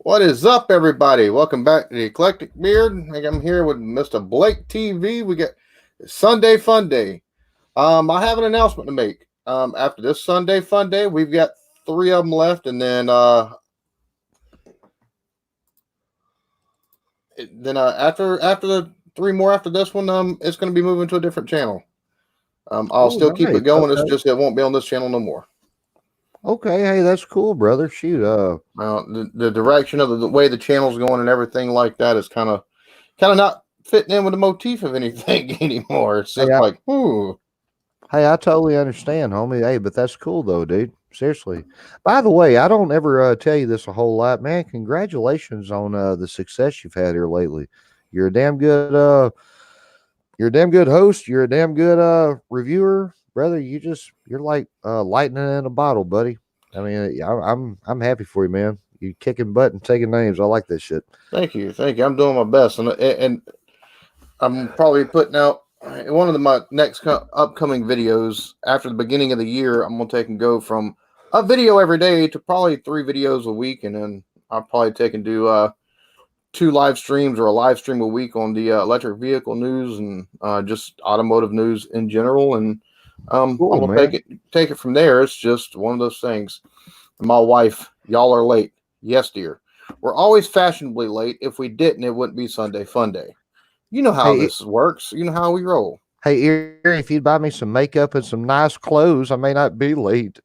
What is up, everybody? Welcome back to the Eclectic Beard. I'm here with Mr. Blake TV. We got Sunday Funday. I have an announcement to make. After this Sunday Funday, we've got three of them left, and then after the three more after this one, it's going to be moving to a different channel. I'll Oh, still keep nice. it going. It's Okay. just it won't be on this channel no more. Okay. Hey, that's cool, brother. Shoot. The direction of the way the channel's going and everything like that is kind of not fitting in with the motif of anything anymore. It's Hey, just like, ooh. I totally understand, homie. Hey, but that's cool though, dude. Seriously. By the way, I don't ever tell you this a whole lot, man. Congratulations on the success you've had here lately. You're a damn good you're a damn good host. You're a damn good reviewer, brother. You're like lightning in a bottle, buddy. I mean, I'm happy for you, man. You kicking butt and taking names. I like that shit. Thank you, thank you. I'm doing my best, and I'm probably putting out one of my next upcoming videos after the beginning of the year. I'm gonna take and go from a video every day to probably 3 videos a week, and then I'll probably take and do two live streams or a live stream a week on the electric vehicle news and just automotive news in general. And I'm Cool, gonna man. take it from there. It's just one of those things. My wife, y'all are late. Yes, dear. We're always fashionably late. If we didn't, it wouldn't be Sunday Funday. You know how Hey, this works. You know how we roll. Hey, Eric, if you'd buy me some makeup and some nice clothes, I may not be late.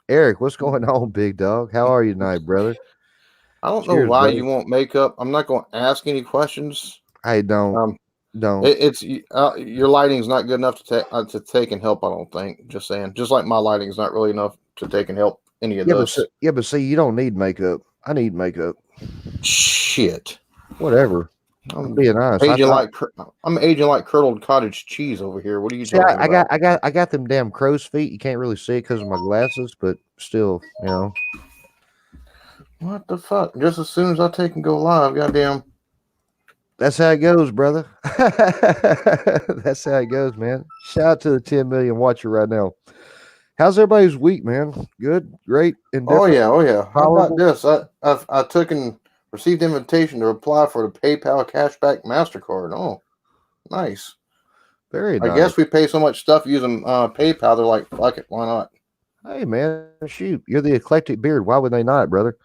Eric, what's going on, big dog? How are you tonight, brother? I don't know Cheers, why brother. you want makeup. I'm not going to ask any questions. Hey, don't, Um, don't. it's your lighting's not good enough to take and help. I don't think. Just saying. Just like my lighting's not really enough to take and help any of this. But see, you don't need makeup. I need makeup. Shit. Whatever. I'm I'm being honest. aging like I'm aging like curdled cottage cheese over here. What are you See, talking about? I got them damn crow's feet. You can't really see it because of my glasses, but still, you know. What the fuck? Just as soon as I take and go live, goddamn. That's how it goes, brother. That's how it goes, man. Shout out to the 10 million watcher right now. How's everybody's week, man? Good, great, Oh indifferent, yeah, oh yeah. How about tolerable. this? I took and received invitation to apply for the PayPal cashback Mastercard. Oh, nice. Very I nice. guess we pay so much stuff using PayPal. They're like, fuck it, why not? Hey, man, shoot, you're the eclectic beard. Why would they not, brother?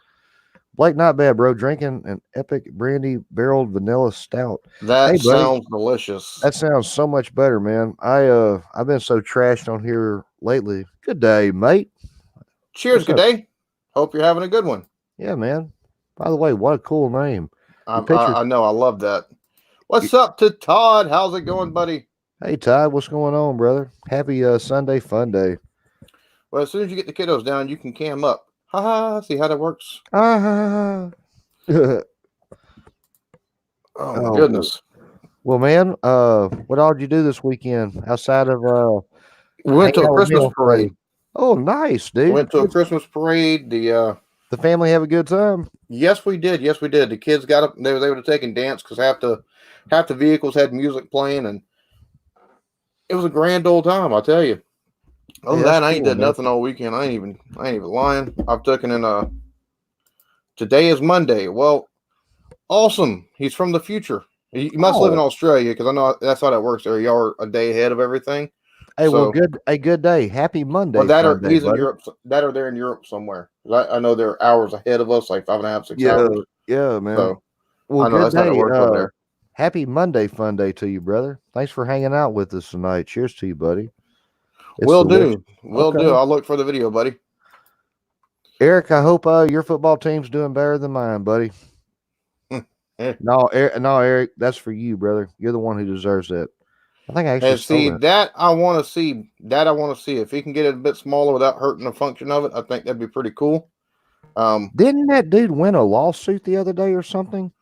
Blake, not bad, bro. Drinking an epic brandy barreled vanilla stout. Hey, That buddy, sounds delicious. that sounds so much better, man. I've been so trashed on here lately. Good day, mate. Cheers, What's good up? day. Hope you're having a good one. Yeah, man. By the way, what a cool name. Your picture. I know, I love that. y- What's up to Todd? How's it going, buddy? Hey, Todd, what's going on, brother? Happy Sunday fun day. Well, as soon as you get the kiddos down, you can cam up. Ha ha. See how that works? Ah. Oh my Oh, goodness. well, man. What all did you do this weekend outside of We went to hanging a out with me Christmas on parade. Friday? Oh, nice, dude. Went to a Christmas parade. The family have a good time. Yes, we did. Yes, we did. The kids got up. They was able to take and dance because half the vehicles had music playing, and it was a grand old time. I tell you. Other Hey, than that's that, I ain't cool, did man. nothing all weekend. I ain't even lying. I've taken in today is Monday. Well, awesome. He's from the future. You must live in Oh, Australia because I know that's how that works there. Y'all are a day ahead of everything. hey, well, So, good. A good day. Happy well, Monday, fun day, he's in buddy. Europe. That or they're in Europe somewhere. I know they're hours ahead of us, like 5.5, 6 hours. Yeah, yeah, man. So Well, I know good that's how that day. works over there. Happy Monday, fun day to you, brother. Thanks for hanging out with us tonight. Cheers to you, buddy. It's Will delicious. do. Will do. Okay, I'll look for the video, buddy. Eric. I hope your football team's doing better than mine, buddy. and No, no, Eric. That's for you, brother. You're the one who deserves that. I think I actually stole see that. that I want to see. That I want to see. If he can get it a bit smaller without hurting the function of it, I think that'd be pretty cool. Didn't that dude win a lawsuit the other day or something?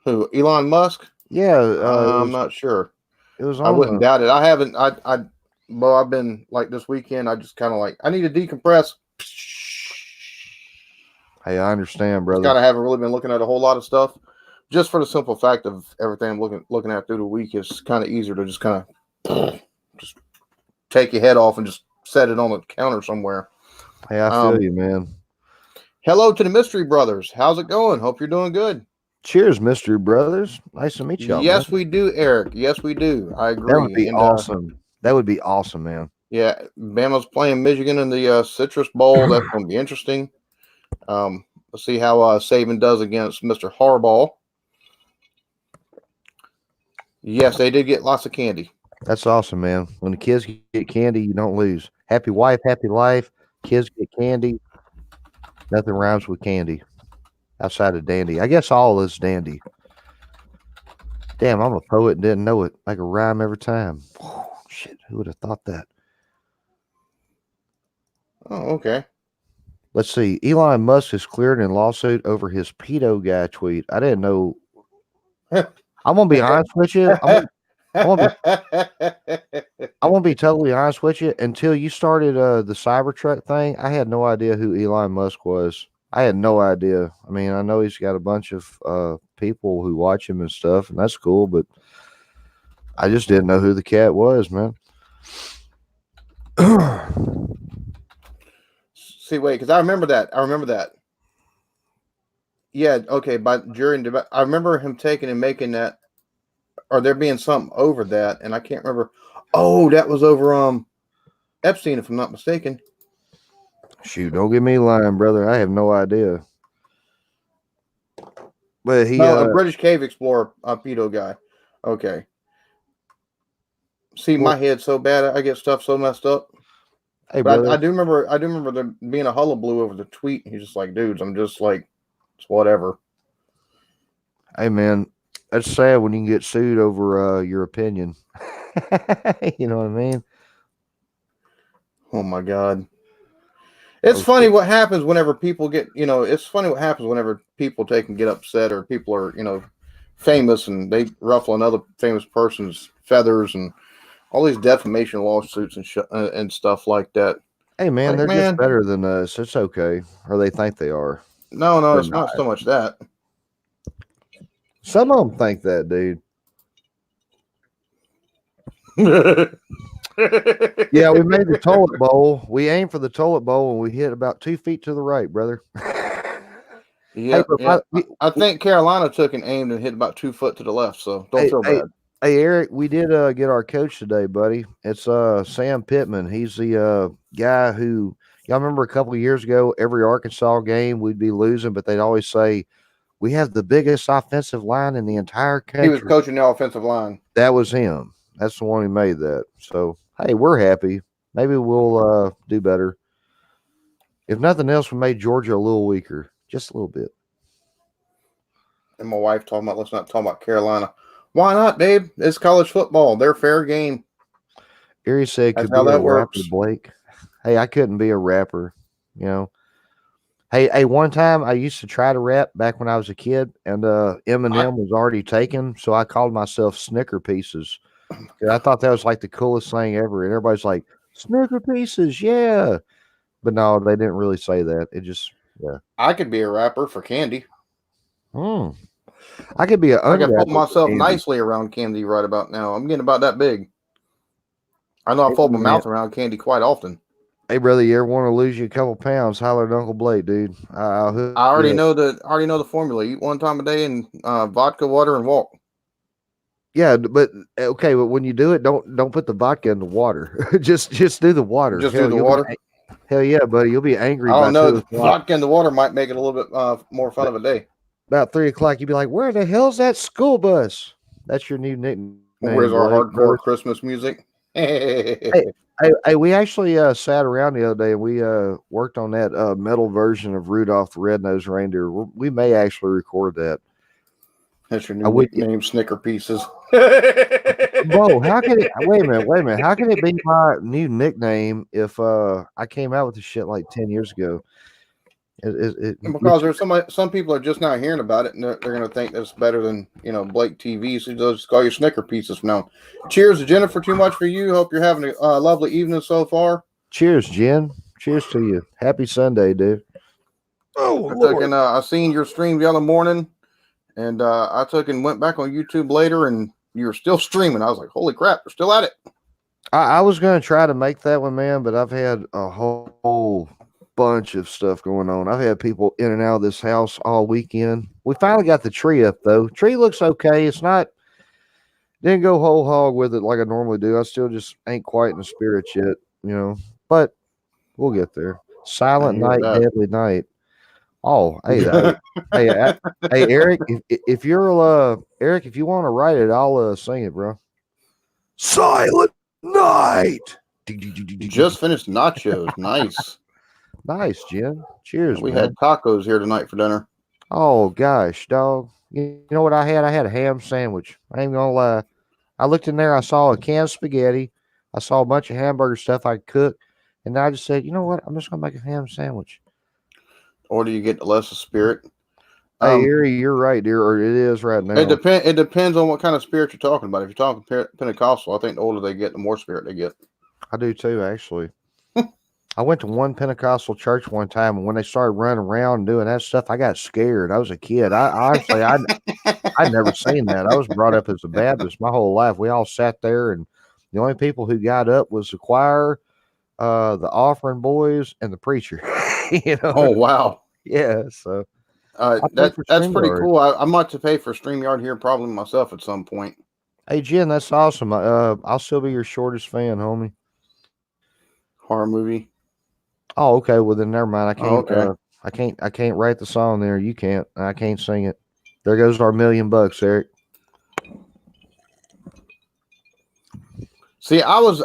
Who? Elon Musk? Yeah, I'm not sure. it was I on wouldn't the. doubt it. I haven't. Well, I've been like this weekend. I just kind of like I need to decompress. Hey, I understand, Just brother. kind of haven't really been looking at a whole lot of stuff. Just for the simple fact of everything I'm looking at through the week is kind of easier to just kind of just take your head off and just set it on the counter somewhere. Hey, I feel Um, you, man. Hello to the Mystery Brothers. How's it going? Hope you're doing good. Cheers, Mystery Brothers. Nice to meet y'all, man. Yes, we do, Eric. Yes, we do. I That would agree. be And awesome. That would be awesome, man. yeah, Bama's playing Michigan in the Citrus Bowl. That's going to be interesting. Let's see how Saban does against Mr. Harbaugh. Yes, they did get lots of candy. That's awesome, man. When the kids get candy, you don't lose. Happy wife, happy life. Kids get candy. Nothing rhymes with candy outside of dandy. I guess all is dandy. Damn, I'm a poet and didn't know it. Like a rhyme every time. Shit, who would have thought that? Oh, okay. Let's see. Elon Musk is cleared in lawsuit over his pedo guy tweet. I didn't know. I'm gonna be honest with you. I'm gonna be totally honest with you. Until you started the Cybertruck thing, I had no idea who Elon Musk was. I had no idea. I mean, I know he's got a bunch of people who watch him and stuff, and that's cool. But I just didn't know who the cat was, man. See, wait, because I remember that. Yeah, okay. But during debate, I remember him taking and making that, or there being something over that, and I can't remember. Oh, that was over Epstein, if I'm not mistaken. Shoot, don't get me lying, brother. I have no idea. But he, No, a British cave explorer, pedo guy. Okay. See, my head's so bad, I get stuff so messed up. hey, But brother. I do remember there being a hullabaloo over the tweet. He's just like, dudes, I'm just like, it's whatever. Hey, man, that's sad when you can get sued over your opinion. You know what I mean? Oh my God. It's funny what happens whenever people get, it's funny what happens whenever people take and get upset, or people are, famous and they ruffle another famous person's feathers and all these defamation lawsuits and stuff like that. Hey, man, Like, they're just better than us. It's okay. Or they think they are. No, They're it's not so much that. Some of them think that, dude. Yeah, we made the toilet bowl. We aimed for the toilet bowl and we hit about 2 feet to the right, brother. Yeah, I think Carolina took and aimed and hit about 2 foot to the left, so don't feel bad. Hey, Eric, we did get our coach today, buddy. It's Sam Pittman. He's the guy who, y'all remember a couple of years ago, every Arkansas game we'd be losing, but they'd always say, we have the biggest offensive line in the entire country. He was coaching the offensive line. That was him. That's the one who made that. So, hey, we're happy. Maybe we'll do better. If nothing else, we made Georgia a little weaker. Just a little bit. And my wife talking about, let's not talk about Carolina. Why not, babe? It's college football. They're fair game. Erie said, That's could how be a that rapper, works. Blake. Hey, I couldn't be a rapper, you know. Hey, one time I used to try to rap back when I was a kid, and Eminem was already taken, so I called myself Snicker Pieces. I thought that was like the coolest thing ever, and everybody's like, Snicker Pieces, yeah. But no, they didn't really say that. It just, yeah. I could be a rapper for candy. I could be I can put myself nicely around candy right about now. I'm getting about that big. I know I fold my mouth around candy quite often. Hey, brother, you ever want to lose you a couple pounds? Holler at Uncle Blake, dude. I already know the formula. Eat one time a day and vodka, water, and walk. Yeah, but okay, but when you do it, don't put the vodka in the water. just do the water. Just do the water. Hell yeah, buddy. You'll be angry. I don't know. Vodka in the water might make it a little bit more fun of a day. About 3 o'clock, you'd be like, "Where the hell's that school bus?" That's your new nickname. Where's our hardcore Christmas music? Hey, we actually sat around the other day and we worked on that metal version of Rudolph the Red-Nosed Reindeer. We may actually record that. That's your new nickname, Snicker Pieces. Whoa, how can it? Wait a minute. How can it be my new nickname if I came out with this shit like 10 years ago? Because there's some people are just not hearing about it, and they're going to think that's better than Blake TV. So they'll just call you Snicker Pieces from now. Cheers, Jennifer. Too much for you. Hope you're having a lovely evening so far. Cheers, Jen. Cheers to you. Happy Sunday, dude. I seen your stream the other morning, and I took and went back on YouTube later, and you were still streaming. I was like, holy crap, you're still at it. I was going to try to make that one, man, but I've had a whole bunch of stuff going on. I've had people in and out of this house all weekend. We finally got the tree up though. Tree looks okay. It's not didn't go whole hog with it like I normally do. I still just ain't quite in the spirit yet, But we'll get there. I Silent hear night, that. deadly night. Oh, hey, Eric, if you're Eric, if you want to write it, I'll sing it, bro. Silent night. Just finished nachos. Nice. Nice, Jen. Cheers, We man. had tacos here tonight for dinner. Oh gosh, dog. You know what I had? I had a ham sandwich. I ain't gonna lie. I looked in there, I saw a can of spaghetti, I saw a bunch of hamburger stuff I could cook, and I just said, you know what? I'm just gonna make a ham sandwich. Or do you get less of spirit? Hey, Erie, you're right, dear, or it is right now. It depends on what kind of spirit you're talking about. If you're talking Pentecostal, I think the older they get, the more spirit they get. I do too, actually. I went to one Pentecostal church one time, and when they started running around and doing that stuff, I got scared. I was a kid. I'd never seen that. I was brought up as a Baptist my whole life. We all sat there, and the only people who got up was the choir, the offering boys, and the preacher. Oh wow. Yeah. So that's pretty cool. I might have to pay for StreamYard here probably myself at some point. Hey Jen, that's awesome. I'll still be your shortest fan, homie. Horror movie. Oh, okay. Well then, never mind. I can't. Okay. I can't write the song there. You can't. I can't sing it. There goes our $1,000,000, Eric. See, I was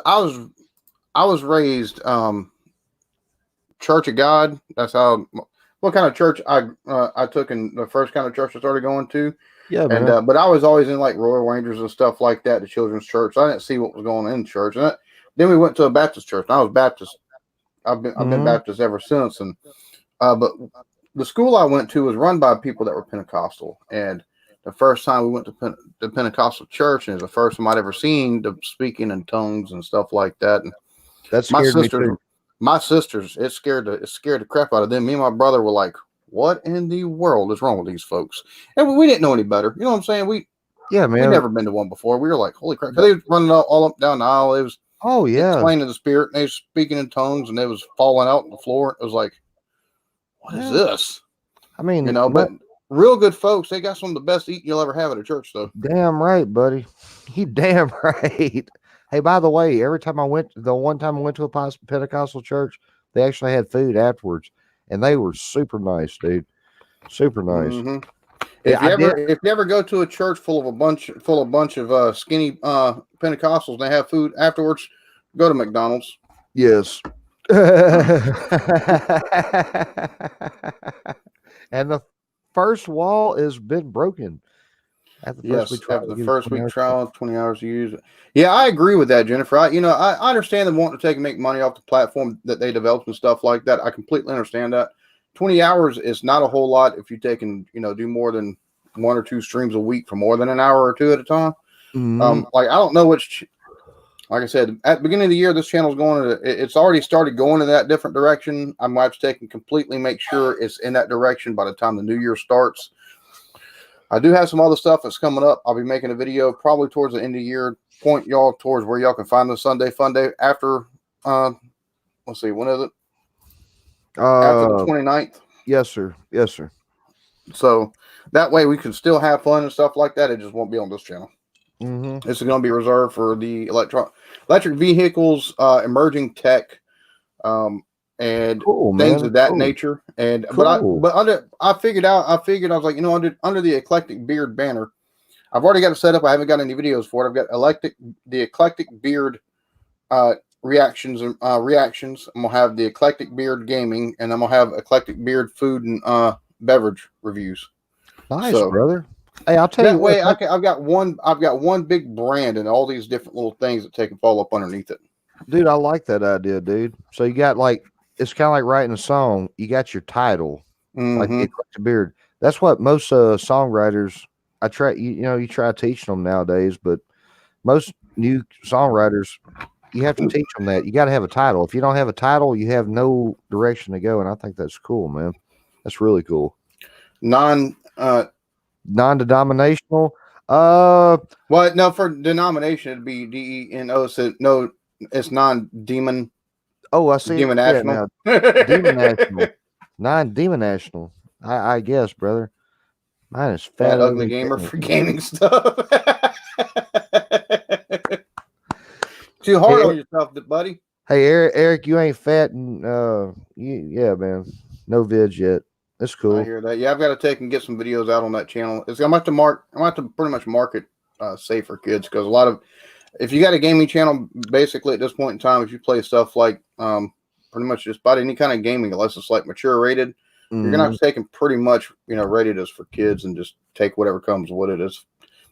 raised Church of God. That's how. What kind of church I took in the first kind of church I started going to. Yeah, man. And but I was always in like Royal Rangers and stuff like that, the children's church. So I didn't see what was going on in church. And then we went to a Baptist church. And I was Baptist. I've been Baptist ever since. And but the school I went to was run by people that were Pentecostal. And the first time we went to the Pentecostal church, and it was the first time I'd ever seen the speaking in tongues and stuff like that. And that scared me too. My sisters, it scared the crap out of them. Me and my brother were like, "What in the world is wrong with these folks?" And we didn't know any better. You know what I'm saying? We never been to one before. We were like, "Holy crap!" They was running all up down the aisle. It was explaining the spirit, and they was speaking in tongues, and they was falling out on the floor. It was like, what is this? I mean, but real good folks. They got some of the best eating you'll ever have at a church, though. Damn right, buddy. You damn right. Hey, by the way, the one time I went to a Pentecostal church, they actually had food afterwards, and they were super nice, dude. Super nice. Mm-hmm. If you ever go to a church full of a bunch of skinny Pentecostals and they have food afterwards, go to McDonald's. Yes. And the first wall has been broken. After the first week trial, 20 hours to use it. Yeah, I agree with that, Jennifer. I understand them wanting to make money off the platform that they developed and stuff like that. I completely understand that. 20 hours is not a whole lot if you take and do more than 1 or 2 streams a week for more than an hour or 2 at a time. Mm-hmm. Like I don't know which. Like I said, at the beginning of the year, this channel's it's already started going in that different direction. I might have to take and completely make sure it's in that direction by the time the new year starts. I do have some other stuff that's coming up. I'll be making a video probably towards the end of the year, point y'all towards where y'all can find the Sunday Funday after, let's see, when is it? After the 29th? Yes, sir. Yes, sir. So that way we can still have fun and stuff like that. It just won't be on this channel. Mm-hmm. This is going to be reserved for the electric vehicles, emerging tech, and things of that nature. And I figured I was like, under the Eclectic Beard banner, I've already got it set up. I haven't got any videos for it. I've got the Eclectic Beard reactions. I'm gonna have the Eclectic Beard gaming, and I'm gonna have Eclectic Beard food and beverage reviews. Nice, brother. Hey, I'll tell you that way. I've got one big brand and all these different little things that take and fall up underneath it. Dude, I like that idea, dude. So you got it's kind of like writing a song. You got your title, like the Eclectic Beard. That's what most songwriters. I try, you try teaching them nowadays, but most new songwriters, you have to teach them that you got to have a title. If you don't have a title, you have no direction to go. And I think that's cool, man. That's really cool. Non-denominational. Well, no, for denomination it'd be DENO. So no, it's non-demon. Oh, I see Demon it National. now. Demon National. 9 Demon National. I guess, brother. Mine is Fat fatter ugly than gamer Kenny. for gaming stuff. Too hard Hey, on yourself, buddy. hey, Eric, you ain't fat and yeah, man. No vids yet. That's I cool. hear that. Yeah, I've got to take and get some videos out on that channel. I'm gonna have to mark. I'm gonna have to pretty much mark it safe for kids because a lot of if you got a gaming channel, basically at this point in time, if you play stuff like pretty much just about any kind of gaming, unless it's like mature rated, you're gonna have to take them pretty much rated as for kids and just take whatever comes with it.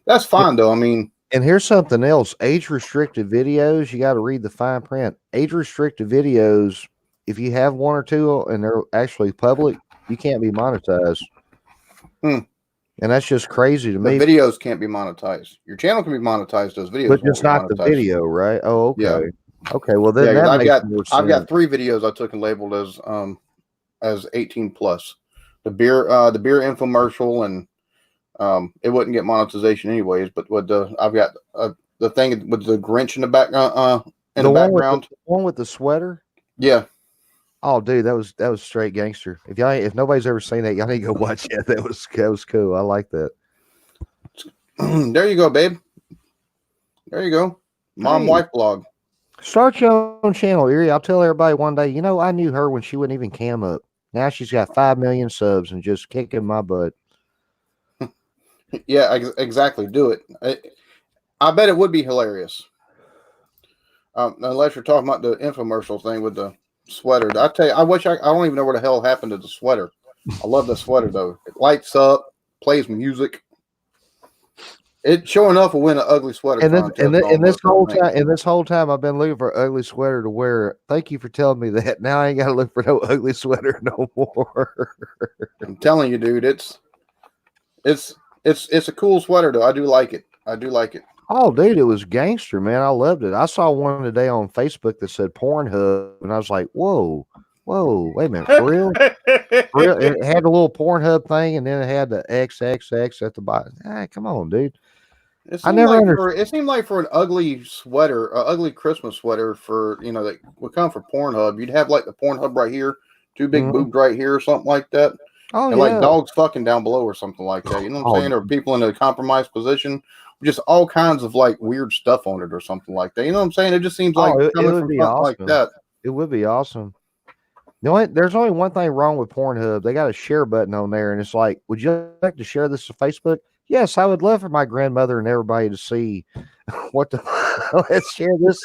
That's fine though. I mean, And here's something else: age restricted videos. You got to read the fine print. Age restricted videos. If you have one or two and they're actually public, you can't be monetized. And that's just crazy to the me. videos can't be monetized. Your channel can be monetized, those videos But won't just be not the monetized. video, right? Oh, okay. Yeah. Okay. Well, then Yeah, that I've makes more I've got sense. 3 videos I took and labeled as 18 plus. The beer infomercial, and it wouldn't get monetization anyways. But with I've got the thing with the Grinch in the background. The one with the sweater. Yeah. Oh, dude, that was straight gangster. If nobody's ever seen that, y'all need to go watch it. That was cool. I like that. There you go, babe. There you go. Mom wife blog. Start your own channel, Erie. I'll tell everybody one day. I knew her when she wouldn't even cam up. Now she's got 5 million subs and just kicking my butt. Yeah, exactly. Do it. I bet it would be hilarious. Unless you're talking about the infomercial thing with the sweater. I tell you, I don't even know where the hell happened to the sweater. I love the sweater though. It lights up, plays music. It sure enough will win an ugly sweater contest. And this whole time I've been looking for an ugly sweater to wear. Thank you for telling me that. Now I ain't got to look for no ugly sweater no more. I'm telling you, dude, it's a cool sweater though. I do like it. Oh, dude, it was gangster, man. I loved it. I saw one today on Facebook that said Pornhub, and I was like, whoa, wait a minute, for real? For real? It had a little Pornhub thing, and then it had the XXX at the bottom. Come on, dude. It seemed like for an ugly sweater, an ugly Christmas sweater for that would come for Pornhub, you'd have like the Pornhub right here, 2 big boobs right here, or something like that. Oh, and like dogs fucking down below or something like that. You know what I'm saying? Or people in a compromised position, just all kinds of like weird stuff on it or something like that. You know what I'm saying? It just seems like coming from something like that. It would be awesome. There's only one thing wrong with Pornhub. They got a share button on there, and it's like, would you like to share this to Facebook? Yes, I would love for my grandmother and everybody to see what the let's share this.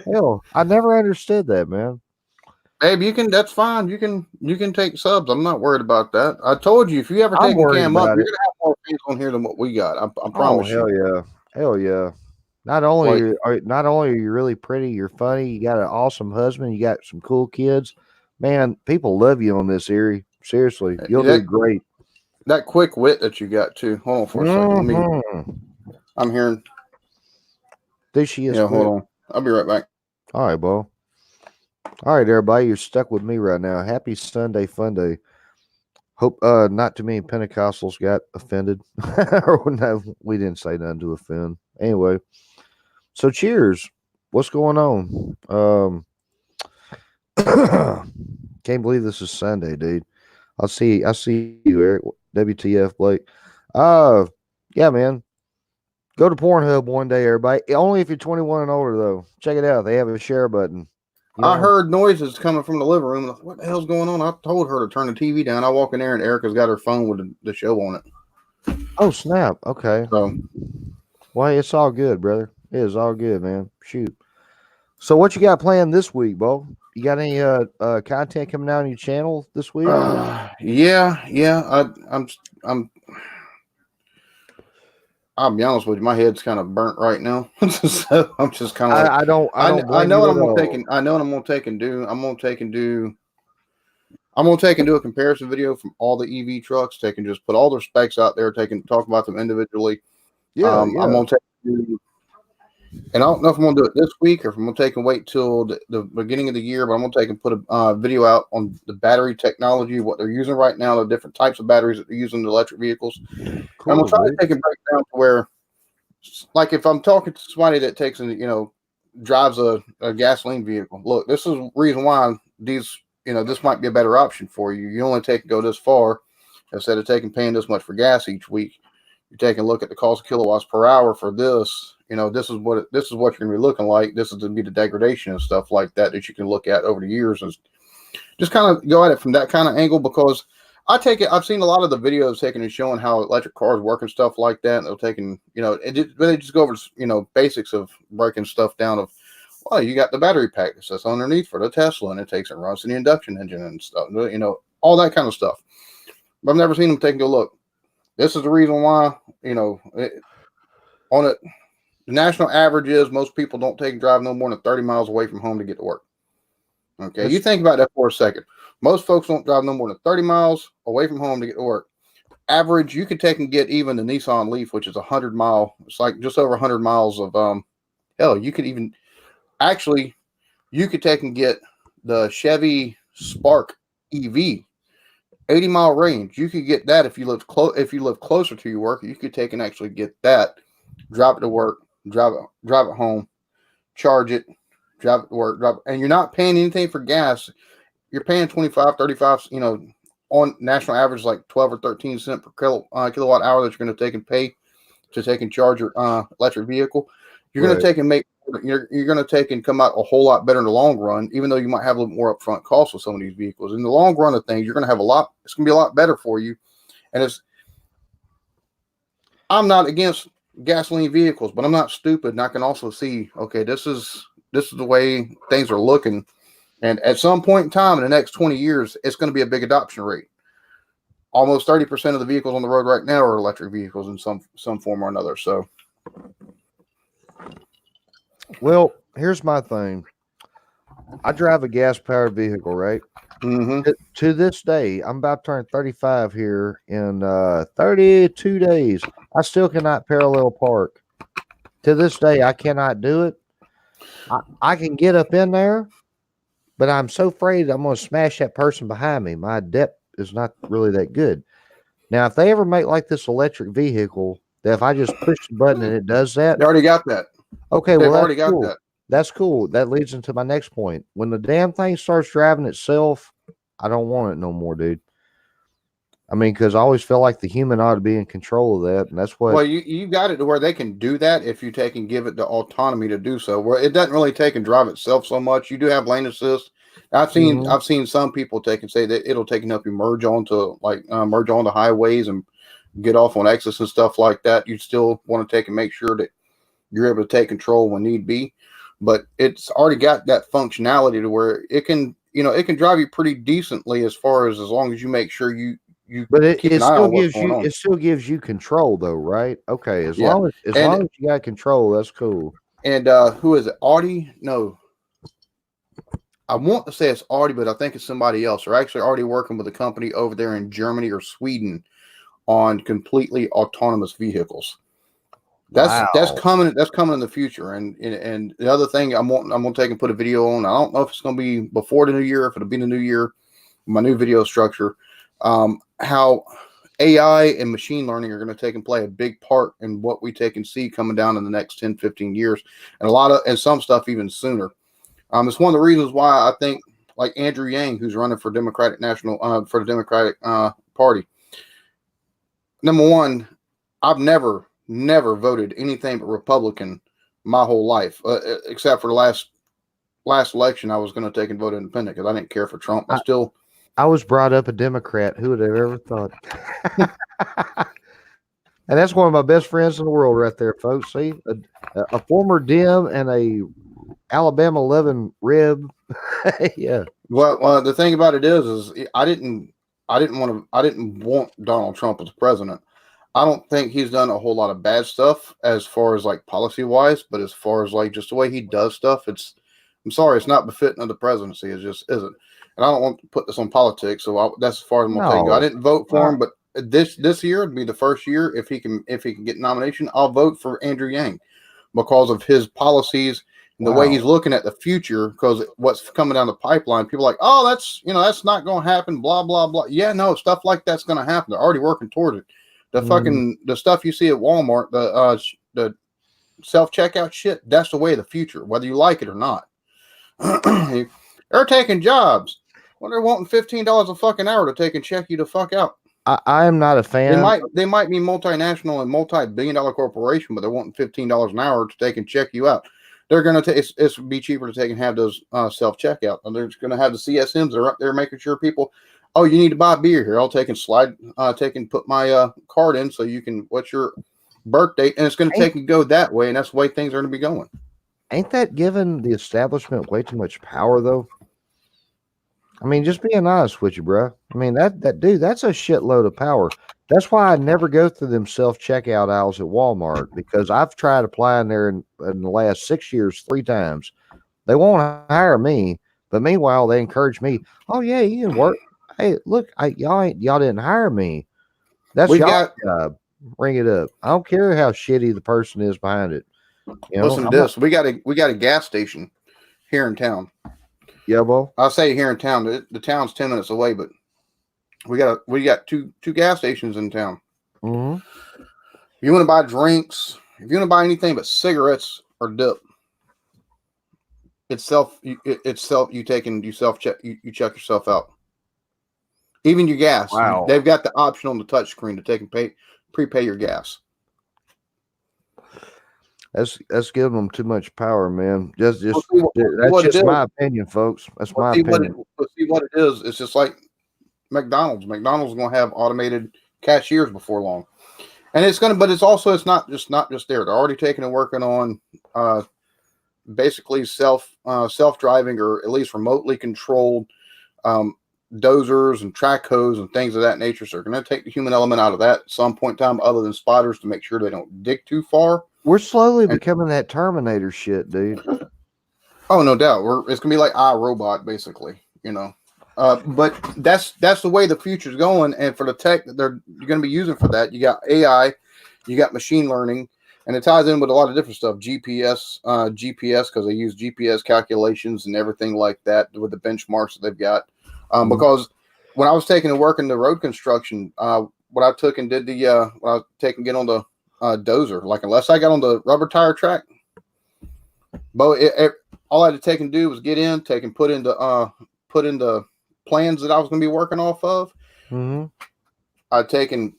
Hell, I never understood that, man. Babe, that's fine. You can take subs. I'm not worried about that. I told you, if you ever take a cam up, you're gonna have more fans on here than what we got. I promise you. Hell yeah. Not only are you really pretty, you're funny, you got an awesome husband, you got some cool kids. Man, people love you on this, Erie. Seriously, you'll do great. That quick wit that you got too. Hold on for a second. I'm hearing. There she is. Yeah, hold on. I'll be right back. All right, Bo. All right, everybody, you're stuck with me right now. Happy Sunday, Funday. Hope not too many Pentecostals got offended. No, we didn't say nothing to offend. Anyway, so cheers. What's going on? Can't believe this is Sunday, dude. I see you, Eric. WTF, Blake. Yeah, man. Go to Pornhub one day, everybody. Only if you're 21 and older, though. Check it out. They have a share button. I heard noises coming from the living room. What the hell's going on? I told her to turn the TV down. I walk in there and Erica's got her phone with the show on it. Oh, snap. Okay. So, well, it's all good, brother. It is all good, man. Shoot. So what you got planned this week, Bo? You got any content coming out on your channel this week? Yeah. I'll be honest with you. My head's kind of burnt right now, so I'm just kind of. Like, I know what I'm gonna take. I know what I'm gonna take and do. I'm gonna take and do a comparison video from all the EV trucks. They can just put all their specs out there. Talk about them individually. Yeah. I'm gonna take. And I don't know if I'm going to do it this week or if I'm going to take and wait till the beginning of the year, but I'm going to take and put a video out on the battery technology, what they're using right now, the different types of batteries that they're using in the electric vehicles. Cool, I'm going to try to take a breakdown to where, like if I'm talking to somebody that takes, drives a gasoline vehicle. Look, this is the reason why these, this might be a better option for you. You only go this far instead of paying this much for gas each week. You're taking a look at the cost of kilowatts per hour for this. This is what you're going to be looking like. This is going to be the degradation and stuff like that you can look at over the years, and just kind of go at it from that kind of angle, because I've seen a lot of the videos taken and showing how electric cars work and stuff like that. And they're taking, they just go over, basics of breaking stuff down of, well, you got the battery pack that's underneath for the Tesla, and it takes and runs in the induction engine and stuff, all that kind of stuff. But I've never seen them taking a look. This is the reason why, on it, the national average is most people don't take and drive no more than 30 miles away from home to get to work. Okay, you think about that for a second. Most folks don't drive no more than 30 miles away from home to get to work. Average, you could take and get even the Nissan Leaf, which is 100 mile. It's like just over 100 miles of hell. You could even you could take and get the Chevy Spark EV, 80-mile range. You could get that if you live closer to your work. You could take and actually get that, drive it to work, drive it home, charge it, drive it to work, and you're not paying anything for gas. You're paying 25, 35, on national average, like 12 or 13 cents per kilowatt hour that you're going to take and pay to take and charge your electric vehicle. You're going to take and you're going to take and come out a whole lot better in the long run, even though you might have a little more upfront costs with some of these vehicles. In the long run of things, you're going to have it's going to be a lot better for you. And I'm not against gasoline vehicles, but I'm not stupid. And I can also see, okay, this is the way things are looking. And at some point in time, in the next 20 years, it's going to be a big adoption rate. Almost 30% of the vehicles on the road right now are electric vehicles in some form or another. So, well, here's my thing. I drive a gas-powered vehicle, right? Mm-hmm. To this day, I'm about to turn 35 here in 32 days. I still cannot parallel park. To this day, I cannot do it. I can get up in there, but I'm so afraid I'm going to smash that person behind me. My depth is not really that good. Now, if they ever make like this electric vehicle, that if I just push the button and it does that. They already got that. Okay, They've well, already got that. That's cool. That leads into my next point. When the damn thing starts driving itself, I don't want it no more, dude. I mean, because I always feel like the human ought to be in control of that, and that's what. Well, you got it to where they can do that if you take and give it the autonomy to do so. Where it doesn't really take and drive itself so much. You do have lane assist. I've seen some people take and say that it'll take and help you merge onto highways and get off on exits and stuff like that. You still want to take and make sure that you're able to take control when need be, but it's already got that functionality to where it can drive you pretty decently as long as you make sure you. But it still gives you control though, right? Okay, as long as you got control, that's cool. And who is it? Audi? No, I want to say it's Audi, but I think it's somebody else. They're actually already working with a company over there in Germany or Sweden on completely autonomous vehicles. That's coming. That's coming in the future. And the other thing I'm gonna take and put a video on. I don't know if it's gonna be before the new year, if it'll be the new year. My new video structure. How AI and machine learning are going to take and play a big part in what we take and see coming down in the next 10, 15 years, and some stuff even sooner. It's one of the reasons why I think like Andrew Yang, who's running for Democratic for the Democratic Party. Number one, I've never voted anything but Republican my whole life, except for the last election. I was going to take and vote independent because I didn't care for Trump. I was brought up a Democrat. Who would have ever thought? And that's one of my best friends in the world right there, folks. See, a former Dem and a Alabama 11 Rib. Yeah. Well, the thing about it is I didn't want Donald Trump as president. I don't think he's done a whole lot of bad stuff as far as like policy wise, but as far as like just the way he does stuff, I'm sorry, it's not befitting of the presidency. It just isn't. And I don't want to put this on politics, so that's as far as I'm going to take you. I didn't vote for him, but this year would be the first year if he can get nomination, I'll vote for Andrew Yang because of his policies and the way he's looking at the future. Because what's coming down the pipeline, people are like, oh, that's not going to happen. Blah blah blah. Yeah, no, stuff like that's going to happen. They're already working towards it. The fucking the stuff you see at Walmart, the self-checkout shit, that's the way of the future, whether you like it or not. They're taking jobs. Well, they're wanting $15 a fucking hour to take and check you the fuck out. I am not a fan. They might be multinational and multi-billion-dollar corporation, but they're wanting $15 an hour to take and check you out. They're gonna take it's be cheaper to take and have those self-checkout, and they're just gonna have the CSMs that are up there making sure people, oh, you need to buy beer here. I'll take and put my card in so you can. What's your birth date? And it's gonna take and go that way, and that's the way things are gonna be going. Ain't that giving the establishment way too much power, though? I mean, just being honest with you, bro. I mean, that dude, that's a shitload of power. That's why I never go through them self-checkout aisles at Walmart, because I've tried applying there in the last 6 years 3 times. They won't hire me, but meanwhile, they encourage me. Oh yeah, you can work. Hey, look, y'all didn't hire me. That's y'all job. Bring it up. I don't care how shitty the person is behind it. You know, listen to this. We got a gas station here in town. Yeah, boy. I'll say here in town. The town's 10 minutes away, but we got two gas stations in town. Mm-hmm. If you want to buy drinks, if you want to buy anything but cigarettes or dip, you check yourself out. Even your gas. Wow. They've got the option on the touch screen to take and prepay your gas. That's giving them too much power, man. That's just my opinion, folks. That's my opinion. See what it is. It's just like McDonald's. McDonald's is going to have automated cashiers before long, and it's not just there. They're already taking and working on basically self-driving or at least remotely controlled dozers and track hoes and things of that nature. So they're going to take the human element out of that at some point in time, other than spotters, to make sure they don't dig too far. We're slowly becoming that Terminator shit, dude. Oh, no doubt. It's gonna be like iRobot, basically. You know, but that's the way the future's going. And for the tech that you're going to be using for that, you got AI, you got machine learning, and it ties in with a lot of different stuff. GPS, because they use GPS calculations and everything like that with the benchmarks that they've got. Because when I was taking to work in the road construction, what I took and did get on the dozer, like unless I got on the rubber tire track, but all I had to take and do was get in, take and put in the plans that I was going to be working off of. Mm-hmm. I'd take and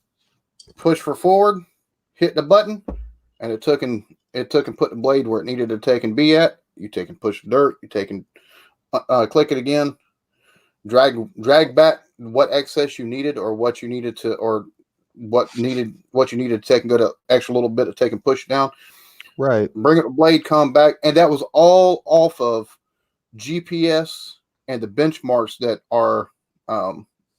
push for forward, hit the button, and it took and put the blade where it needed to take and be at. You take and push the dirt, you take and click it again, drag back what excess you needed or what you needed to, or what you needed to take and go to extra little bit to take and push down. Right. Bring it the blade, come back. And that was all off of GPS and the benchmarks that our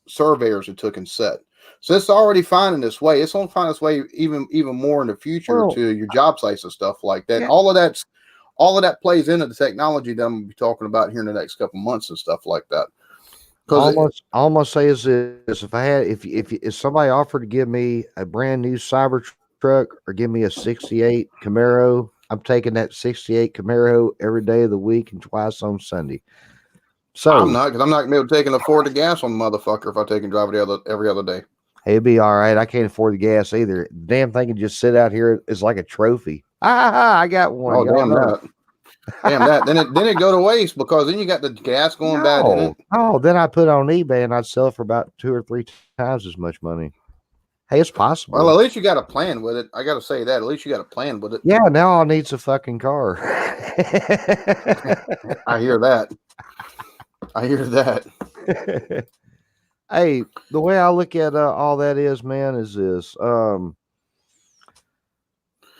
surveyors had took and set. So it's already finding this way. It's going to find its way even more in the future to your job sites and stuff like that. Yeah. All of that plays into the technology that I'm going to be talking about here in the next couple months and stuff like that. All I'm gonna say is this: if somebody offered to give me a brand new Cybertruck or give me a '68 Camaro, I'm taking that '68 Camaro every day of the week and twice on Sunday. So I'm not, because I'm not gonna be able to take and afford the gas on the motherfucker if I take and drive it every other day. It'd be all right. I can't afford the gas either. Damn thing can just sit out here as like a trophy. I got one. Oh, damn that. Damn that. Then it go to waste, because then you got the gas going bad in it. Oh, then I put it on eBay and I'd sell it for about 2 or 3 times as much money. Hey, it's possible. Well, at least you got a plan with it. I got to say that. At least you got a plan with it. Yeah, now all needs a fucking car. I hear that. Hey, the way I look at all that is, man, is this.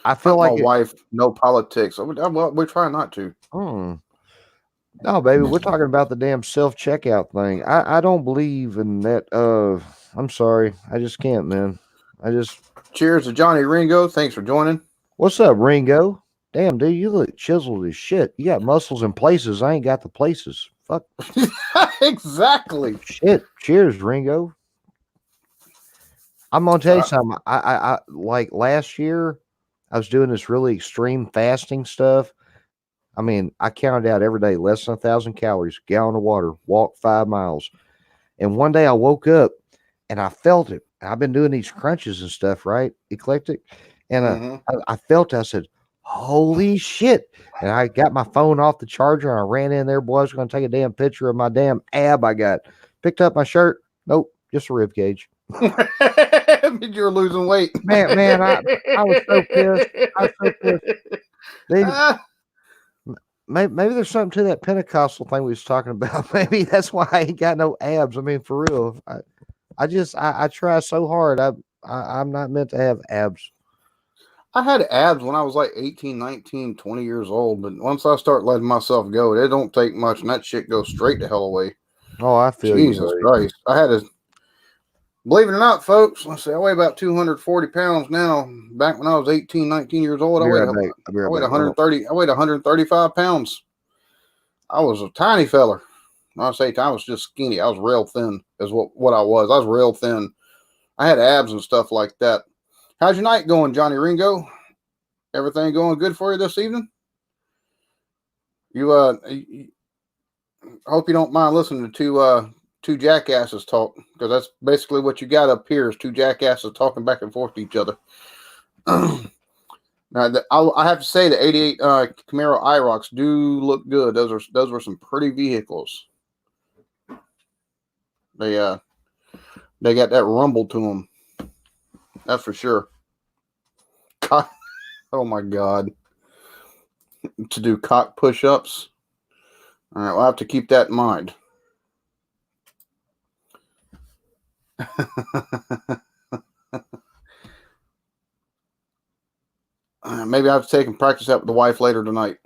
I feel like my wife, no politics. Well, we're trying not to. No, baby, we're talking about the damn self-checkout thing. I don't believe in that. I'm sorry. I just can't, man. Cheers to Johnny Ringo. Thanks for joining. What's up, Ringo? Damn, dude, you look chiseled as shit. You got muscles in places. I ain't got the places. Fuck. Exactly. Shit. Cheers, Ringo. I'm gonna tell you something. I like last year, I was doing this really extreme fasting stuff. I mean, I counted out every day less than 1,000 calories, gallon of water, walk 5 miles. And one day I woke up and I felt it. I've been doing these crunches and stuff, right? Eclectic. And I felt it. I said, holy shit. And I got my phone off the charger and I ran in there, boy. I was going to take a damn picture of my damn ab I got. Picked up my shirt. Nope, just a rib cage. You're losing weight. Man, I was so pissed. I was so pissed. Dude, maybe there's something to that Pentecostal thing we was talking about. Maybe that's why I ain't got no abs. I mean, for real. I try so hard. I'm not meant to have abs. I had abs when I was like 18, 19, 20 years old, but once I start letting myself go, it don't take much, and that shit goes straight to hell away. Oh, I feel Jesus you. Christ. I had to, believe it or not, folks, let's see, I weigh about 240 pounds now. Back when I was 18, 19 years old, I weighed 130, I weighed 135 pounds. I was a tiny feller. When I say I was just skinny. I was real thin, is what I was. I was real thin. I had abs and stuff like that. How's your night going, Johnny Ringo? Everything going good for you this evening? I hope you don't mind listening to two jackasses talk, because that's basically what you got up here is two jackasses talking back and forth to each other. Now, I have to say the 88 Camaro IROCs do look good. Those were some pretty vehicles. They got that rumble to them. That's for sure. God, oh my God. To do cock push-ups. All right, we'll have to keep that in mind. Maybe I have to take and practice that with the wife later tonight.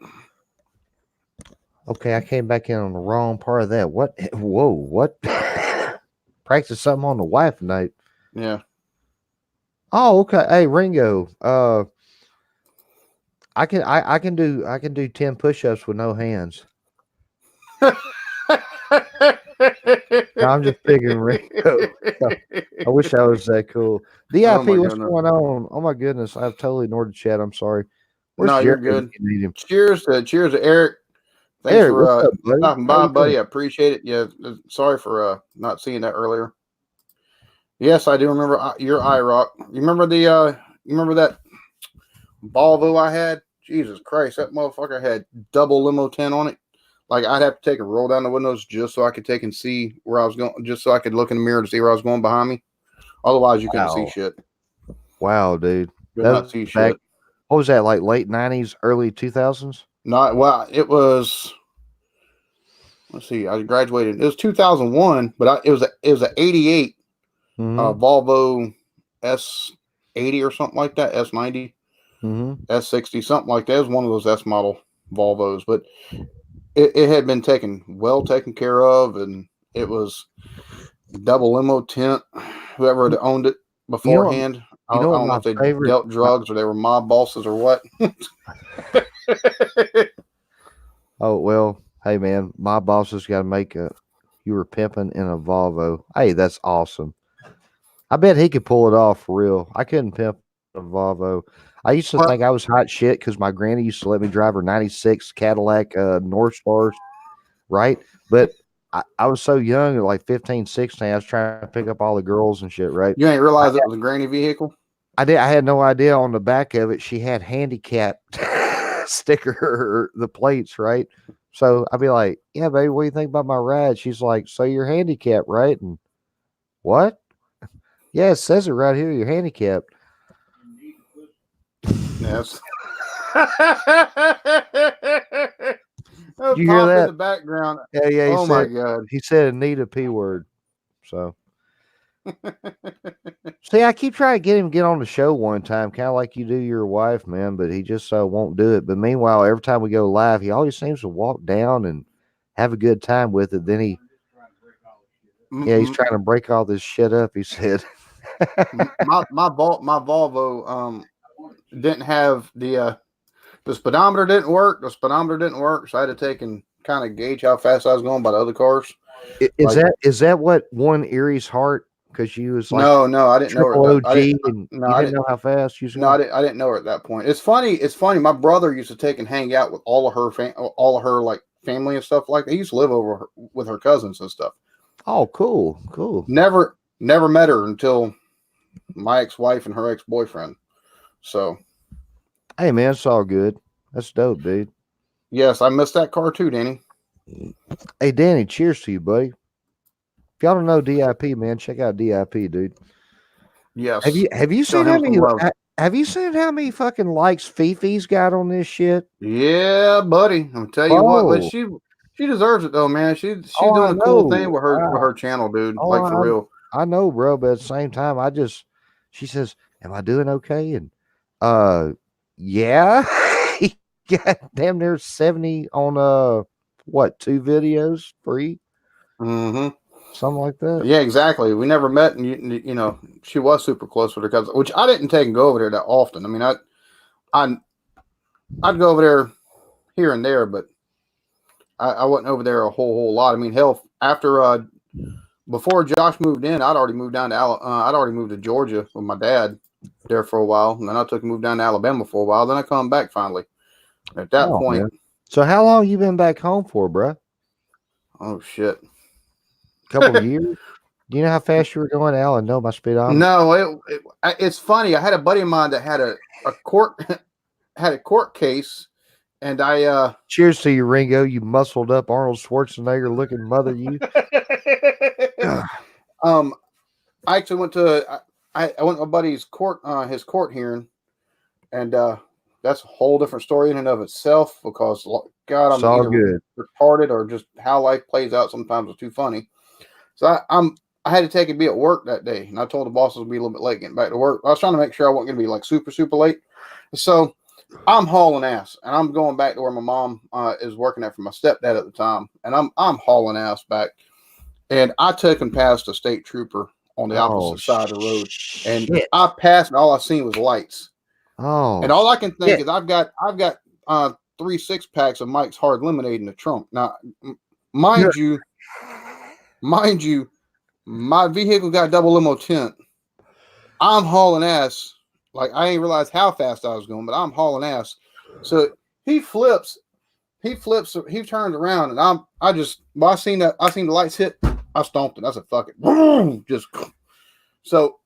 Okay, I came back in on the wrong part of that. What? Whoa, what? Practice something on the wife tonight. Yeah. Oh, okay. Hey, Ringo. I can do 10 push-ups with no hands. No, I'm just picking Ringo. I wish I was that cool. DIP, what's going on? Oh my goodness, I've totally ignored the chat. I'm sorry. Where's Jerry? You're good. Cheers to Eric. Thanks Eric, for up, stopping by, buddy. I appreciate it. Yeah, sorry for not seeing that earlier. Yes, I do remember your IROC. You remember you remember that Volvo I had? Jesus Christ, that motherfucker had double limo 10 on it. Like, I'd have to take and roll down the windows just so I could take and see where I was going, just so I could look in the mirror to see where I was going behind me. Otherwise, you couldn't see shit. Wow, dude. Could not see shit. What was that, like late 90s, early 2000s? Well, it was, let's see, I graduated. It was 2001, but it was an 88 Volvo S80 or something like that, S90, S60, something like that. It was one of those S model Volvos, but it had been taken care of, and it was double limo tent. Whoever had owned it beforehand, I don't know if they dealt drugs or they were mob bosses or what. Oh, well, hey man, my boss has got to make you were pimping in a Volvo. Hey, that's awesome. I bet he could pull it off for real. I couldn't pimp a Volvo. I used to think I was hot shit because my granny used to let me drive her 96 Cadillac North Stars, right? But I was so young, like 15, 16, I was trying to pick up all the girls and shit, right? You ain't realize it was a granny vehicle? I did. I had no idea on the back of it she had handicap sticker, the plates, right? So I'd be like, yeah, baby, what do you think about my ride? She's like, so you're handicapped, right? And what? Yeah, it says it right here. You're handicapped. Yes. Did you hear that in the background? Yeah. Oh my God. He said Anita P word. So see, I keep trying to get him to get on the show one time, kind of like you do your wife, man, but he just won't do it. But meanwhile, every time we go live, he always seems to walk down and have a good time with it. Then he's trying to break all this shit up. He said, my Volvo didn't have the speedometer didn't work. The speedometer didn't work, so I had to take and kind of gauge how fast I was going by the other cars. Is that what won Erie's heart? Because you was like, no, I didn't know her. I didn't know how fast you was going. No, I didn't know her at that point. It's funny. My brother used to take and hang out with all of her like family and stuff like that. He used to live over with her cousins and stuff. Oh, cool. Never met her until my ex-wife and her ex-boyfriend. So, Hey, man, it's all good. That's dope, dude. Yes, I missed that car too, Danny. Hey, Danny, cheers to you, buddy. If y'all don't know DIP, man, check out DIP, dude. Yes. Have you Show seen him how some many love. have you seen how many fucking likes Fifi's got on this shit? Yeah, buddy. I'm gonna tell you what, but Bro, she deserves it though, man. She's oh, I doing a cool thing know. with her channel, dude. Oh, Like for real. I know, bro, but at the same time, she says, "Am I doing okay?" And yeah, he got damn near 70 on what, 2 videos free, Mm-hmm. something like that. Yeah, exactly. We never met, and you know, she was super close with her cousin, which I didn't take and go over there that often. I mean, I I'd go over there here and there, but I wasn't over there a whole lot. I mean, hell, after before Josh moved in, I'd already moved to Georgia with my dad there for a while, and then I took and moved down to Alabama for a while. Then I come back finally. At that Oh point, man. So how long you been back home for, bro? oh shit. Couple years? Do you know how fast you were going, Alan? No, my speedometer. No, it's funny. I had a buddy of mine that had a court had a court case, and I Cheers to you, Ringo. You muscled up Arnold Schwarzenegger looking mother. You. um I actually went to I went to my buddy's court his court hearing, and that's a whole different story in and of itself because God, It's I'm all either good. retarded or just how life plays out sometimes is too funny. So I had to take and be at work that day, and I told the boss I was gonna be a little bit late getting back to work. I was trying to make sure I wasn't gonna be like super late. So I'm hauling ass, and I'm going back to where my mom is working at for my stepdad at the time, and I'm hauling ass back, and I took and passed a state trooper on the Oh, opposite side of the road, and shit. I passed, and all I seen was lights, Oh, and all I can think shit. is I've got 3 6 packs of Mike's Hard Lemonade in the trunk. Now, mind you, my vehicle got double limo tint. I'm hauling ass. Like I ain't realized how fast I was going, but I'm hauling ass. So he flips, he turns around, and I seen the lights hit. I stomped it. I said, "Fuck it," boom, just so.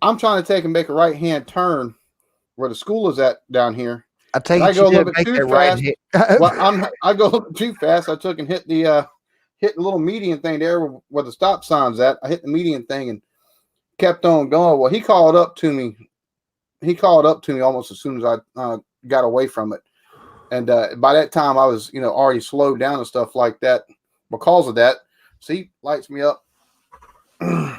I'm trying to take and make a right hand turn where the school is at down here. I take I it go you a little didn't bit make too that right fast. hit. Well, I go a little too fast. I took and hit the little median thing there where the stop sign's at. I hit the median thing and kept on going. Well, he called up to me. He called up to me almost as soon as I got away from it. And by that time, I was already slowed down and stuff like that because of that. So he lights me up. I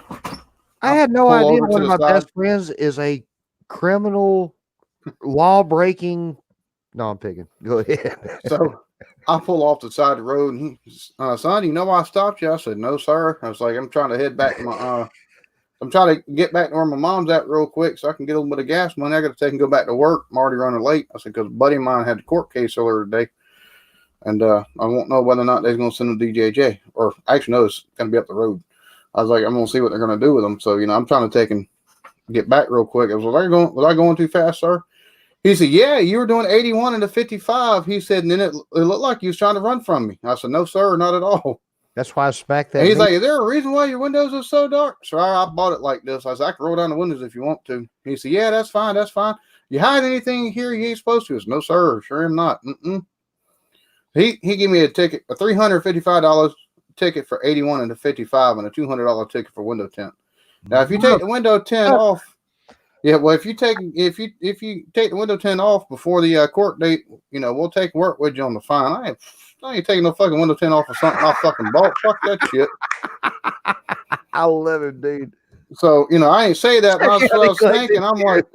had no pull idea over one to of the my side. best friends is a criminal, law breaking. No, I'm picking. Go ahead. So I pull off the side of the road, and he, son, you know why I stopped you? I said, no, sir. I was like, I'm trying to head back to my I'm trying to get back to where my mom's at real quick so I can get a little bit of gas money. I got to take and go back to work. I'm already running late. I said, because a buddy of mine had the court case earlier today, and I won't know whether or not they're going to send them to DJJ, or actually, no, it's going to be up the road. I was like, I'm going to see what they're going to do with them. So, I'm trying to take and get back real quick. I was like, was I going too fast, sir? He said, yeah, you were doing 81 into 55. He said, and then it looked like you was trying to run from me. I said, no, sir, not at all. That's why I smacked that. And he's like, is there a reason why your windows are so dark? So I bought it like this. I said, I can roll down the windows if you want to. He said, yeah, that's fine. That's fine. You hide anything here you ain't supposed to? I said, no, sir. Sure am not. He gave me a ticket, a $355 ticket for 81 into 55 and a $200 ticket for window tint. Now, if you take the window tint off, yeah, well, if you take the window tint off before the court date, we'll take work with you on the fine. I ain't taking no fucking window tint off of something I fucking bought. Fuck that shit. I love it, dude. So, I ain't say that, but I was thinking, I'm like,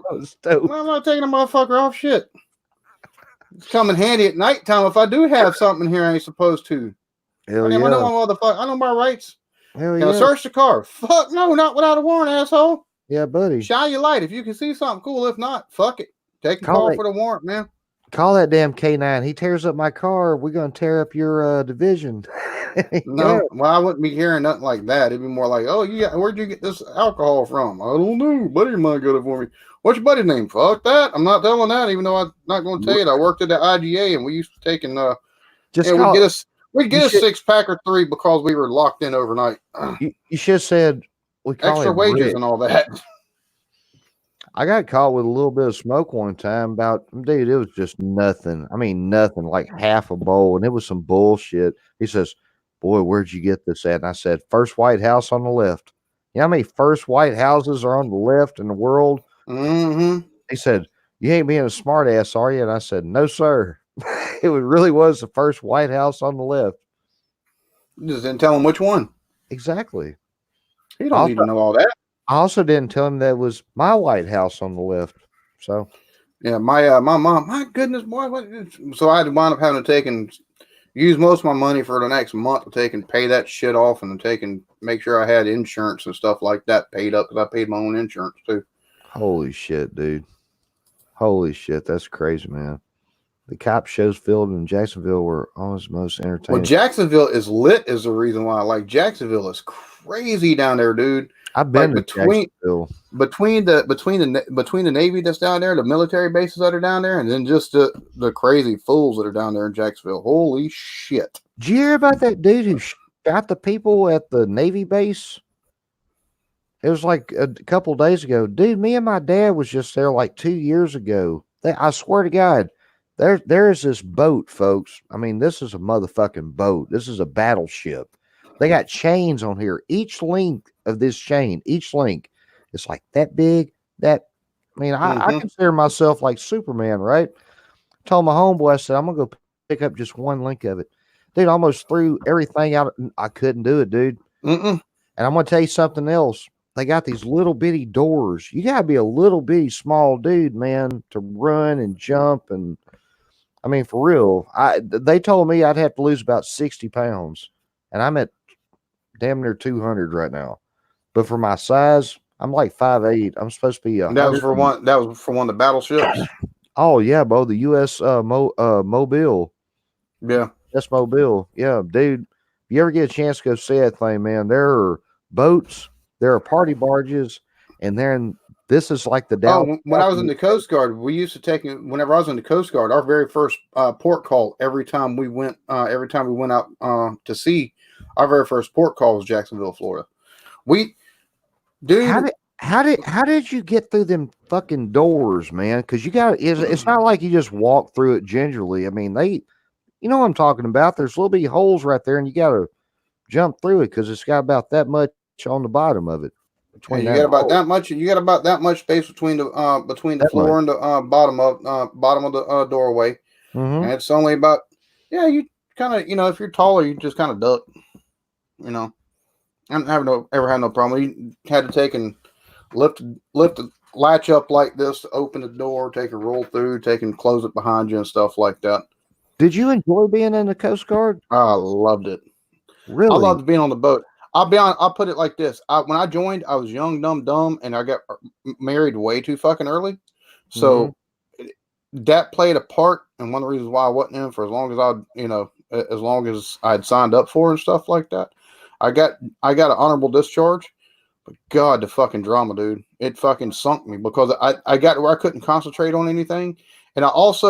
well, I'm not taking a motherfucker off shit. It's come in handy at nighttime if I do have something here I ain't supposed to. Hell yeah. I know my motherfucker. I know my rights. Hell Can yeah. I search the car? Fuck no, not without a warrant, asshole. Yeah, buddy. Shine your light if you can see something cool. If not, fuck it. Take a call for the warrant, man. Call that damn K9. He tears up my car. We're gonna tear up your division. No, well, I wouldn't be hearing nothing like that. It'd be more like, oh, where'd you get this alcohol from? I don't know. Buddy of mine got it for me. What's your buddy's name? Fuck that. I'm not telling that, even though I'm not going to tell you. I worked at the IGA, and we used to take and we'd get a 6-pack or 3 because we were locked in overnight. You should have said we call extra wages Rick. And all that. I got caught with a little bit of smoke one time. About dude, it was just nothing. I mean, nothing. Like half a bowl, and it was some bullshit. He says, "Boy, where'd you get this at?" And I said, "First White House on the left." You know how many first white houses are on the left in the world? Mm-hmm. He said, "You ain't being a smart ass, are you?" And I said, "No, sir." Really was the first White House on the left. You just didn't tell him which one. Exactly. He I don't need also, to know all that. I also didn't tell him that was my White House on the left. So Yeah, my mom. My goodness, boy. So I had to wind up having to take and use most of my money for the next month to take and pay that shit off, and to take and make sure I had insurance and stuff like that paid up because I paid my own insurance too. holy shit, dude. Holy shit, that's crazy, man. The cop shows filmed in Jacksonville were always most Well, entertaining. Jacksonville is lit is the reason why I like Jacksonville is crazy down there, dude. I've been Like to Jacksonville. between the Navy that's down there, the military bases that are down there, and then just the crazy fools that are down there in Jacksonville. Holy shit! Did you hear about that dude who shot the people at the Navy base? It was like a couple days ago. Dude, me and my dad was just there like 2 years ago. I swear to God, there is this boat, folks. I mean, this is a motherfucking boat. This is a battleship. They got chains on here. Each link of this chain, each link, it's like that big. I Mm-hmm. consider myself like Superman, right? Told my homeboy, I said, I'm gonna go pick up just one link of it. Dude, I almost threw everything out. I couldn't do it, dude. Mm-mm. And I'm gonna tell you something else. They got these little bitty doors. You gotta be a little bitty small dude, man, to run and jump. And I mean, for real, they told me I'd have to lose about 60 pounds, and I'm at damn near 200 right now. But for my size, I'm like 5'8". I'm supposed to be That was 100. for one. That was for one of the battleships. Oh yeah, bro, the U.S. Mobile. Yeah. That's Mobile. Yeah, dude. If you ever get a chance to go see that thing, man, there are boats, there are party barges, and then this is like the down When I was in the Coast Guard, we used to take. Whenever I was in the Coast Guard, our very first port call every time we went out to sea, our very first port call was Jacksonville, Florida. We, How dude, did how did you get through them fucking doors, man? Because you got it's not like you just walk through it gingerly. I mean, you know what I'm talking about. There's little bitty holes right there, and you got to jump through it because it's got about that much on the bottom of it and between that hole. you got about that much space between the That much. floor and the bottom of the doorway, Mm-hmm. and it's only about you kind of if you're taller, you just kind of duck. You know, I haven't ever had no problem. You had to take and lift lift the latch up like this to open the door, take a roll through, take and close it behind you and stuff like that. Did you enjoy being in the Coast Guard? I loved it. I Really? loved being on the boat. I'll put it like this. When I joined, I was young, dumb, and I got married way too fucking early. Mm-hmm. So that played a part, and one of the reasons why I wasn't in for as long as as long as I'd signed up for and stuff like that. I got an honorable discharge, but God, the fucking drama, dude, it fucking sunk me because I got to where I couldn't concentrate on anything, and I was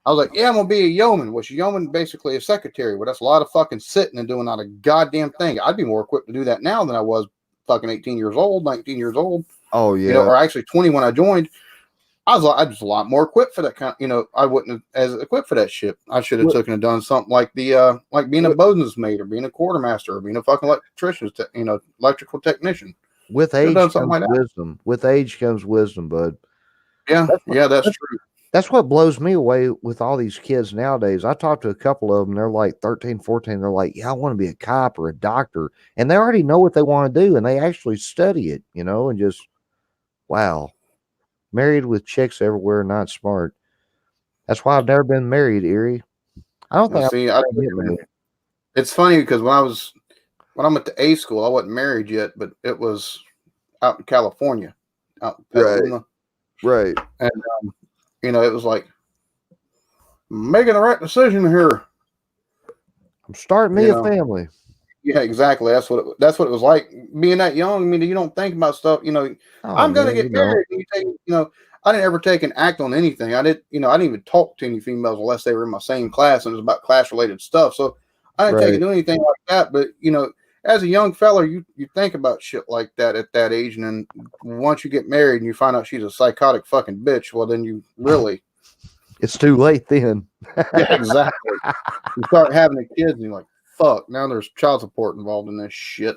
like, yeah, I'm gonna be a yeoman, which yeoman basically a secretary, but that's a lot of fucking sitting and doing not a goddamn thing. I'd be more equipped to do that now than I was fucking 18 years old, 19 years old, Oh yeah. or actually 20 when I joined. I was a lot more equipped for that kind of, I wouldn't have as equipped for that shit. I should have With, taken and done something like like being a with, bosun's mate or being a quartermaster or being a fucking electrician, electrical technician. with Should have done age something comes like that. wisdom. With age comes wisdom, bud. Yeah, That's what, yeah, that's that's, true. that's what blows me away with all these kids nowadays. I talked to a couple of them. They're like 13, 14. They're like, yeah, I want to be a cop or a doctor. And they already know what they want to do. And they actually study it, and just, wow. Married with chicks everywhere, not smart. That's why I've never been married, Erie. I don't And think see, I'm going to get married. it's funny because when I'm at the A school, I wasn't married yet, but it was out in California, out in Right, Petaluma, right. and it was like making the right decision here. I'm starting me You a know, family. yeah, exactly. That's what it was like being that young. I mean, you don't think about stuff. Oh, I'm gonna man, you get don't. married. And I didn't ever take an act on anything. I didn't even talk to any females unless they were in my same class and it was about class related stuff. So I didn't take and Right. do anything like that. But as a young fella, you think about shit like that at that age, and then once you get married and you find out she's a psychotic fucking bitch, well, then you really, It's too late then. yeah, exactly. You start having the kids, and you're like, fuck. Now there's child support involved in this shit.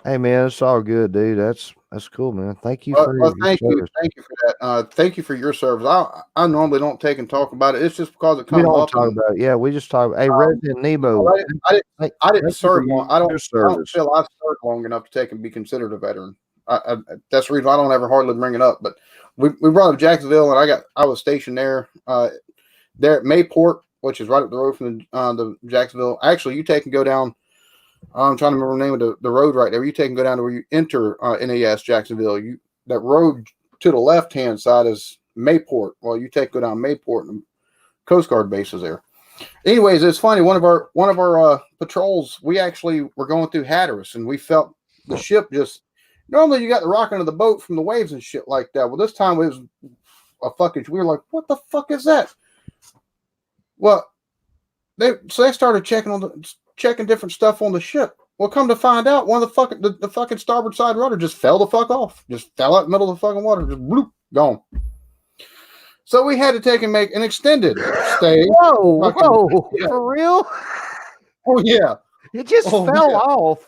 Hey man, it's all good, dude. That's cool, man. Thank you for your Thank you, service. thank you for that. Thank you for your service. I normally don't take and talk about it. It's just because it We come don't up, talk and about it. Yeah, we just talk. Hey, Resident Nemo. I, I, Thank, I didn't thank you for serve long. your I don't service. feel I served long enough to take and be considered a veteran. That's the reason I don't ever hardly bring it up. But we brought up Jacksonville, and I was stationed there there at Mayport, which is right up the road from the Jacksonville. Actually, you take and go down. I'm trying to remember the name of the road right there. You take and go down to where you enter NAS Jacksonville. That road to the left hand side is Mayport. Well, you take go down Mayport, and the Coast Guard base is there. Anyways, it's funny. One of our patrols, we actually were going through Hatteras, and we felt the ship just. Normally, you got the rocking of the boat from the waves and shit like that. Well, this time it was a fucking. We were like, "What the fuck is that?" Well, they started checking different stuff on the ship. Well, come to find out, one of the fucking starboard side rudder just fell the fuck off. Just fell out in the middle of the fucking water. Just bloop, gone. So we had to take and make an extended stay. Whoa, yeah. For real? Oh yeah, it just fell off.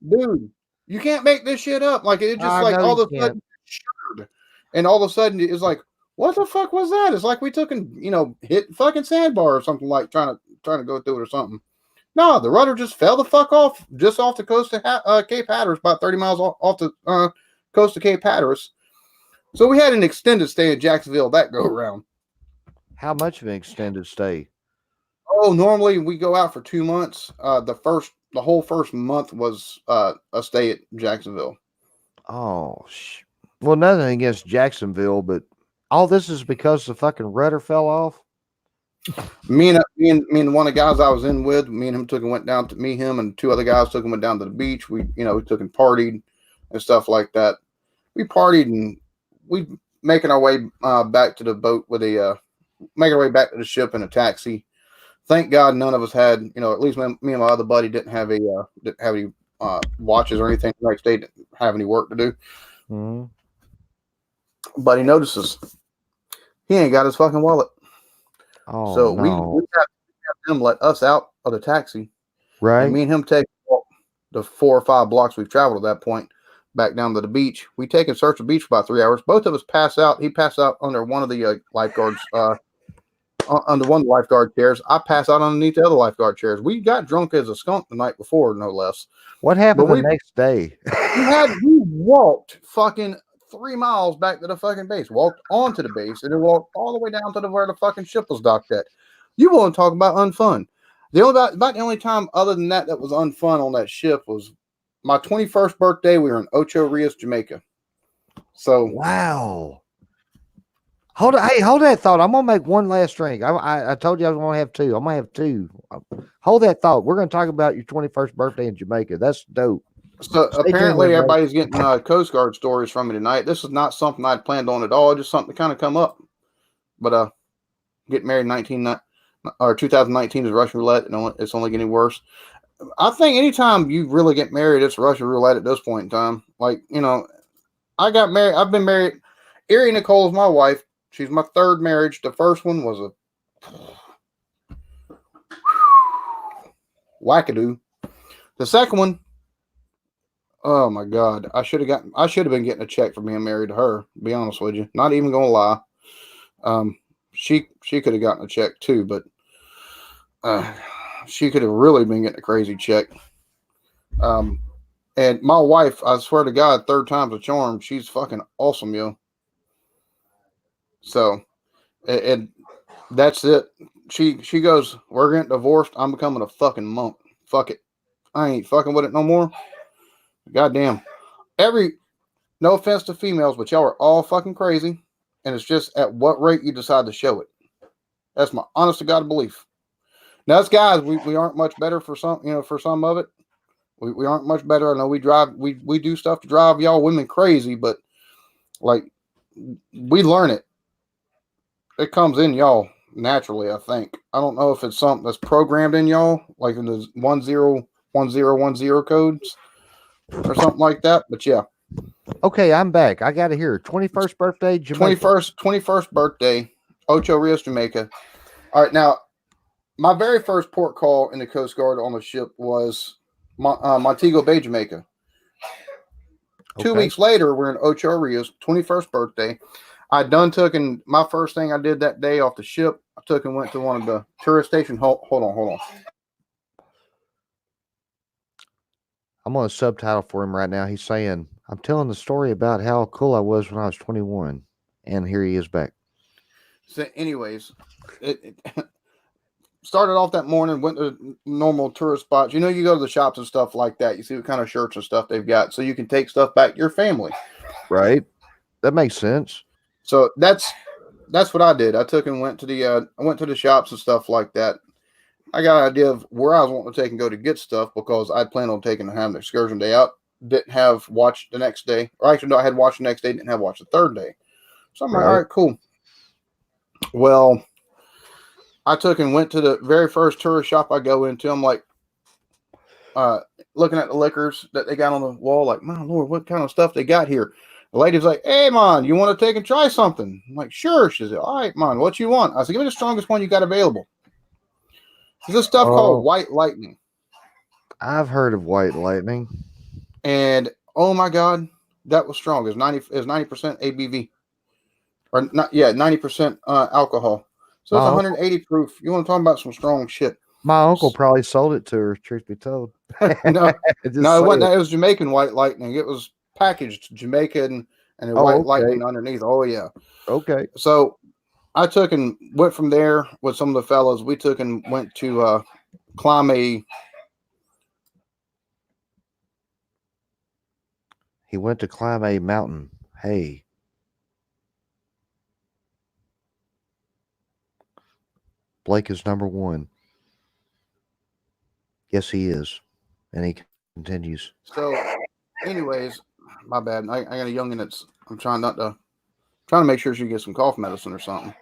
Dude. You can't make this shit up. Like it just like all of a sudden shuddered, and all of a sudden it's like, what the fuck was that? It's like we took and hit fucking sandbar or something, like trying to go through it or something. No, the rudder just fell the fuck off, just off the coast of Cape Hatteras, about 30 miles off the coast of Cape Hatteras. So we had an extended stay in Jacksonville that go around. How much of an extended stay? Oh, normally we go out for 2 months. The whole first month was a stay at Jacksonville. Oh, well, nothing against Jacksonville, but all this is because the fucking rudder fell off. Me and one of the guys I was in with, me and him took and went down to him and two other guys took and went down to the beach. We took and partied and stuff like that. We partied and we making our way back to the boat with making our way back to the ship in a taxi. Thank God none of us had, at least me and my other buddy didn't have any watches or anything the next day, didn't have any work to do. Mm-hmm. But he notices he ain't got his fucking wallet. Oh, so no. we have him let us out of the taxi. Right. And me and him take the 4 or 5 blocks we've traveled at that point back down to the beach. We take and search the beach for about 3 hours. Both of us pass out. He passed out under one of the lifeguards, under one of the lifeguard chairs. I pass out underneath the other lifeguard chairs. We got drunk as a skunk the night before, no less. What happened the next day? we walked fucking 3 miles back to the fucking base, walked onto the base, and then walked all the way down to where the fucking ship was docked at. You want to talk about unfun? About the only time other than that was unfun on that ship was my 21st birthday. We were in Ocho Rios, Jamaica. So wow. Hold that thought. I'm gonna make one last drink. I told you I was gonna have 2. I'm gonna have 2. Hold that thought. We're gonna talk about your 21st birthday in Jamaica. That's dope. So apparently everybody's getting Coast Guard stories from me tonight. This is not something I'd planned on at all. Just something to kind of come up. But getting married in 2019 is Russian roulette, and it's only getting worse. I think anytime you really get married, it's Russian roulette at this point in time. Like, I got married. I've been married. Erie Nicole is my wife. She's my 3rd marriage. The first one was a wackadoo. The second one, oh my God, I should have been getting a check for being married to her. To be honest with you, not even gonna lie. She could have gotten a check too, but she could have really been getting a crazy check. And my wife, I swear to God, 3rd time's a charm. She's fucking awesome, yo. So, and that's it. She goes, we're getting divorced. I'm becoming a fucking monk. Fuck it. I ain't fucking with it no more. Goddamn. No offense to females, but y'all are all fucking crazy. And it's just at what rate you decide to show it. That's my honest to God belief. Now, as guys, we aren't much better for some, for some of it. We aren't much better. I know we do stuff to drive y'all women crazy, but like we learn it. It comes in y'all naturally, I think. I don't know if it's something that's programmed in y'all, like in the 1010 codes or something like that. But yeah, Okay, I'm back. I got to hear 21st birthday, Jamaica. 21st birthday, Ocho Rios, Jamaica. All right, now my very first port call in the Coast Guard on the ship was Montego Bay, Jamaica. 2 weeks later, we're in Ocho Rios, 21st birthday. I done took and my first thing I did that day off the ship, I took and went to one of the tourist stations. Hold on. I'm going to subtitle for him right now. He's saying, I'm telling the story about how cool I was when I was 21. And here he is back. So, anyways, it started off that morning, went to normal tourist spots. You know, you go to the shops and stuff like that. You see what kind of shirts and stuff they've got so you can take stuff back to your family. Right. That makes sense. So that's what I did. I took and went to the shops and stuff like that. I got an idea of where I was wanting to take and go to get stuff because I'd planned on taking and having an excursion day out. Didn't have watch the next day. Or actually, no, I had watch the next day, didn't have watch the third day. So I'm like, all right, cool. Well, I took and went to the very first tourist shop I go into. I'm like, looking at the liquors that they got on the wall, like, my Lord, what kind of stuff they got here? The lady's like, hey, man, you want to take and try something? I'm like, sure. She said, all right, man, what you want? I said, give me the strongest one you got available. There's this stuff called White Lightning. I've heard of White Lightning. And, oh, my God, that was strong. It's 90% ABV. Or, not, yeah, 90% alcohol. So it's 180 proof. You want to talk about some strong shit. My uncle probably sold it to her, truth be told. No, it wasn't. It was Jamaican White Lightning. It was packaged Jamaican and a White Lightning underneath. Oh, yeah. Okay. So I took and went from there with some of the fellas. We took and went to climb a. He went to climb a mountain. Hey. Blake is number one. Yes, he is. And he continues. So, anyways, my bad. I got a youngin' that's. I'm trying to make sure she gets some cough medicine or something.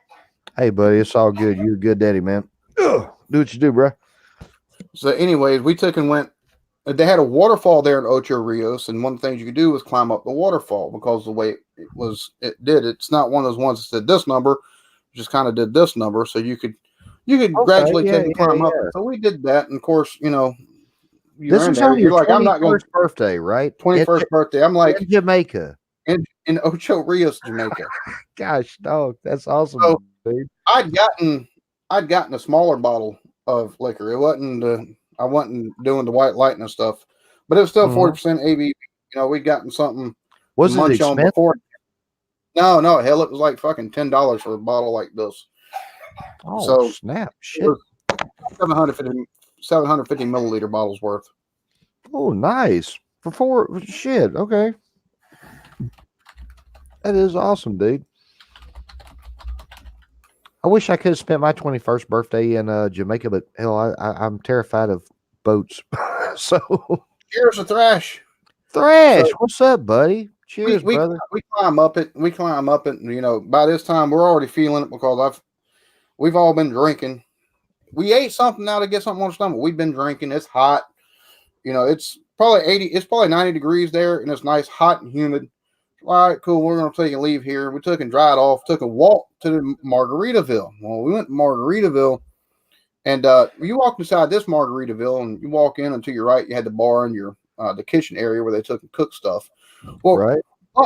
Hey, buddy, it's all good. You're a good daddy, man. Ugh. Do what you do, bro. So, anyways, we took and went. They had a waterfall there in Ocho Rios, and one of the things you could do was climb up the waterfall because the way it's not one of those ones that said this number, it just kind of did this number, so you could gradually take and climb up. So we did that, and of course, you know, this is on your like, I'm not going birthday, right? 21st birthday. I'm like in Jamaica, in Ocho Rios, Jamaica. Gosh, dog, that's awesome, so, dude. I'd gotten a smaller bottle of liquor. It wasn't I wasn't doing the White Lightning stuff, but it was still 40% ABV. You know, we'd gotten something. Was it expensive? On before. No, hell, it was like fucking $10 for a bottle like this. Oh, so snap! Shit, 750 milliliter bottles worth. Oh, nice for 4. Shit, okay, that is awesome, dude. I wish I could have spent my 21st birthday in Jamaica, but hell, I'm terrified of boats. So, cheers to Thrash. Thrash, so, what's up, buddy? Cheers, brother. We climb up it. You know, by this time we're already feeling it because we've all been drinking. We ate something now to get something on the stomach. We've been drinking. It's hot. You know, it's probably 80. It's probably 90 degrees there, and it's nice, hot and humid. All right, cool. We're going to take and leave here. We took and dried off, took a walk to the Margaritaville. Well, we went to Margaritaville, and you walk inside this Margaritaville, and you walk in, and to your right, you had the bar and your the kitchen area where they took and cooked stuff. Well,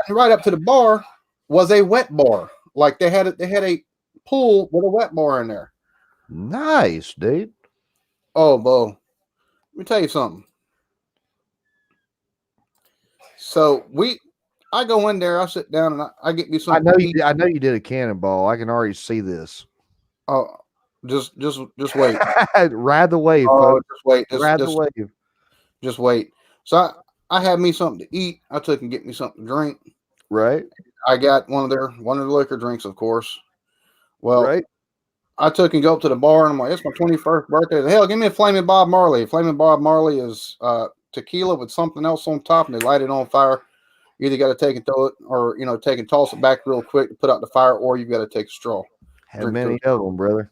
right up to the bar was a wet bar. Like they had a pool with a wet bar in there. Nice, dude. Oh, Bo, let me tell you something. So I go in there, I sit down, and I get me some. I know you did a cannonball. I can already see this. Oh, just wait. Ride the wave, folks. Just wait. Ride the wave. Just wait. So I had me something to eat. I took and get me something to drink. Right. I got one of the liquor drinks, of course. Well, I took and go up to the bar, and I'm like, it's my 21st birthday. Hell, give me a Flaming Bob Marley. Flaming Bob Marley is tequila with something else on top, and they light it on fire. You either got to take and throw it, or take and toss it back real quick to put out the fire, or you've got to take a straw. Have many of them, brother.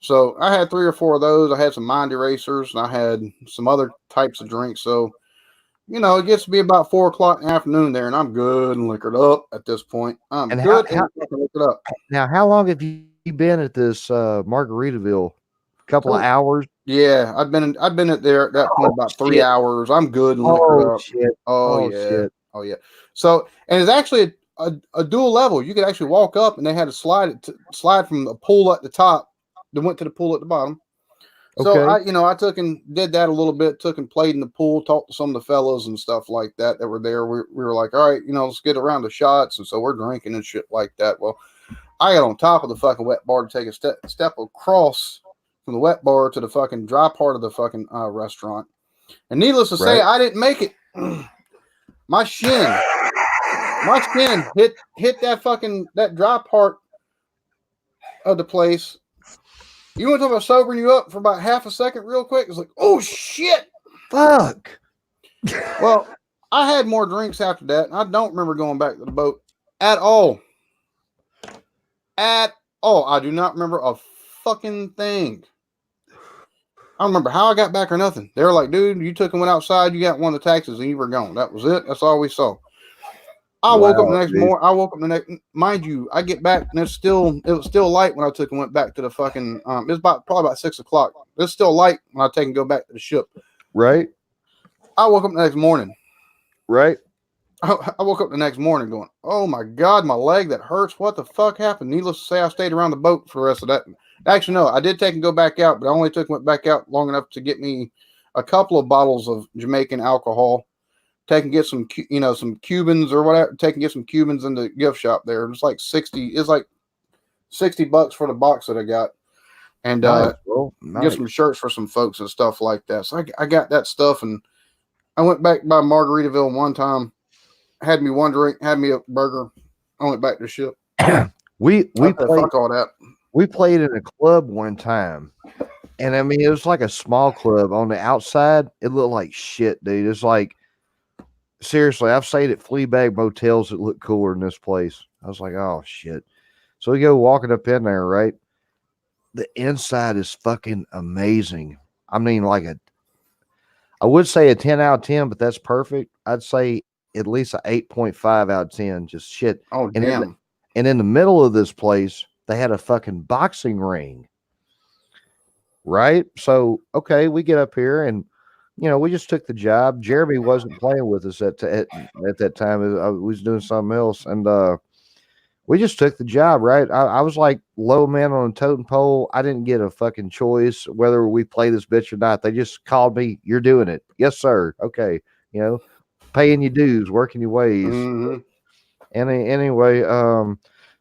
So I had 3 or 4 of those. I had some mind erasers, and I had some other types of drinks. So it gets to be about 4 o'clock in the afternoon there, and I'm good and liquored up at this point. I'm And good and fucking liquored up. how long have you been at this Margaritaville? Couple of Oh, hours? yeah, I've been at there at that point Oh about three shit. hours. I'm good and liquored Oh up. shit. Oh Oh yeah, shit. oh yeah. So and it's actually a dual level. You could actually walk up, and they had to slide from the pool at the top that went to the pool at the bottom. So Okay. I took and did that a little bit. Took and played in the pool, talked to some of the fellas and stuff like that were there. We were like, all right, let's get around the shots, and so we're drinking and shit like that. Well, I got on top of the fucking wet bar to take a step across from the wet bar to the fucking dry part of the fucking restaurant. And needless to say, Right. I didn't make it. my shin, my shin hit that dry part of the place. You want to talk about sobering you up for about half a second, real quick? It's like, oh shit. Fuck. Well, I had more drinks after that, and I don't remember going back to the boat at all. At all. I do not remember a fucking thing. I don't remember how I got back or nothing. They were like, dude, you took and went outside, you got one of the taxis, and you were gone. That was it. That's all we saw. I woke up the Wow, next dude. morning. I woke up the next, mind you, I get back and it was still light when I took and went back to the fucking. It was probably about 6 o'clock. It's still light when I take and go back to the ship. Right. I woke up the next morning. Right. I woke up the next morning going, oh my God, my leg that hurts. What the fuck happened? Needless to say, I stayed around the boat for the rest of that. Actually, no, I did take and go back out, but I only went back out long enough to get me a couple of bottles of Jamaican alcohol. Take and get some Cubans or whatever. Take and get some Cubans in the gift shop there. It's like $60 for the box that I got. And Nice, bro. get Nice. some shirts for some folks and stuff like that. So I got that stuff, and I went back by Margaritaville one time. Had me one drink, had me a burger. I went back to the ship. we I said, played fuck all that. we played in a club one time. And I mean, it was like a small club. On the outside, it looked like shit, dude. It's like, seriously, I've stayed at Fleabag motels that look cooler than this place. I was like, oh shit. So we go walking up in there, right? The inside is fucking amazing. I mean, I would say a 10 out of 10, but that's perfect. I'd say at least a 8.5 out of 10. Just shit. Oh, And damn. in the middle of this place, they had a fucking boxing ring. Right? So, okay, we get up here and we just took the job. Jeremy wasn't playing with us at that time. I was doing something else, and we just took the job. Right? I was like low man on a totem pole. I didn't get a fucking choice whether we play this bitch or not. They just called me. You're doing it. Yes, sir. Okay. Paying your dues, working your ways. Mm-hmm. Anyway,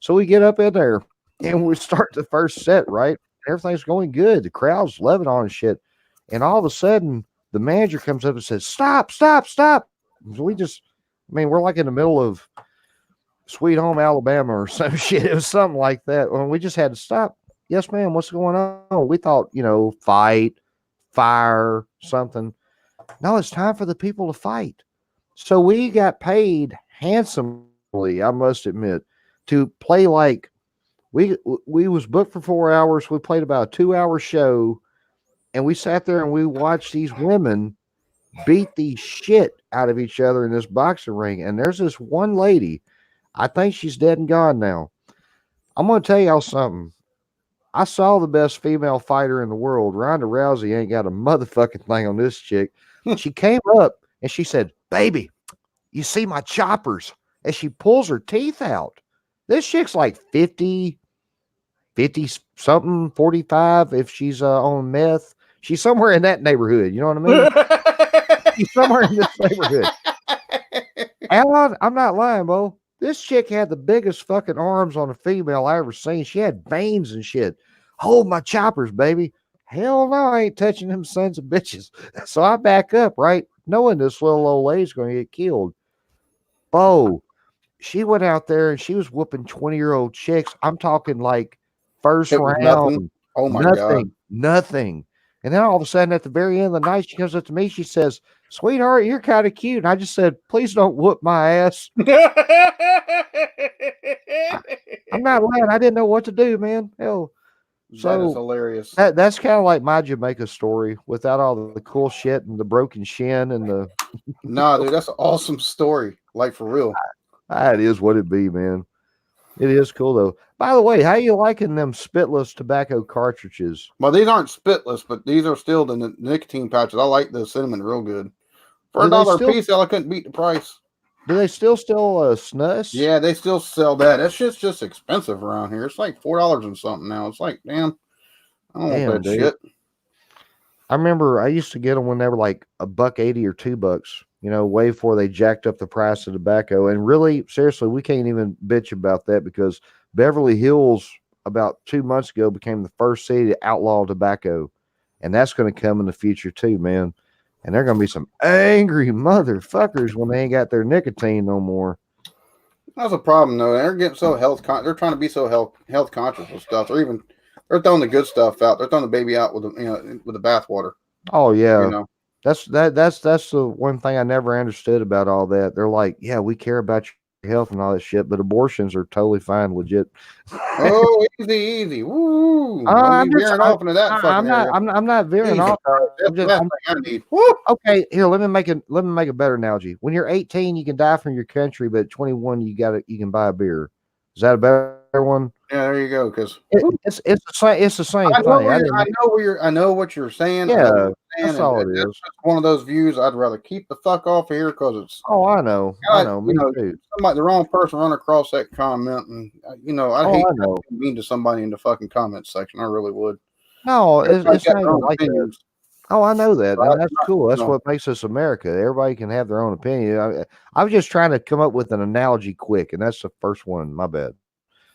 so we get up in there and we start the first set. Right? Everything's going good. The crowd's loving on and shit. And all of a sudden, the manager comes up and says, "Stop, stop, stop." So we're like in the middle of Sweet Home Alabama or some shit. It was something like that. Well, we just had to stop. Yes, ma'am. What's going on? We thought, fight, fire, something. No, it's time for the people to fight. So we got paid handsomely, I must admit, to play like we was booked for 4 hours. We played about a 2-hour show, and we sat there and we watched these women beat the shit out of each other in this boxing ring. And there's this one lady, I think she's dead and gone now. I'm going to tell y'all something. I saw the best female fighter in the world. Ronda Rousey ain't got a motherfucking thing on this chick. She came up and she said, "Baby, you see my choppers?" And she pulls her teeth out. This chick's like 50 something, 45 if she's on meth. She's somewhere in that neighborhood. You know what I mean? She's somewhere in this neighborhood. Alan, I'm not lying, Bo. This chick had the biggest fucking arms on a female I ever seen. She had veins and shit. Hold my choppers, baby. Hell no, I ain't touching them sons of bitches. So I back up, right? Knowing this little old lady's going to get killed. Bo, she went out there and she was whooping 20-year-old chicks. I'm talking like first It was round, nothing. Oh my God. nothing. And then all of a sudden at the very end of the night, she comes up to me. She says, "Sweetheart, you're kind of cute." And I just said, "Please don't whoop my ass." I'm not lying. I didn't know what to do, man. Hell, That is So hilarious. that's kind of like my Jamaica story without all the cool shit and the broken shin and the. Nah, dude, that's an awesome story. Like for real. It is what it be, man. It is cool though. By the way, how you liking them spitless tobacco cartridges? Well, these aren't spitless, but these are still the nicotine pouches. I like the cinnamon real good. For Do a they dollar a still piece, hell, I couldn't beat the price. do they still snus? Yeah, they still sell that. That shit's just expensive around here. It's like $4 and something now. It's like, damn, I don't want Damn, that dude. shit. I remember I used to get them when they were like $1.80 or $2. Way before they jacked up the price of tobacco. And really, seriously, we can't even bitch about that because Beverly Hills about 2 months ago became the first city to outlaw tobacco, and that's going to come in the future too, man. And they're going to be some angry motherfuckers when they ain't got their nicotine no more. That's a problem though. They're getting so they're trying to be so health conscious with stuff. They're throwing the good stuff out. They're throwing the baby out with the bathwater. Oh You yeah. know. That's the one thing I never understood about all that. They're like, yeah, we care about your health and all that shit, but abortions are totally fine, legit. Oh, easy. Woo! Don't be veering off into that fucking area. I'm not veering Easy, off. bro. I'm That's the just, last I'm, thing I need. Woo! okay. Here, let me make a better analogy. When you're 18, you can die from your country, but at 21, you can buy a beer. Is that a better one? Yeah, there you go. Because It's the same I know thing. I know what you're saying. I know what Yeah, you're saying, that's and all it that's is. just one of those views. I'd rather keep the fuck off of here because it's Oh, I know, me too. somebody the wrong person run across that comment, and I'd Oh, hate I to know. be mean to somebody in the fucking comment section. I really would. No, Everybody's it's got not their even own like that. opinions. Oh, I know that, But and that's cool. you That's know, what makes us America. Everybody can have their own opinion. I was just trying to come up with an analogy quick, and that's the first one. My bad.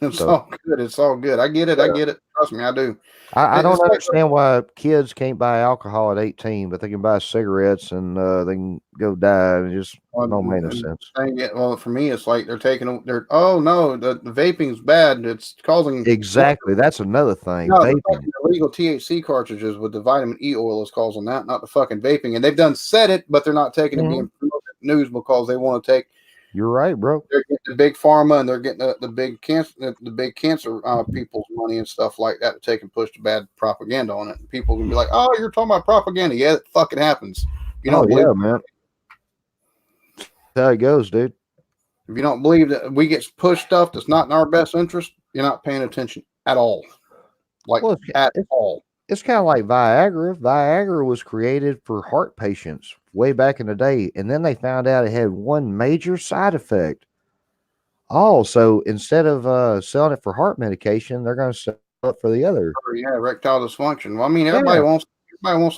it's So all good. It's all good. I get it. I yeah. get it. Trust me, I do. I don't It's like understand why kids can't buy alcohol at 18, but they can buy cigarettes and they can go die. It just don't make no sense. well, for me, it's like they're taking. They're oh no, the vaping's bad. It's causing Exactly. That's another thing. no, the Vaping. fucking illegal THC cartridges with the vitamin E oil is causing that, not the fucking vaping. And they've done said it, but they're not taking it Mhm. being news because they want to take. You're right, bro. They're getting the big pharma and they're getting the big cancer, the big cancer people's money and stuff like that to take and push the bad propaganda on it. And people can be like, "Oh, you're talking about propaganda? Yeah, it fucking happens. You Oh don't believe yeah, it. man. That's how it goes, dude. If you don't believe that we get pushed stuff that's not in our best interest, you're not paying attention at all. Like Well, at all. it's kind of like Viagra. Viagra was created for heart patients way back in the day, and then they found out it had one major side effect. Oh, so instead of selling it for heart medication, they're going to sell it for the other. Or, yeah, erectile dysfunction. Well, I mean, Yeah. everybody wants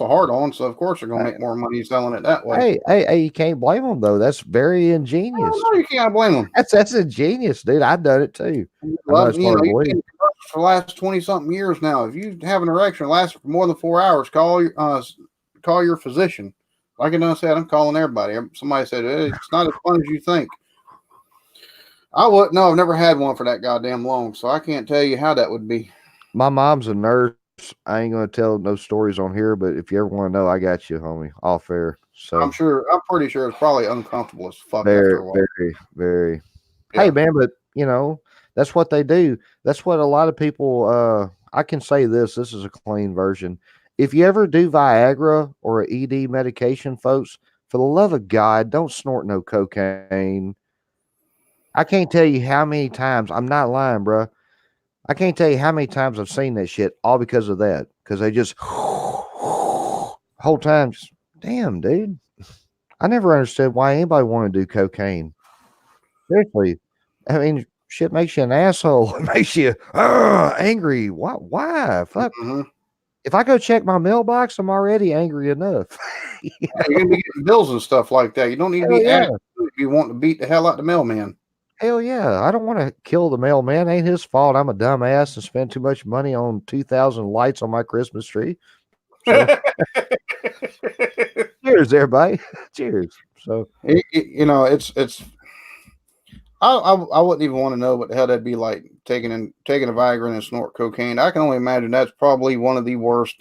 a hard on, so of course they're gonna make more money selling it that way. Hey, you can't blame them though. That's very ingenious. Oh, no, you can't blame them. That's ingenious, dude. I've done it too. I know it's hard to You've believe. been for the last 20 something years now. If you have an erection lasting for more than 4 hours, call your physician. Like I done said, I'm calling everybody. Somebody said it's not as fun as you think. I've never had one for that goddamn long, so I can't tell you how that would be. My mom's a nurse. I ain't gonna tell no stories on here, but if you ever want to know, I got you, homie. All fair. So I'm pretty sure it's probably uncomfortable as fuck very, after a while. very, very. Yeah. Hey, man, but that's what they do. That's what a lot of people. I can say this. This is a clean version. If you ever do Viagra or a ED medication, folks, for the love of God, don't snort no cocaine. I can't tell you how many times. I'm not lying, bro. I can't tell you how many times I've seen that shit, all because of that. Because they just whole time, just damn, dude. I never understood why anybody want to do cocaine. Seriously, I mean, shit makes you an asshole. It makes you angry. Why? Why? Fuck. Mm-hmm. If I go check my mailbox, I'm already angry enough. You're gonna be getting bills and stuff like that. You don't need to Hell be yeah. acting if you want to beat the hell out the mailman. Hell yeah. I don't want to kill the mailman. Ain't his fault. I'm a dumbass and spend too much money on 2,000 lights on my Christmas tree. So cheers, everybody. Cheers. So It's I wouldn't even want to know what the hell that'd be like taking a Viagra and snort cocaine. I can only imagine that's probably one of the worst.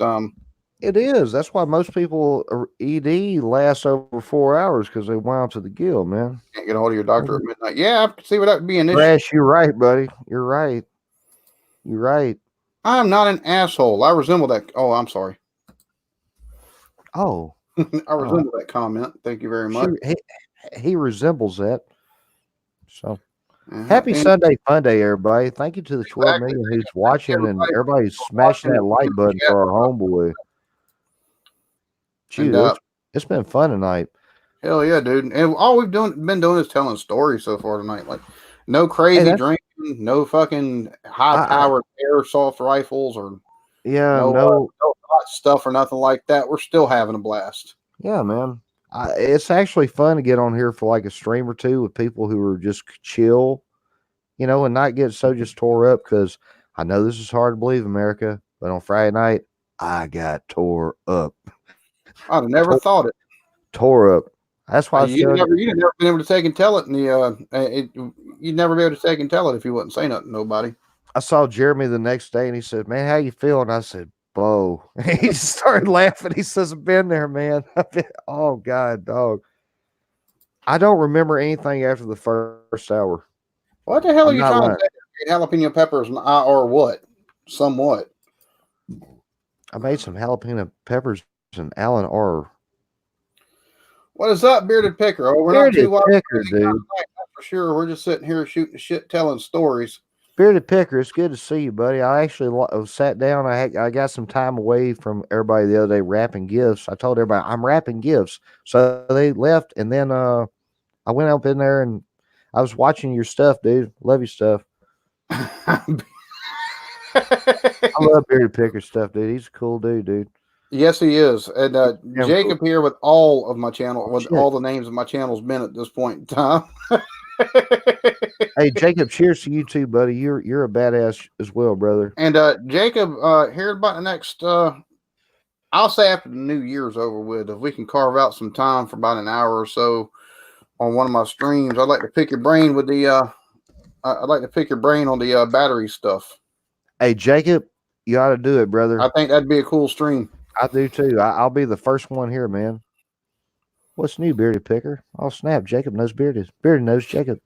it is. That's why most people ED lasts over 4 hours because they wound to the gill, man. Can't get a hold of your doctor at midnight. Yeah, I can see what that would be an issue. Crash, you're right, buddy. You're right. You're right. I'm not an asshole. I resemble that. Oh, I'm sorry. Oh, I resemble that comment. Thank you very much. he resembles that. So happy And Sunday Funday, everybody. Thank you to the 12 exactly. million Thank who's watching and everybody everybody's for smashing watching that and like button chat. for our homeboy. And Shoot, it's been fun tonight. hell yeah, dude. And all we've been doing is telling stories so far tonight. Like no crazy drinking, no fucking high powered airsoft rifles or no hot stuff or nothing like that. We're still having a blast. Yeah, man. It's actually fun to get on here for like a stream or two with people who are just chill, and not get so just tore up. Because I know this is hard to believe, America, but on Friday night, I got tore up. I'd have never thought it. Tore up. That's why you'd never been able to take and tell it in the you'd never be able to take and tell it if you wouldn't say nothing to nobody. I saw Jeremy the next day and he said, "Man, how you feeling?" I said, "Bo." He started laughing. He says, "I've been there, man." Oh God, dog. I don't remember anything after the first hour. What the hell are you trying to say? Jalapeno peppers or what? Somewhat. I made some jalapeno peppers and Alan R. What is up, Bearded Picker? Oh, we're Bearded not too wild Picker, dude. That's for sure. We're just sitting here shooting shit, telling stories. Bearded Picker, it's good to see you, buddy. I actually sat down. I got some time away from everybody the other day wrapping gifts. I told everybody I'm wrapping gifts, so they left, and then I went up in there and I was watching your stuff, dude. Love your stuff. I love Bearded Picker stuff, dude. He's a cool dude. Yes, he is. And Jacob here with all of my channel, with all the names of my channel's been at this point in time. Hey, Jacob, cheers to you too, buddy. You're a badass as well, brother. And Jacob, here about the next, I'll say after the new year's over with, if we can carve out some time for about an hour or so on one of my streams, I'd like to pick your brain with the, I'd like to pick your brain on the battery stuff. Hey, Jacob, you ought to do it, brother. I think that'd be a cool stream. I do too. I'll be the first one here, man. What's new, Bearded Picker? Oh, snap. Jacob knows Bearded. Bearded knows Jacob.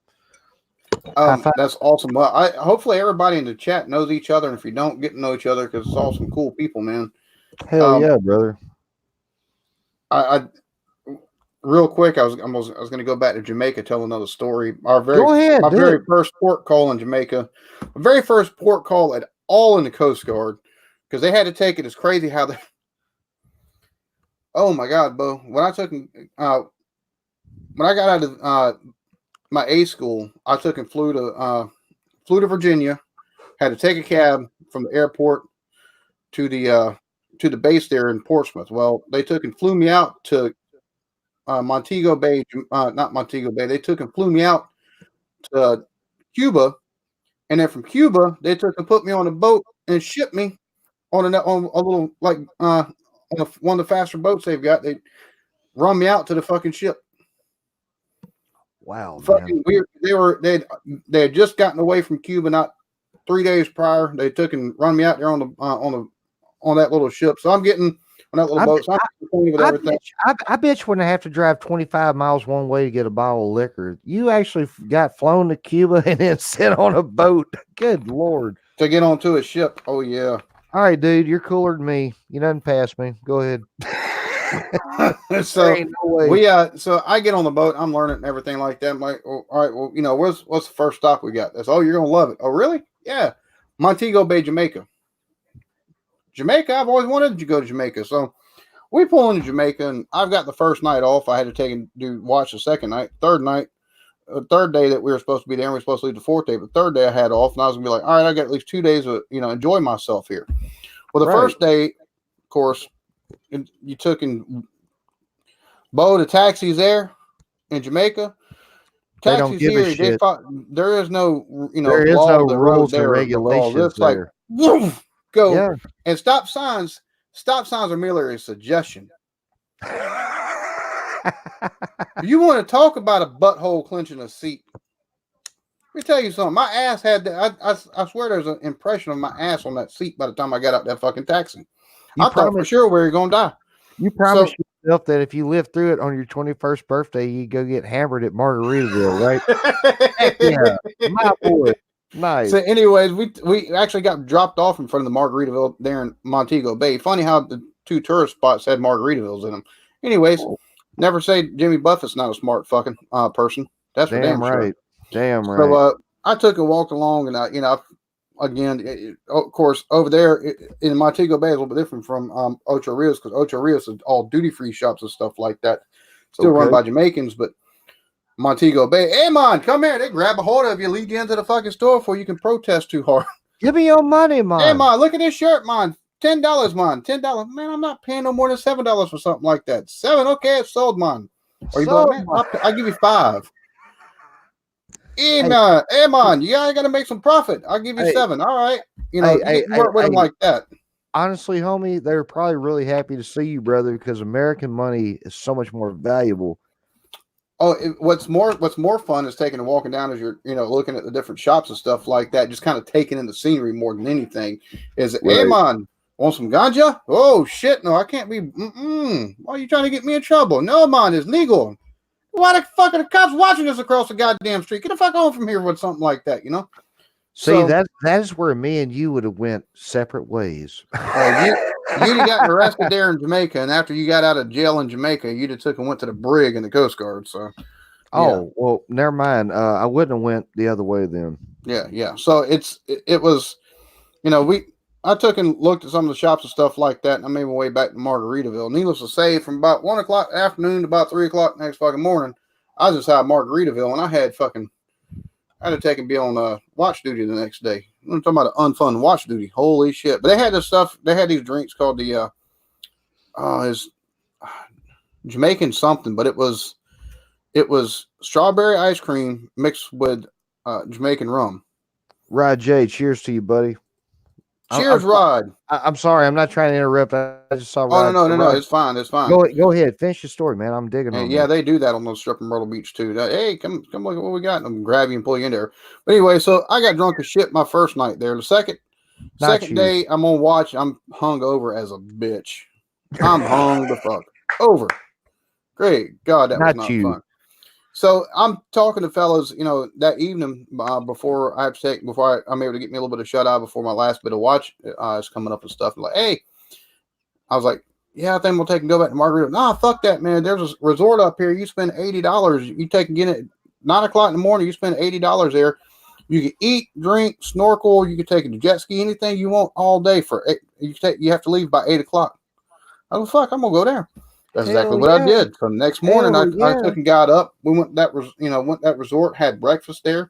That's awesome. Well, hopefully everybody in the chat knows each other. And if you don't, get to know each other because it's all some cool people, man. Hell yeah, brother. I real quick, I was going to go back to Jamaica, tell another story. My very first port call in Jamaica, my very first port call at all in the Coast Guard, because they had to take it. It's crazy how they. Oh my God, Bo! When I took, when I got out of my A school, I took and flew to Virginia. Had to take a cab from the airport to the base there in Portsmouth. Well, they took and flew me out to Montego Bay, not Montego Bay. They took and flew me out to Cuba, and then from Cuba they took and put me on a boat and shipped me on a little like on one of the faster boats they've got. They run me out to the fucking ship. Wow, fucking weird. They had just gotten away from Cuba not 3 days prior. They took and run me out there on that little ship. So I'm getting on that little boat. So I'm with everything. I bet you wouldn't have to drive 25 miles one way to get a bottle of liquor. You actually got flown to Cuba and then sit on a boat. Good Lord. To get onto a ship. Oh yeah. All right, dude. You're cooler than me. You done pass me. Go ahead. So so I get on the boat. I'm learning and everything like that. I'm like, all right, well, what's the first stop we got? That's you're gonna love it. Oh, really? Yeah, Montego Bay, Jamaica. Jamaica. I've always wanted to go to Jamaica. So we pull into Jamaica, and I've got the first night off. I had to take and watch the second night, third day that we were supposed to be there. And we were supposed to leave the fourth day, but third day I had off, and I was gonna be like, all right, I got at least 2 days of enjoy myself here. Well, the first day, of course, you took in Bo, the taxis there in Jamaica. Taxis here, there is no there is no rules and regulations. It's like woof, go and stop signs. Stop signs are merely a suggestion. You want to talk about a butthole clenching a seat? Let me tell you something. My ass had that. I swear there's an impression of my ass on that seat by the time I got out that fucking taxi. I thought for sure we were going to die. You promised yourself that if you lived through it on your 21st birthday, you go get hammered at Margaritaville, right? Heck yeah, my boy. Nice. So, anyways, we actually got dropped off in front of the Margaritaville there in Montego Bay. Funny how the two tourist spots had Margaritavilles in them. Anyways, never say Jimmy Buffett's not a smart fucking person. That's for Damn damn sure. right. Damn So, right. I took a walk along, and again, of course, over there in Montego Bay is a little bit different from Ocho Rios because Ocho Rios is all duty free shops and stuff like that, still run Okay. by Jamaicans, but Montego Bay, hey man, come here. They grab a hold of you, lead you into the fucking store before you can protest too hard. Give me your money, man. Hey man, look at this shirt, man. $10, man. $10. Man, I'm not paying no more than $7 for something like that. $7, okay, it's sold, man. Or you be like, man, I'll give you $5. Hey man, you gotta make some profit. I'll give you $7. All right. You work with them like that. Honestly, homie, they're probably really happy to see you, brother, because American money is so much more valuable. Oh, what's more fun is taking and walking down as you're looking at the different shops and stuff like that, just kind of taking in the scenery more than anything. Is right. Hey man, want some ganja? Oh shit, no, I can't be. Why are you trying to get me in trouble? No man, it's legal. Why the fuck are the cops watching us across the goddamn street? Get the fuck home from here with something like that, See, that is where me and you would have went separate ways. You'd have gotten arrested there in Jamaica, and after you got out of jail in Jamaica, you'd have took and went to the brig in the Coast Guard. So, oh well, never mind. I wouldn't have went the other way then. Yeah. So it was, I took and looked at some of the shops and stuff like that, and I made my way back to Margaritaville. Needless to say, from about 1 o'clock afternoon to about 3 o'clock next fucking morning, I was just out of Margaritaville, and I had to take and be on watch duty the next day. I'm talking about an unfun watch duty. Holy shit. But they had this stuff. They had these drinks called the is Jamaican something, but it was strawberry ice cream mixed with Jamaican rum. Rod J, cheers to you, buddy. Cheers, Rod. I'm sorry. I'm not trying to interrupt. I just saw Rod. Oh, no. It's fine. Go ahead. Finish your story, man. I'm digging on yeah, they do that on those strip in Myrtle Beach, too. Hey, come look at what we got. And I'm grab you and pull you in there. But anyway, so I got drunk as shit my first night there. The second day I'm on watch, I'm hung over as a bitch. I'm hung the fuck over. Great God, that was not fun. So I'm talking to fellas, that evening before I'm able to get me a little bit of shut eye before my last bit of watch is coming up and stuff. I'm like, hey, I was like, yeah, I think we'll take and go back to Margaritaville. Nah, fuck that, man. There's a resort up here. You spend $80. You take and get it at 9 o'clock in the morning. You spend $80 there. You can eat, drink, snorkel. You can take a jet ski, anything you want all day you have to leave by 8 o'clock. I go, fuck, I'm gonna go there. That's exactly what I did. So the next morning, I took and got up. We went that resort, had breakfast there.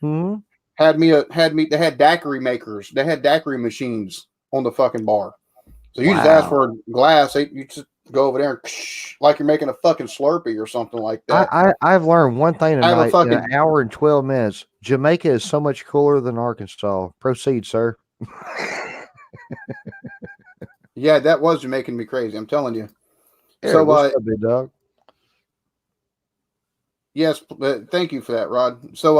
Mm-hmm. They had daiquiri makers. They had daiquiri machines on the fucking bar. So you just ask for a glass. You just go over there and like you're making a fucking Slurpee or something like that. I've learned one thing tonight in an hour and 12 minutes. Jamaica is so much cooler than Arkansas. Proceed, sir. Yeah, that was Jamaican me crazy. I'm telling you. So, what's up, big dog? Yes, thank you for that, Rod. So,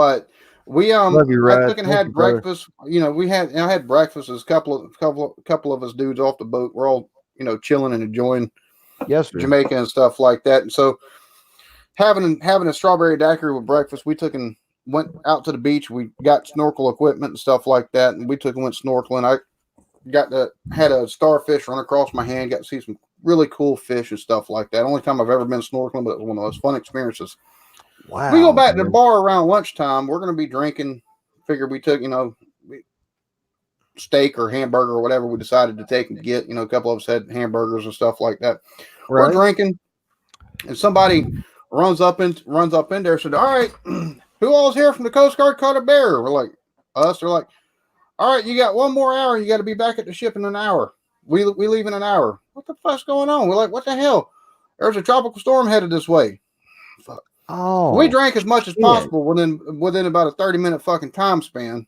we Love you, Rod. I took and had breakfast. I had breakfast. There's a couple of us dudes off the boat. We're all chilling and enjoying Jamaica and stuff like that. And so, having a strawberry daiquiri with breakfast, we took and went out to the beach. We got snorkel equipment and stuff like that, and we took and went snorkeling. I had a starfish run across my hand. Got to see some really cool fish and stuff like that. Only time I've ever been snorkeling, but it was one of those fun experiences. Wow. We go back to the bar around lunchtime. We're going to be drinking. Figured we took, steak or hamburger or whatever we decided to take and get. A couple of us had hamburgers and stuff like that. Right. We're drinking, and somebody runs up in there and said, all right, who all's here from the Coast Guard caught a bear? We're like, us. They're like, all right, you got one more hour. You got to be back at the ship in an hour. We leave in an hour. What the fuck's going on? We're like, what the hell? There's a tropical storm headed this way. Fuck. Oh, we drank as much as possible within about a 30-minute fucking time span,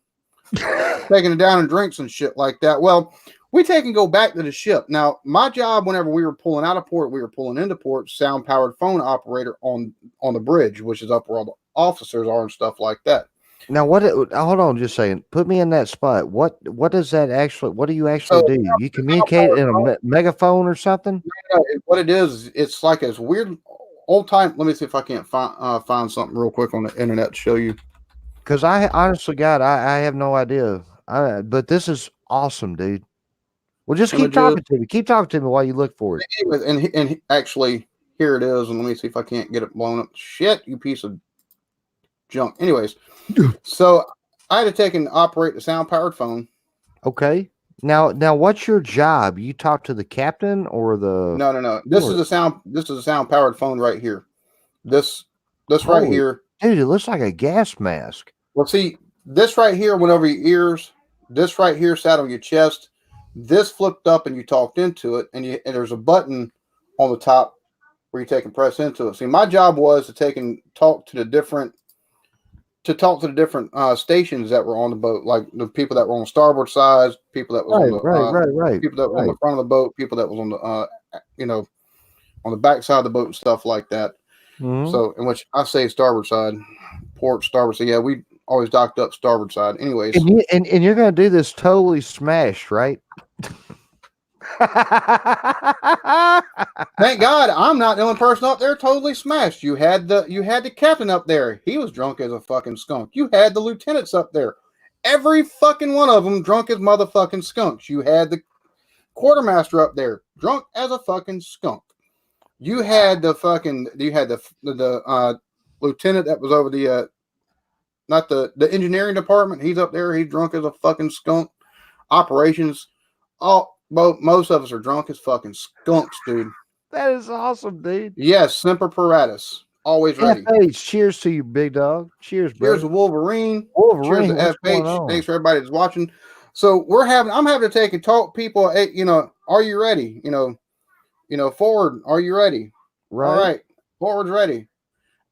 taking it down and drinks and shit like that. Well, we take and go back to the ship. Now, my job whenever we were pulling out of port, we were pulling into port, sound-powered phone operator on the bridge, which is up where all the officers are and stuff like that. Now, hold on just a second. Put me in that spot. What does that actually, what do you actually do? You communicate in a megaphone or something? What it is, it's like this weird old time. Let me see if I can't find something real quick on the internet to show you. Because I honestly, God, I have no idea. But this is awesome, dude. Well, just keep Images. talking to me. Keep talking to me while you look for it. Anyways, actually, here it is. And let me see if I can't get it blown up. Shit, you piece of junk. Anyways, so I had to take and operate the sound powered phone. Okay. Now, what's your job? You talk to the captain or the? No, no, no. Or, This is a sound powered phone right here. This this right holy, here. dude! It looks like a gas mask. Well, see, this right here went over your ears. This right here sat on your chest. This flipped up and you talked into it, and there's a button on the top where you take and press into it. See, my job was to take and talk to the different stations that were on the boat, like the people that were on the starboard side, people that was on Right, the right, right, right, people that were on right. the front of the boat, people that was on the on the back side of the boat and stuff like that. Hmm. So, in which I say starboard side, port starboard. So yeah, we always docked up starboard side. Anyways, And you're gonna do this totally smashed, right? thank God I'm not the only person up there totally smashed. You had the captain up there. He was drunk as a fucking skunk. You had the lieutenants up there. Every fucking one of them drunk as motherfucking skunks. You had the quartermaster up there, drunk as a fucking skunk. You had the lieutenant that was over the not the engineering department. He's up there. He's drunk as a fucking skunk. Operations. Most of us are drunk as fucking skunks, dude. That is awesome, dude. Yes, semper paratus. Always ready. FH, cheers to you, big dog. Cheers, Cheers brother. to Wolverine. Cheers Wolverine, to what's going FH. on? Thanks for everybody that's watching. So I'm having to take and talk people. Hey, are you ready? Forward. Are you ready? All Right? right. Forward's ready.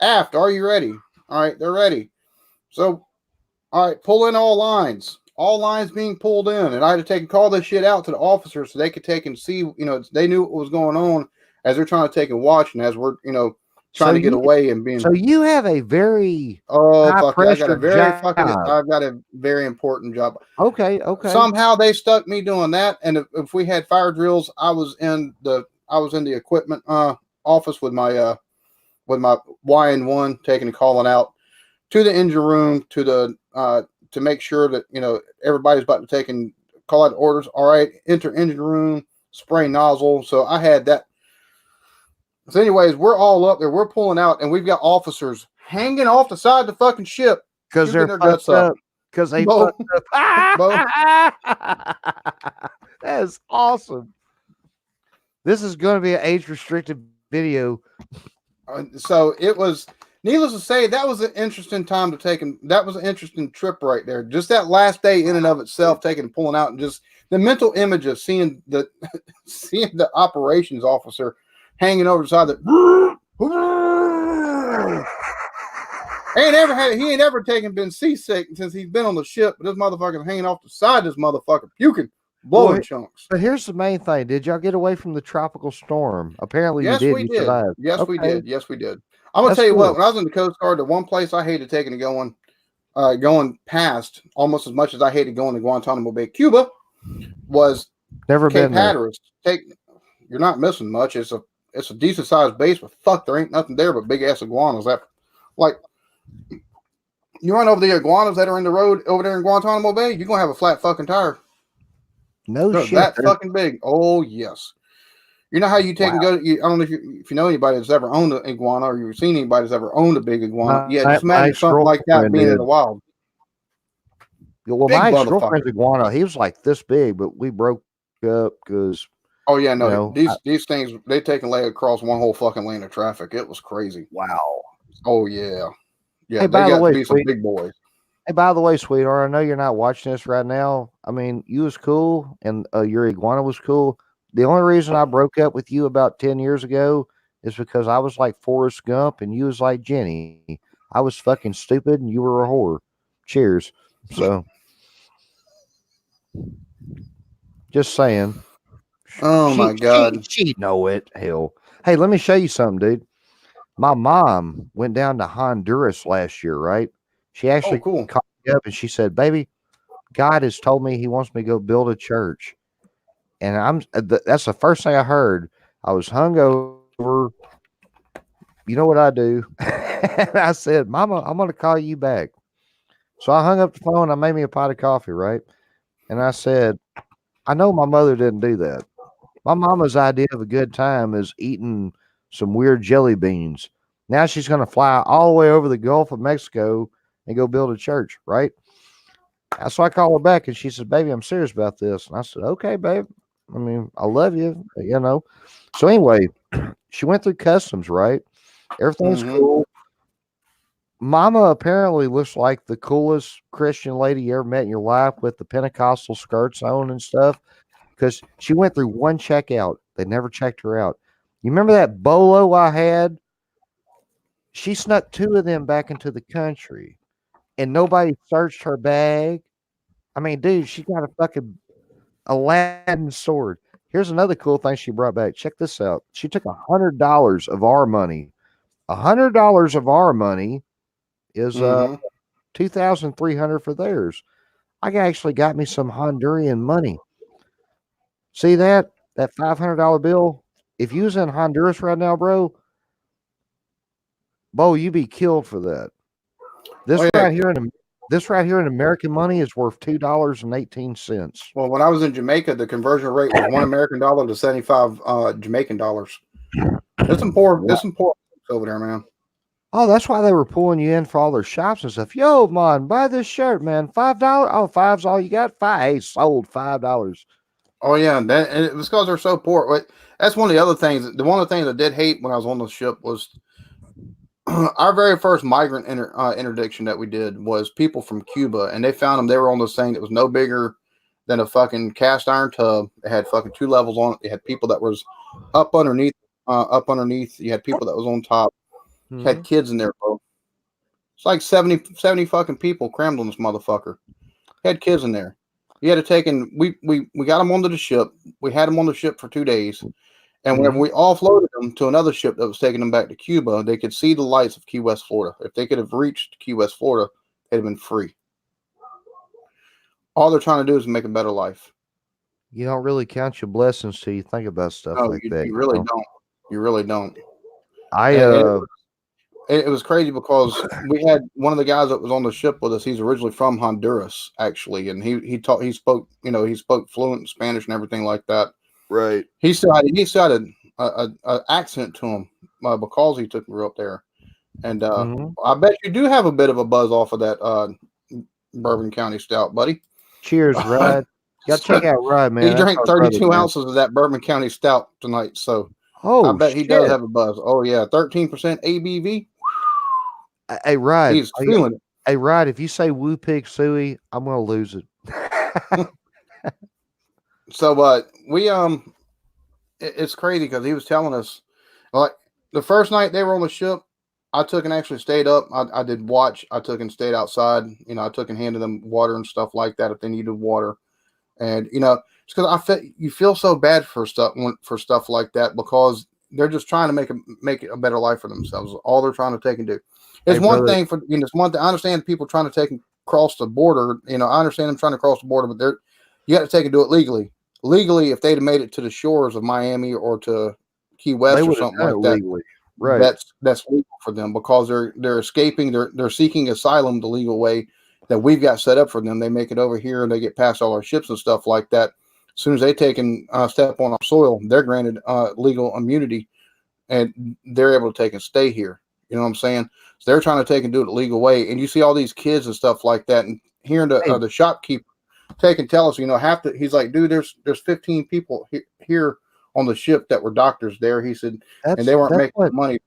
Aft. Are you ready? All right. They're ready. So, all right. Pull in all lines. All lines being pulled in, and I had to take and call this shit out to the officers so they could take and see. They knew what was going on as they're trying to take and watch, and as we're trying So to get you away and being. so you have a very Oh high fuck yeah! pressure job. I got a very important job. Okay, okay. Somehow they stuck me doing that, and if we had fire drills, I was in the equipment office with my YN1 taking and calling out to the engine room to make sure that everybody's about to take and call out orders. All right, enter engine room, spray nozzle. So I had that. So, anyways, we're all up there. We're pulling out, and we've got officers hanging off the side of the fucking ship, Because puking they're their guts fucked up. up. Because they Bo, fucked up. Bo. That is awesome. This is going to be an age restricted video. So it was. Needless to say, that was an interesting time to take, and that was an interesting trip right there. Just that last day in and of itself, taking and pulling out, and just the mental image of seeing the seeing the operations officer hanging over the side of the. He ain't ever been seasick since he's been on the ship, but this motherfucker's hanging off the side of this motherfucker, puking, blowing chunks. But here's the main thing. Did y'all get away from the tropical storm? Apparently you Yes, did. we You did. survived. Yes, we Okay. did. Yes, we did. I'm gonna That's tell you what. cool. When I was in the Coast Guard, the one place I hated taking and going past almost as much as I hated going to Guantanamo Bay, Cuba, was Never Cape been there. Hatteras. You're not missing much. It's a decent sized base, but fuck, there ain't nothing there but big ass iguanas. You run over the iguanas that are in the road over there in Guantanamo Bay, you're gonna have a flat fucking tire. No They're shit. that fucking big. Oh yes. You know how you take and go? I don't know if you know anybody that's ever owned an iguana or you've seen anybody that's ever owned a big iguana. Yeah, just My imagine something like that ex-girlfriend being in did. the wild. Well, Big my motherfucker. ex-girlfriend's iguana, he was like this big, but we broke up because Oh yeah, no, these things they take and lay across one whole fucking lane of traffic. It was crazy. wow. Oh yeah, yeah. Hey, They by the got way, to be some big boys. Hey, by the way, sweetheart, I know you're not watching this right now. I mean, you was cool, and your iguana was cool. The only reason I broke up with you about 10 years ago is because I was like Forrest Gump, and you was like Jenny. I was fucking stupid, and you were a whore. Cheers. So, just saying. Oh my god. She know it. Hell. Hey, let me show you something, dude. My mom went down to Honduras last year, right? She Oh actually cool. called me up and she said, "Baby, God has told me He wants me to go build a church." And that's the first thing I heard. I was hungover. You know what I do? And I said, "Mama, I'm going to call you back." So I hung up the phone. I made me a pot of coffee, right? And I said, I know my mother didn't do that. My mama's idea of a good time is eating some weird jelly beans. Now she's going to fly all the way over the Gulf of Mexico and go build a church, right? So I call her back and she says, Baby, I'm serious about this. And I said, Okay, babe. I mean, I love you, you know. So anyway, she went through customs, right? Everything's Mm-hmm. cool. Mama apparently looks like the coolest Christian lady you ever met in your life with the Pentecostal skirts on and stuff because she went through one checkout. They never checked her out. You remember that bolo I had? She snuck two of them back into the country and nobody searched her bag. I mean, dude, she got a fucking Aladdin sword. Here's another cool thing she brought back. Check this out. She took $100 of our money. $100 of our money is Mm-hmm. 2,300 for theirs. I actually got me some Honduran money. See that $500 bill? If you was in Honduras right now, Bo, you'd be killed for that. Oh This yeah. right here in this right here in American money is worth $2.18. Well, when I was in Jamaica, the conversion rate was $1 American to 75 Jamaican dollars. There's some poor folks over there, man. Oh, that's why they were pulling you in for all their shops and stuff. Yo, man, buy this shirt, man. $5. Oh, five's all you got. Five. Hey, sold $5. Oh yeah, and it was because they're so poor. That's one of the other things. The one of the things I did hate when I was on the ship was our very first migrant interdiction that we did was people from Cuba, and they found them. They were on this thing that was no bigger than a fucking cast iron tub. It had fucking two levels on it. It had people that was up underneath, up underneath. You had people that was on top. You Mm-hmm. had kids in there, bro. It's like 70 fucking people crammed on this motherfucker. Had kids in there. You had to take in. We got them onto the ship. We had them on the ship for 2 days. And whenever Mm-hmm. we offloaded them to another ship that was taking them back to Cuba, they could see the lights of Key West, Florida. If they could have reached Key West, Florida, they'd have been free. All they're trying to do is make a better life. You don't really count your blessings till you think about stuff No, like that. you You really know? don't. You really don't. I And it was crazy because we had one of the guys that was on the ship with us. He's originally from Honduras, actually, and he spoke he spoke fluent Spanish and everything like that. right. He still had a accent to him because he took me up there. And Mm-hmm. I bet you do have a bit of a buzz off of that Bourbon County Stout, buddy. Cheers, Rod. Got to check out Rod, He man. That's drank our brother, 32 man. ounces of that Bourbon County Stout tonight, so I Oh bet he does shit. have a buzz. Oh yeah, 13% ABV. Hey, Rod. He's feeling Hey, Rod. If you say Woo Pig Suey, I'm gonna lose it. it. So, we it's crazy because he was telling us like the first night they were on the ship. I took and actually stayed up. I did watch. I took and stayed outside. I took and handed them water and stuff like that if they needed water. And it's because you feel so bad for stuff like that because they're just trying to make it a better life for themselves. All they're trying to take and do. It's Hey, one brother. thing for it's one thing. I understand people trying to take and cross the border. I understand them trying to cross the border, but you got to take and do it legally. Legally, if they'd have made it to the shores of Miami or to Key They West or would have something done it like that, legally, right? that's legal for them because they're escaping. They're seeking asylum the legal way that we've got set up for them. They make it over here and they get past all our ships and stuff like that. As soon as they take and step on our soil, they're granted legal immunity and they're able to take and stay here. You know what I'm saying? So they're trying to take and do it the legal way. And you see all these kids and stuff like that, and hearing Hey, the shopkeeper take and tell us, he's like, dude, there's 15 people here on the ship that were doctors there. He said, and they weren't that's making what money.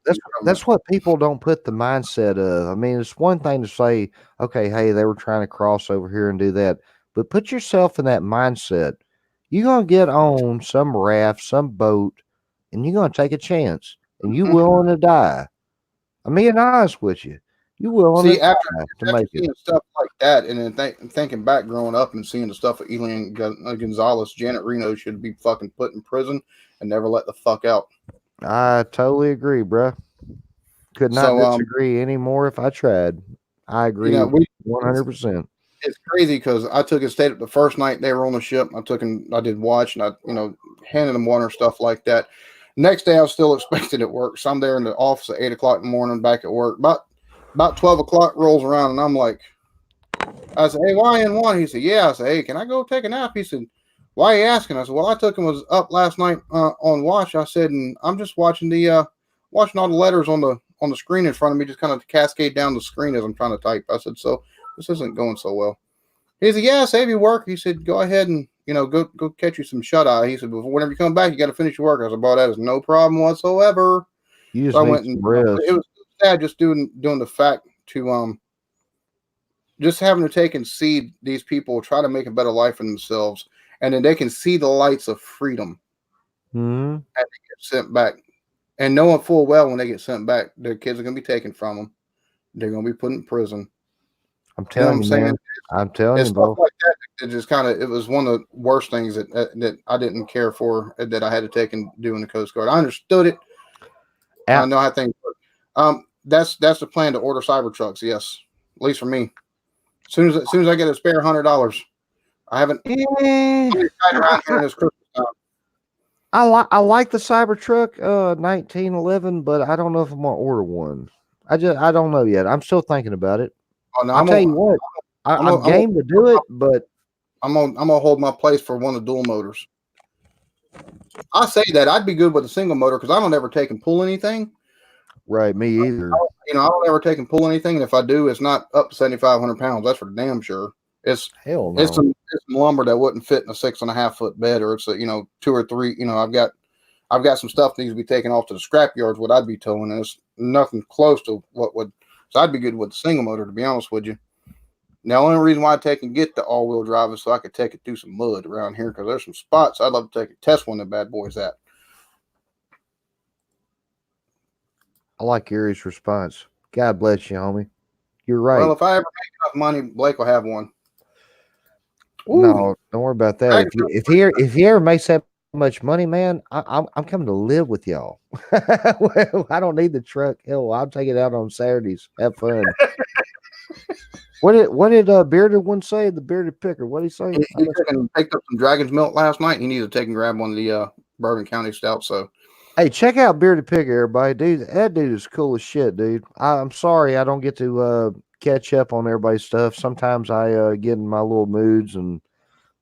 that's what people don't put the mindset of. I mean, it's one thing to say, okay, hey, they were trying to cross over here and do that, but put yourself in that mindset. You're gonna get on some raft, some boat, and you're gonna take a chance, and you willing to die. I'm being honest with you. You willing to See, after die to make it. seeing stuff like that, and then thinking back growing up and seeing the stuff of Elian Gonzalez, Janet Reno should be fucking put in prison and never let the fuck out. I totally agree, bruh. Could not So, disagree anymore if I tried. I agree we 100%. it's crazy because I took and stayed up the first night they were on the ship. I did watch and I handed them water and stuff like that. Next day I was still expected at work, so I'm there in the office at 8 o'clock in the morning, back at work. About 12 o'clock rolls around and I'm like, I said, hey, why in one? He said, yeah. I said, hey, can I go take a nap? He said, why are you asking? I said, well, I took him was up last night on watch. I said, and I'm just watching watching all the letters on the screen in front of me, just kind of cascade down the screen as I'm trying to type. I said, so this isn't going so well. He said, yeah, save your work. He said, go ahead and go catch you some shut eye. He said, but whenever you come back, you got to finish your work. I said, boy, that is no problem whatsoever. You So just I need went and some rest. it was sad just doing the fact to just having to take and see these people try to make a better life for themselves, and then they can see the lights of freedom Mm-hmm. and they get sent back. And knowing full well when they get sent back, their kids are going to be taken from them. They're going to be put in prison. I'm You know what telling I'm you, saying? man. I'm telling It's you, stuff bro. like that. It just kind of, it was one of the worst things that I didn't care for that I had to take and do in the Coast Guard. I understood it. I Out. know how things work. That's the plan to order cyber trucks. Yes, at least for me. As soon as I get a spare $100, I haven't Eh, tied around here in this Christmas time. I like the Cybertruck 1911, but I don't know if I'm gonna order one. I don't know yet. I'm still thinking about it. Oh no, I'll tell you what, I'm game to do it, but I'm gonna hold my place for one of the dual motors. I say that I'd be good with a single motor because I don't ever take and pull anything. right, me either. I don't ever take and pull anything, and if I do, it's not up to 7,500 pounds. That's for damn sure. Hell no. It's some lumber that wouldn't fit in a 6.5 foot bed, or it's a 2 or 3. I've got some stuff that needs to be taken off to the scrap yards. What I'd be towing, and it's nothing close to what would. So I'd be good with a single motor, to be honest with you. Now, the only reason why I take and get the all-wheel drive is so I could take it through some mud around here because there's some spots I'd love to take a test one of the bad boys at. I like Gary's response. God bless you, homie. You're right. Well, if I ever make enough money, Blake will have one. Ooh, No, don't worry about that. If he ever makes that much money, man, I'm coming to live with y'all. Well, I don't need the truck. Hell, I'll take it out on Saturdays. Have fun. What did Bearded one say? The Bearded Picker. What did he say? He picked up some Dragon's Milk last night. He needed to take and grab one of the Bourbon County Stouts. So, hey, check out Bearded Picker, everybody, dude. That dude is cool as shit, dude. I'm sorry I don't get to catch up on everybody's stuff. Sometimes I get in my little moods and.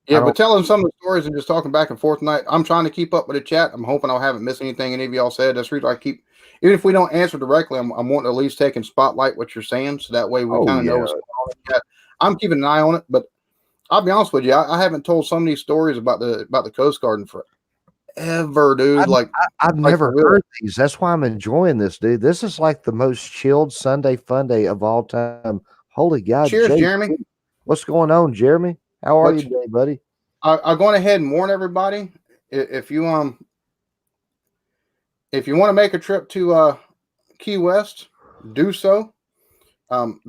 Yeah, but telling some of the stories and just talking back and forth tonight, I'm trying to keep up with the chat. I'm hoping I haven't missed anything any of y'all said. That's the reason I keep, even if we don't answer directly, I'm wanting to at least take and spotlight what you're saying, so that way we kind of know what's going on in the chat. I'm keeping an eye on it, but I'll be honest with you, I haven't told some of these stories about the Coast Guard in forever, dude. I've never heard these. That's why I'm enjoying this, dude. This is like the most chilled Sunday fun day of all time. Holy God! Cheers, Jeremy. What's going on, Jeremy? How are you today, buddy? I'm going ahead and warn everybody if you want to make a trip to Key West, do so.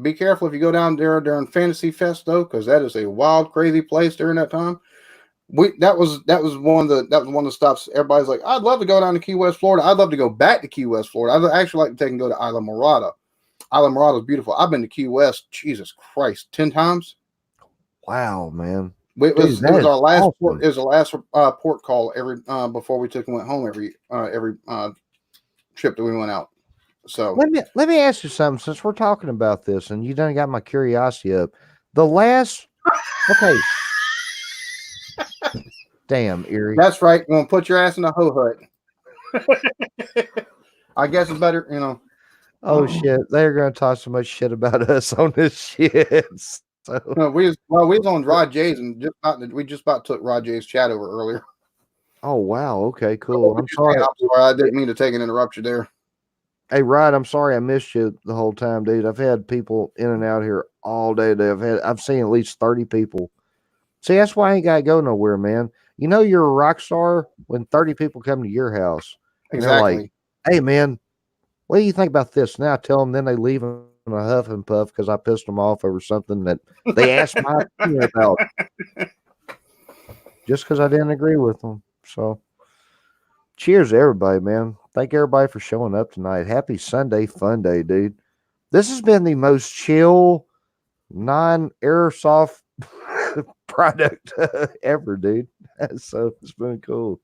Be careful if you go down there during Fantasy Fest though, because that is a wild, crazy place during that time. That was one of the stops. Everybody's like, I'd love to go down to Key West, Florida. I'd love to go back to Key West, Florida. I'd actually like to take and go to Isla Morada. Isla Morada is beautiful. I've been to Key West, Jesus Christ, 10 times. Wow, man. It was our last awesome. Port. It was the last port call before we took and went home every trip that we went out. So let me ask you something, since we're talking about this and you done got my curiosity up. The last okay. Damn, Erie. That's right. You want to put your ass in a hoe hut. I guess it's better, Oh shit! They're gonna talk so much shit about us on this shit. So no, we was on Rod J's and we just about took Rod J's chat over earlier. Oh wow! Okay, cool. I'm sorry. I didn't mean to take an interruption there. Hey, Rod, I'm sorry I missed you the whole time, dude. I've had people in and out here all day today. I've seen at least 30 people. See, that's why I ain't gotta go nowhere, man. You know you're a rock star when 30 people come to your house. And exactly. They're like, hey man, what do you think about this? Now I tell them, then they leave in a huff and puff because I pissed them off over something that they asked my opinion about. Just because I didn't agree with them. So cheers to everybody, man. Thank everybody for showing up tonight. Happy Sunday fun day, dude. This has been the most chill, non-airsoft product ever, dude. So it's been cool.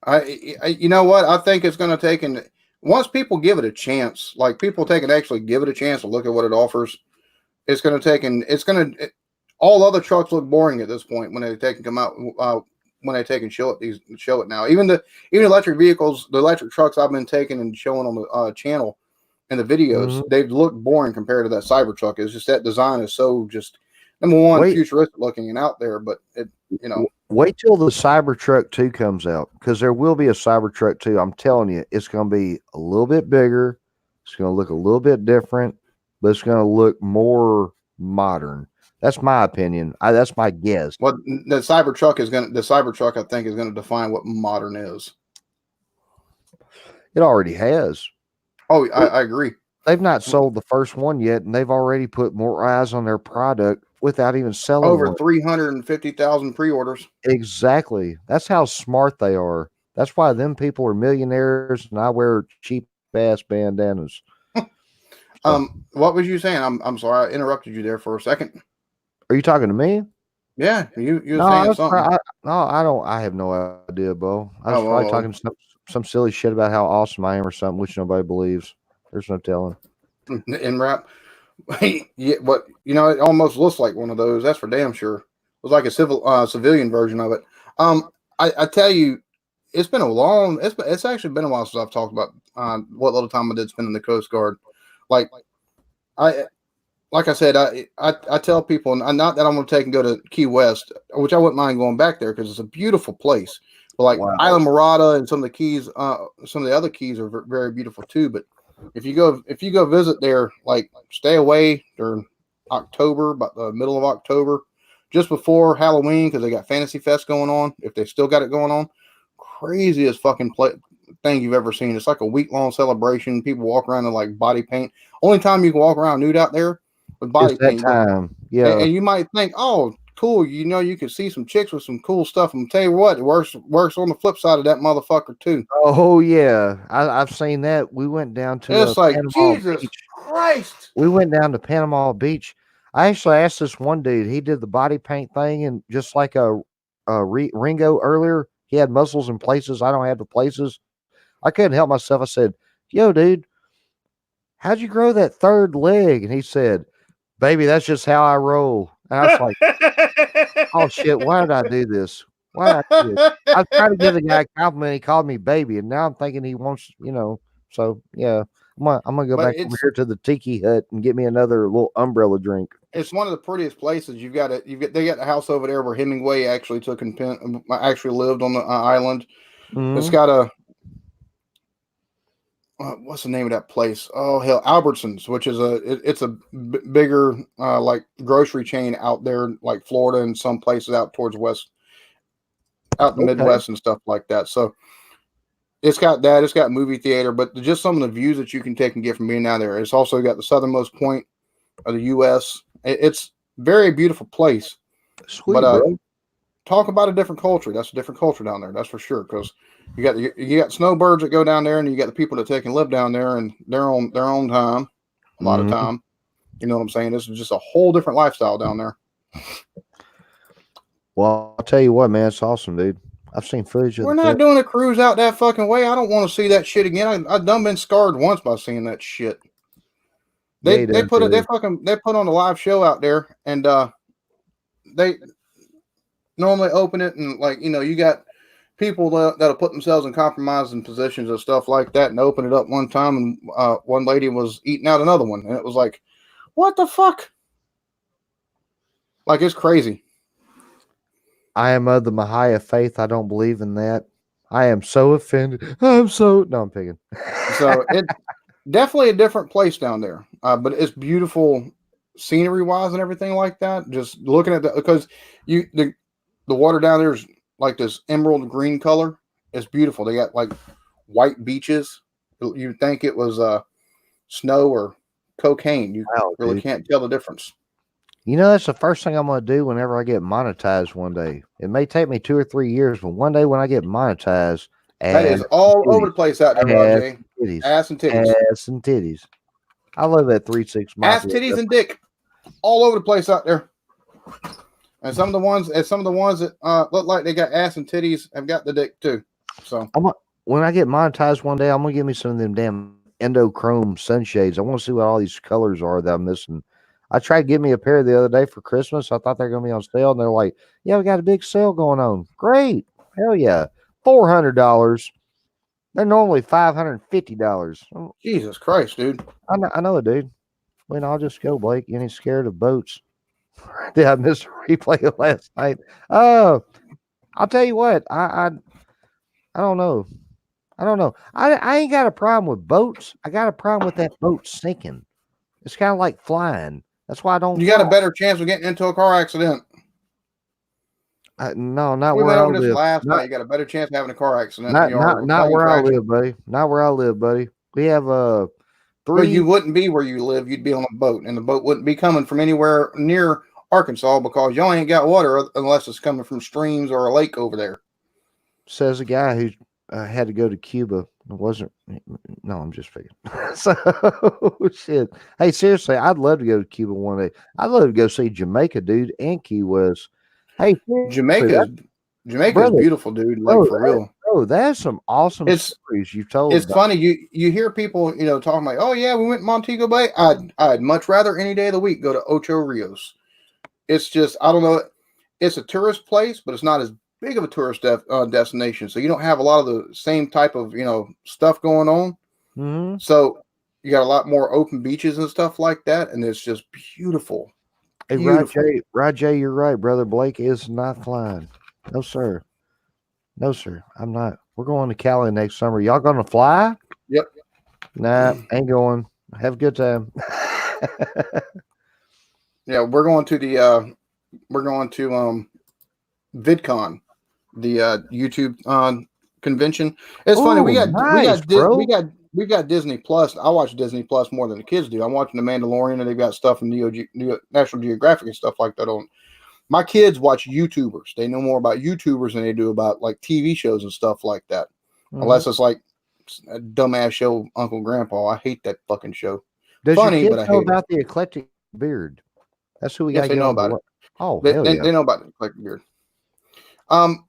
You know what? I think it's going to take, once people give it a chance, like people take and actually give it a chance to look at what it offers, it's going to take and it's going to all other trucks look boring at this point when they take and come out when they take and show it now. Even electric vehicles, the electric trucks I've been taking and showing on the channel and the videos, they've looked boring compared to that Cybertruck. It's just that design is so just number one futuristic looking and out there, but it wait till the Cybertruck 2 comes out, because there will be a Cybertruck 2. I'm telling you, it's going to be a little bit bigger. It's going to look a little bit different, but it's going to look more modern. That's my opinion. That's my guess. Well, the Cybertruck, I think, is going to define what modern is. It already has. Oh, I agree. They've not sold the first one yet, and they've already put more eyes on their product without even selling over 350,000 pre-orders. Exactly. That's how smart they are. That's why them people are millionaires, and I wear cheap ass bandanas. What was you saying? I'm sorry, I interrupted you there for a second. Are you talking to me? Yeah, you were saying something. I have no idea, Bo. I was probably talking some silly shit about how awesome I am or something, which nobody believes. There's no telling. In rap, yeah, but it almost looks like one of those. That's for damn sure. It was like a civilian version of it. I tell you, it's been it's actually been a while since I've talked about what little time I did spend in the Coast Guard. Like I said, I tell people, and not that I'm going to take and go to Key West, which I wouldn't mind going back there because it's a beautiful place. But Isla Morada and some of the keys, some of the other keys are very beautiful too. But if you go visit there, stay away during October, about the middle of October, just before Halloween, because they got Fantasy Fest going on. If they still got it going on, craziest fucking thing you've ever seen. It's like a week-long celebration. People walk around in body paint. Only time you can walk around nude out there with body paint. Time. Yeah. And you might think, oh, cool. You can see some chicks with some cool stuff. I'm tell you what, it works on the flip side of that motherfucker too. Oh yeah, I've seen that. We went down to it's like Panama Jesus Beach. Christ. We went down to Panama Beach. I actually asked this one dude. He did the body paint thing, and just like Ringo earlier, he had muscles in places I don't have the places. I couldn't help myself. I said, "Yo, dude, how'd you grow that third leg?" And he said, "Baby, that's just how I roll." And I was like, "Oh shit, why did I do this? Why did I do this?" I was trying to give the guy a compliment. He called me baby, and now I'm thinking he wants, So yeah, I'm gonna go back over here to the Tiki Hut and get me another little umbrella drink. It's one of the prettiest places. They got the house over there where Hemingway actually actually lived on the island. Mm-hmm. It's got a what's the name of that place? Oh hell, Albertsons, which is it's a bigger grocery chain out there, like Florida and some places out towards out the Midwest and stuff like that. So it's got that. It's got movie theater, but just some of the views that you can take and get from being out there. It's also got the southernmost point of the U.S. It's a very beautiful place. Sweet, bro. Talk about a different culture. That's a different culture down there. That's for sure. Because you got snowbirds that go down there, and you got the people that take and live down there, and they're on their own time. A lot of time. You know what I'm saying? This is just a whole different lifestyle down there. Well, I'll tell you what, man, it's awesome, dude. I've seen footage. We're not doing a cruise out that fucking way. I don't want to see that shit again. I've done been scarred once by seeing that shit. They put on a live show out there, and they normally open it, and you got people that'll put themselves in compromising positions and stuff like that, and open it up one time, and one lady was eating out another one, and it was like, what the fuck? It's crazy. I am of the Mahaya faith. I don't believe in that. I am so offended. No, I'm picking. So it's definitely a different place down there, but it's beautiful scenery wise and everything like that. Just looking at because the water down there is like this emerald green color. It's beautiful. They got white beaches. You'd think it was snow or cocaine. You really can't tell the difference. That's the first thing I'm going to do whenever I get monetized one day. It may take me 2 or 3 years, but one day when I get monetized, that is all over the place out there, Roger. Ass and titties. Ass and titties. I love that 3-6 ass, titties, and dick. All over the place out there. And some of the ones that look like they got ass and titties have got the dick too. So when I get monetized one day, I'm gonna give me some of them damn endochrome sunshades. I want to see what all these colors are that I'm missing. I tried to get me a pair the other day for Christmas. I thought they're going to be on sale, and they're like, "Yeah, we got a big sale going on." Great, hell yeah, $400. They're normally $550. Jesus Christ, dude. I know it, dude. When I'll just go, Blake. You ain't scared of boats? Did I miss a replay of last night? Oh, I'll tell you what. I don't know. I don't know. I ain't got a problem with boats. I got a problem with that boat sinking. It's kind of like flying. That's why I don't You fly. got a better chance of getting into a car accident. No, not We where went I over this live. last night. Not You got a better chance of having a car accident than not you are not of a not plane where I crash. live, buddy. Not where I live, buddy. We have Well, three. you wouldn't be where you live. You'd be on a boat, and the boat wouldn't be coming from anywhere near Arkansas because y'all ain't got water unless it's coming from streams or a lake over there. Says a guy who had to go to Cuba. It wasn't. No, I'm just figuring. So shit. Hey, seriously, I'd love to go to Cuba one day. I'd love to go see Jamaica, dude, and Key West. Hey, seriously, Jamaica's Jamaica's brother, beautiful, dude. Like for real. that's some awesome It's stories you've told. it's funny you hear people talking like, oh yeah, we went to Montego Bay. I'd much rather any day of the week go to Ocho Rios. It's just I don't know. It's a tourist place, but it's not as big of a tourist destination, so you don't have a lot of the same type of stuff going on. Mm-hmm. So you got a lot more open beaches and stuff like that, and it's just beautiful. Hey, Rajay, you're right. Brother Blake is not flying. No, sir. No, sir. I'm not. We're going to Cali next summer. Y'all going to fly? Yep. Nah, ain't going. Have a good time. Yeah, we're going to VidCon, the YouTube convention. It's funny. We got nice, bro. we got Disney Plus. I watch Disney Plus more than the kids do. I'm watching The Mandalorian, and they've got stuff from National Geographic and stuff like that on. My kids watch YouTubers. They know more about YouTubers than they do about like TV shows and stuff like that. Mm-hmm. Unless it's like a dumbass show, Uncle Grandpa. I hate that fucking show. Does Funny, your but kids I know hate about it. the eclectic beard? That's who we Yes, got. they know about it. Oh, They hell yeah. know about the eclectic beard. Don't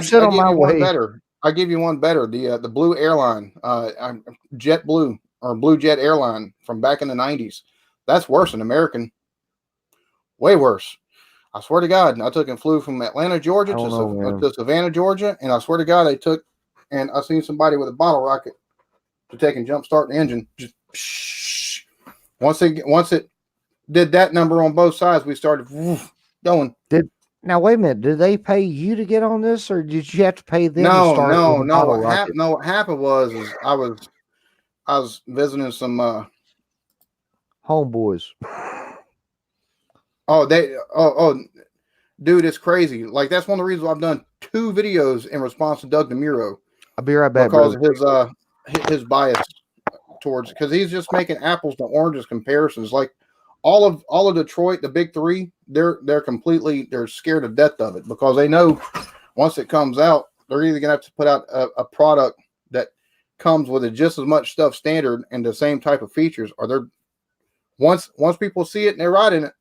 sit I on give my you one way. better. I give you one better. The Blue Airline, JetBlue or Blue Jet Airline from back in the 90s. That's worse than American. Way worse. I swear to God. I took and flew from Atlanta, Georgia to Savannah, Georgia, and I swear to God, I seen somebody with a bottle rocket to take and jump start the engine. Just once it did that number on both sides, we started going. Now wait a minute. Did they pay you to get on this, or did you have to pay them to No. start with a bottle rocket? No, what happened was I was visiting some homeboys. Dude, it's crazy. Like that's one of the reasons why I've done 2 videos in response to Doug DeMuro. I'll be right back because brother. of his bias towards because he's just making apples to oranges comparisons. Like all of Detroit, the big 3, they're scared to death of it because they know once it comes out, they're either gonna have to put out a product that comes with just as much stuff standard and the same type of features, or they're once people see it and they're riding it,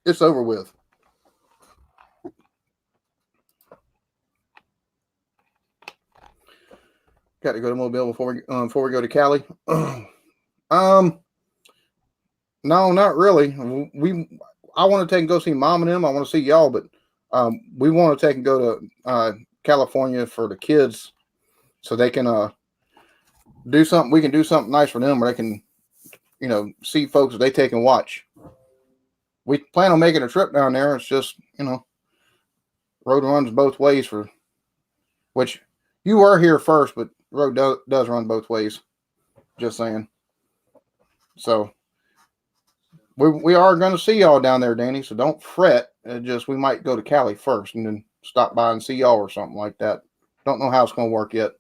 it's over with. Got to go to Mobile before we go to Cali. No, not really. I want to take and go see Mom and them. I want to see y'all, but we want to take and go to California for the kids, so they can do something. We can do something nice for them, where they can, see folks that they take and watch. We plan on making a trip down there. It's just road runs both ways for which you were here first, but road does run both ways. Just saying. So we are going to see y'all down there, Danny. So don't fret. We might go to Cali first and then stop by and see y'all or something like that. Don't know how it's going to work yet.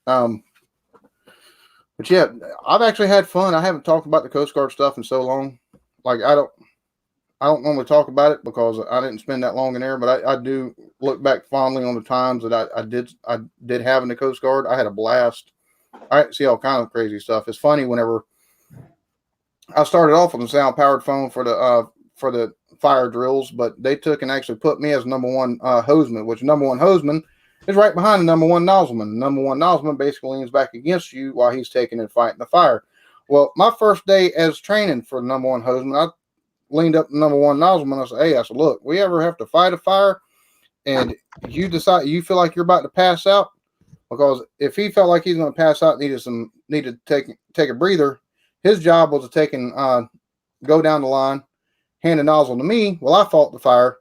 But yeah, I've actually had fun. I haven't talked about the Coast Guard stuff in so long. Like I don't normally talk about it because I didn't spend that long in there, but I do look back fondly on the times that I did have in the Coast Guard. I had a blast. I see all kind of crazy stuff. It's funny whenever I started off with a sound powered phone for the fire drills, but they took and actually put me as number 1 hoseman, which number 1 hoseman is right behind the number 1 nozzleman. The number 1 nozzleman basically leans back against you while he's taking and fighting the fire. Well, my first day as training for the number one husband, I leaned up the number one nozzleman. And I said, "Hey, I said, look, we ever have to fight a fire, and you decide you feel like you're about to pass out, because if he felt like he's going to pass out, needed to take a breather, his job was to go down the line, hand the nozzle to me while I fought the fire,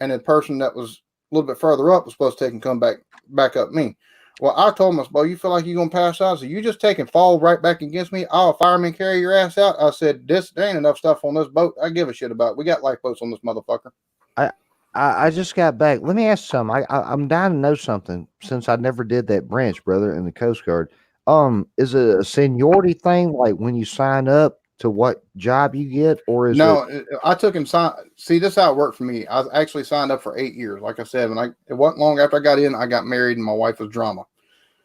and the person that was a little bit further up was supposed to take and come back up me." Well, I told him, "Boy, you feel like you're gonna pass out? So you just take and fall right back against me? I'll fireman carry your ass out." I said, "There ain't enough stuff on this boat. I give a shit about it. We got lifeboats on this motherfucker." I, I just got back. Let me ask you something. I'm dying to know something since I never did that branch, brother, in the Coast Guard. Is it a seniority thing, like when you sign up to what job you get, or is it? No, I took and signed. See, this is how it worked for me. I actually signed up for 8 years. Like I said, it wasn't long after I got in, I got married, and my wife was drama,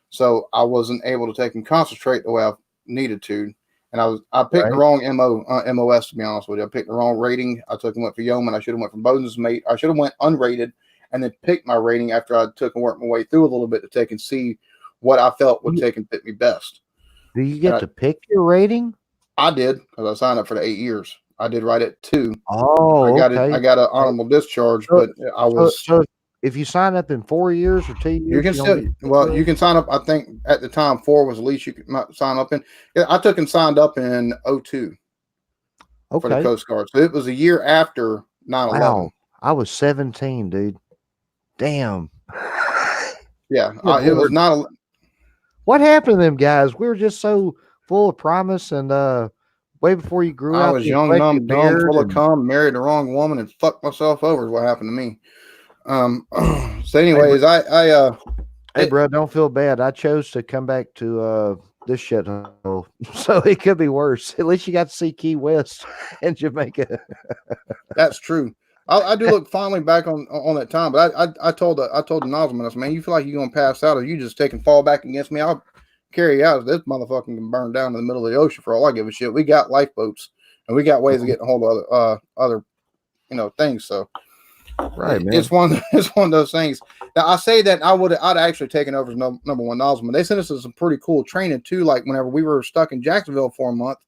so I wasn't able to take and concentrate the way I needed to. And I picked the wrong MOS, to be honest with you. I picked the wrong rating. I took and went for yeoman. I should have went for bosun's mate. I should have went unrated and then picked my rating after I took and worked my way through a little bit to take and see what I felt would take and fit me best. Do you get to pick your rating? I did, because I signed up for the 8 years. I did right at 2. Oh, I got okay. I got an honorable discharge, but I was. So if you sign up in 4 years or 2 years, you can still. Well, you can sign up. I think at the time 4 was the least you could sign up in. Yeah, I took and signed up in 02 for the Coast Guard, so it was a year after 9/11. Wow, I was 17, dude. Damn. Yeah, it was not. What happened to them guys? We were just so full of promise, and way before you grew up. I was young, dumb, full of cum, married the wrong woman, and fucked myself over. Is what happened to me. So, anyways, hey, bro, don't feel bad. I chose to come back to this shithole, so it could be worse. At least you got to see Key West and Jamaica. That's true. I do look fondly back on that time, but I told the nozzleman, I said, "Man, you feel like you're gonna pass out, or you just take and fall back against me? I'll carry you out. This motherfucker can burn down in the middle of the ocean for all I give a shit. We got lifeboats, and we got ways of getting a hold of other things." So, right, man, it's one of those things. Now, I say that I'd actually taken over as number one nozzleman. They sent us some pretty cool training too. Like whenever we were stuck in Jacksonville for a month,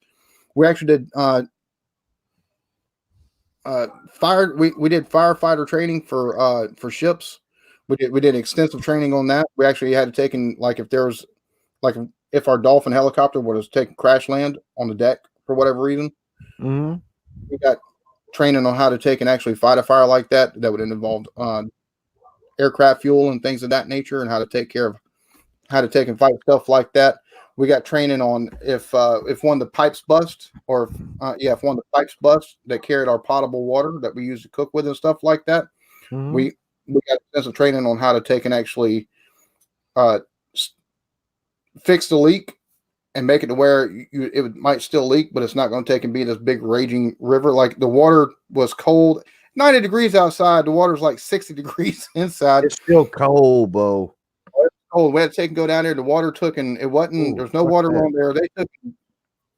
we actually did we did firefighter training for ships. We did extensive training on that. We actually had to take in, like, if there was, like, if our Dolphin helicopter would have taken crash land on the deck for whatever reason, we got training on how to take and actually fight a fire like that. That would involve aircraft fuel and things of that nature, and how to take and fight stuff like that. We got training on if one of the pipes bust, or if one of the pipes bust that carried our potable water that we use to cook with and stuff like that. We got extensive training on how to take and actually fix the leak and make it to where it might still leak, but it's not going to take and be this big raging river. Like, the water was cold, 90 degrees outside. The water's like 60 degrees inside. It's still cold, Bo. Oh, we had to take and go down there. The water took, and it wasn't. There's no water on there. They took,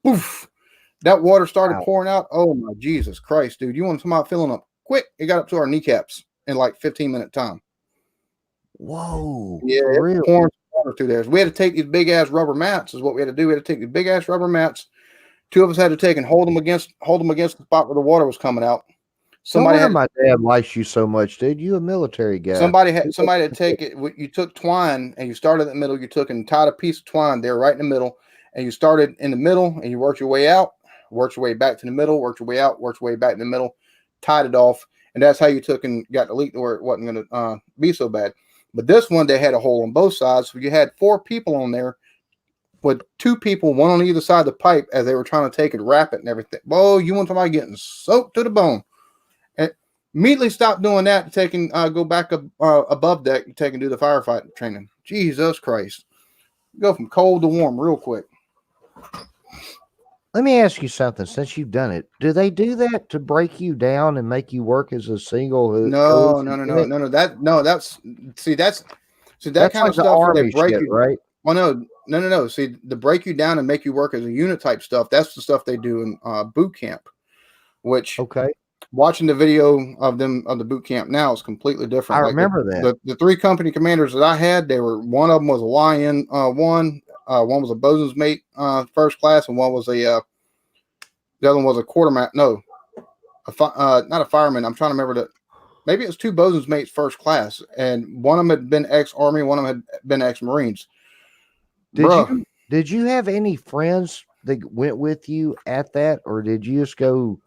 poof, that water started pouring out. Oh my Jesus Christ, dude! You want somebody filling up quick? It got up to our kneecaps in like 15-minute time. Whoa! Yeah, it pouring water through there. So we had to take these big ass rubber mats. Is what we had to do. We had to take these big ass rubber mats. 2 of us had to take and hold them against the spot where the water was coming out. My dad likes you so much, dude. You a military guy. Somebody had to take it. You took twine, and you started in the middle. You took and tied a piece of twine there right in the middle, and you started in the middle, and you worked your way out, worked your way back to the middle, worked your way out, worked your way back in the middle, tied it off, and that's how you took and got the leak to where it wasn't going to be so bad. But this one, they had a hole on both sides, so you had 4 people on there, with 2 people, one on either side of the pipe, as they were trying to take it, wrap it, and everything. Whoa, you want somebody getting soaked to the bone. Immediately stop doing that, taking go back up above deck, take and do the firefighting training. Jesus Christ. Go from cold to warm real quick. Let me ask you something. Since you've done it, do they do that to break you down and make you work as a single? No. That's that kind of stuff where they break you, right? Well, no. See, to break you down and make you work as a unit type stuff, that's the stuff they do in boot camp. Which, okay. Watching the video of the boot camp now is completely different. I remember that. The 3 company commanders that I had, one of them was a YN1, one was a bosun's mate, first class, and one was the other one was a quartermaster. No, not a fireman. I'm trying to remember that. Maybe it was two bosun's mates first class, and one of them had been ex-Army, one of them had been ex-Marines. Did you have any friends that went with you at that, or did you just go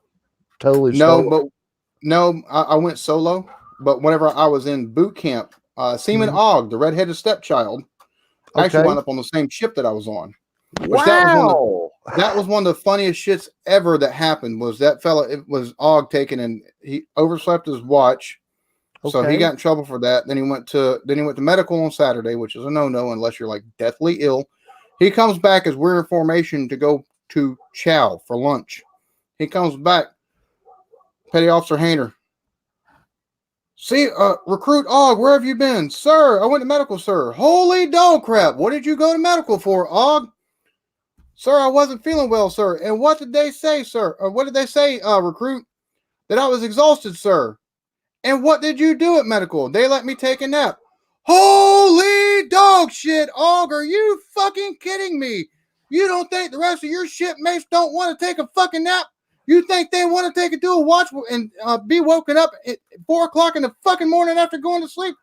totally solo? I went solo. But whenever I was in boot camp, Seaman Ogg, the redheaded stepchild, actually wound up on the same ship that I was on. Which Wow! That was one of the funniest shits ever that happened. Was that fella? It was Ogg taken, and he overslept his watch, so he got in trouble for that. Then he went to medical on Saturday, which is a no unless you're like deathly ill. He comes back as we're in formation to go to chow for lunch. He comes back, Petty Officer Hayner. See, recruit Ogg, where have you been? Sir, I went to medical, sir. Holy dog crap. What did you go to medical for, Ogg? Sir, I wasn't feeling well, sir. And what did they say, sir? Or what did they say, recruit? That I was exhausted, sir. And what did you do at medical? They let me take a nap. Holy dog shit, Ogg, are you fucking kidding me? You don't think the rest of your shipmates don't want to take a fucking nap? You think they want to take it to a watch and be woken up at 4 o'clock in the fucking morning after going to sleep?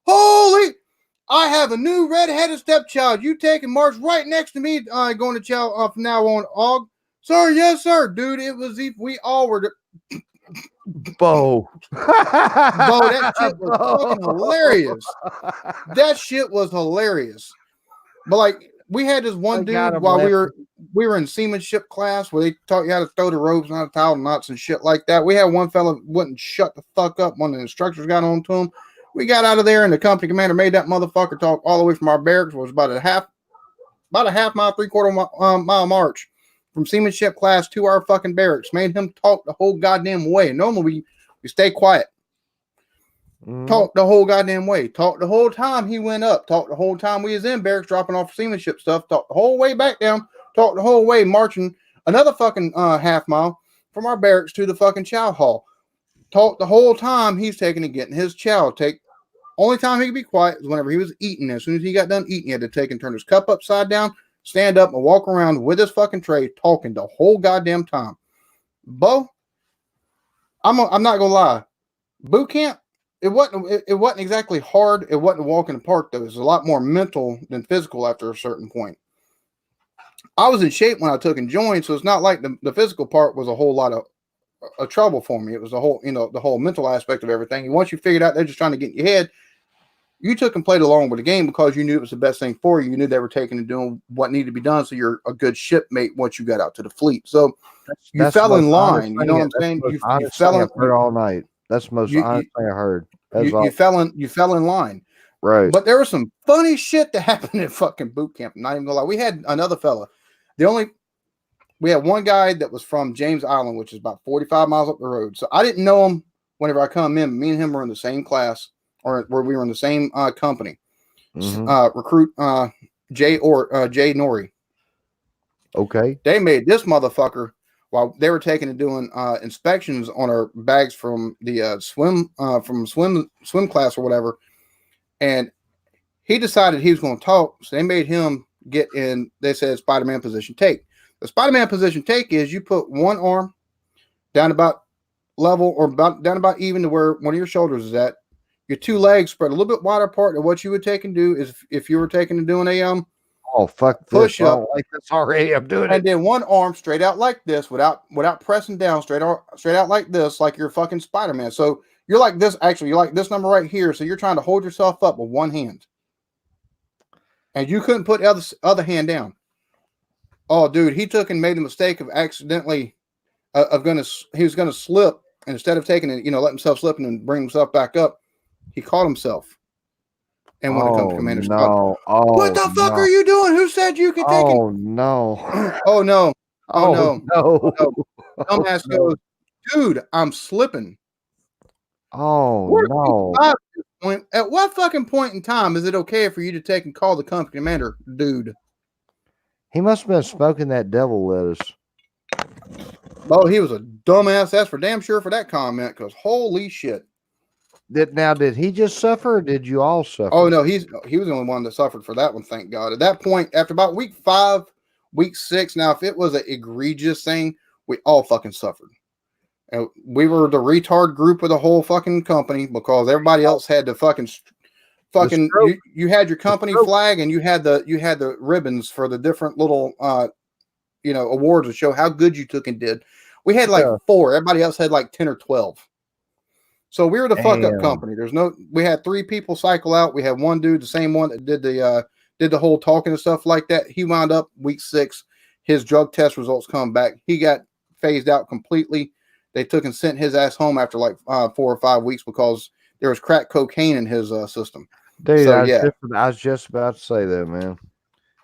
Holy! I have a new red-headed stepchild. You take and march right next to me going to chow from now on, Ogg. Sir, yes, sir. Dude, it was we all were... Bo, that shit was fucking hilarious. That shit was hilarious. But like, we had this one dude while we were in seamanship class where they taught you how to throw the ropes and how to tie the knots and shit like that. We had one fella wouldn't shut the fuck up when the instructors got on to him. We got out of there and the company commander made that motherfucker talk all the way from our barracks. It was about a half mile, 3/4 mile march from seamanship class to our fucking barracks. Made him talk the whole goddamn way. Normally we stay quiet. Talk the whole goddamn way. Talk the whole time he went up. Talk the whole time we was in barracks dropping off seamanship stuff. Talk the whole way back down. Talk the whole way marching another fucking half mile from our barracks to the fucking chow hall. Talk the whole time he's taking and getting his chow. Only time he could be quiet is whenever he was eating. As soon as he got done eating, he had to take and turn his cup upside down, stand up and walk around with his fucking tray, talking the whole goddamn time. Bo, I'm not gonna lie. Boot camp, it wasn't exactly hard. It wasn't a walk in the park though. It was a lot more mental than physical after a certain point. I was in shape when I took and joined, so it's not like the physical part was a whole lot of trouble for me. It was the whole mental aspect of everything. And once you figured out they're just trying to get in your head, you took and played along with the game because you knew it was the best thing for you. You knew they were taking and doing what needed to be done, so you're a good shipmate once you got out to the fleet. So you fell in line. You know what I'm saying? You fell in all night. That's the most honest thing I heard. You fell in line. Right. But there was some funny shit that happened at fucking boot camp. Not even gonna lie. We had another fella. We had one guy that was from James Island, which is about 45 miles up the road. So I didn't know him whenever I come in. Me and him were in the same class, or where we were in the same company. Recruit Jay Nori. Okay. They made this motherfucker while they were taking and doing inspections on our bags from the swim class or whatever. And he decided he was going to talk. So they made him get in, they said, Spider-Man position take. The Spider-Man position take is you put one arm down about level or down about even to where one of your shoulders is at. Your two legs spread a little bit wider apart. And what you would take and do is if you were taking and doing a push up like this already, I'm doing it. And then one arm straight out like this without pressing down, straight out like this, like you're fucking Spider-Man. So you're like this. Actually, you're like this number right here. So you're trying to hold yourself up with one hand, and you couldn't put the other hand down. Oh, dude, he took and made the mistake of accidentally he was gonna slip, and instead of taking it, let himself slip and bring himself back up, he caught himself. And when it comes to Commander's no. What the fuck are you doing? Who said you could take it? Oh no. Oh no. Oh no. Dumbass goes, dude, I'm slipping. Oh no. At what fucking point in time is it okay for you to take and call the company commander, dude? He must have been smoking that devil lettuce. Oh, he was a dumbass. That's for damn sure for that comment, because holy shit. Did he just suffer or did you all suffer? Oh no, he was the only one that suffered for that one. Thank God. At that point, after about week 5, week 6, now if it was an egregious thing, we all fucking suffered. And we were the retard group of the whole fucking company because everybody else had to fucking stroke. you had your company stroke. flag and you had the ribbons for the different little awards to show how good you took and did. We had like 4. Everybody else had like 10 or 12. So we were the fuck up company. We had 3 people cycle out. We had one dude, the same one that did the whole talking and stuff like that. He wound up week 6. His drug test results come back. He got phased out completely. They took and sent his ass home after like 4 or 5 weeks because there was crack cocaine in his system. Dude, So, I was just about to say that, man.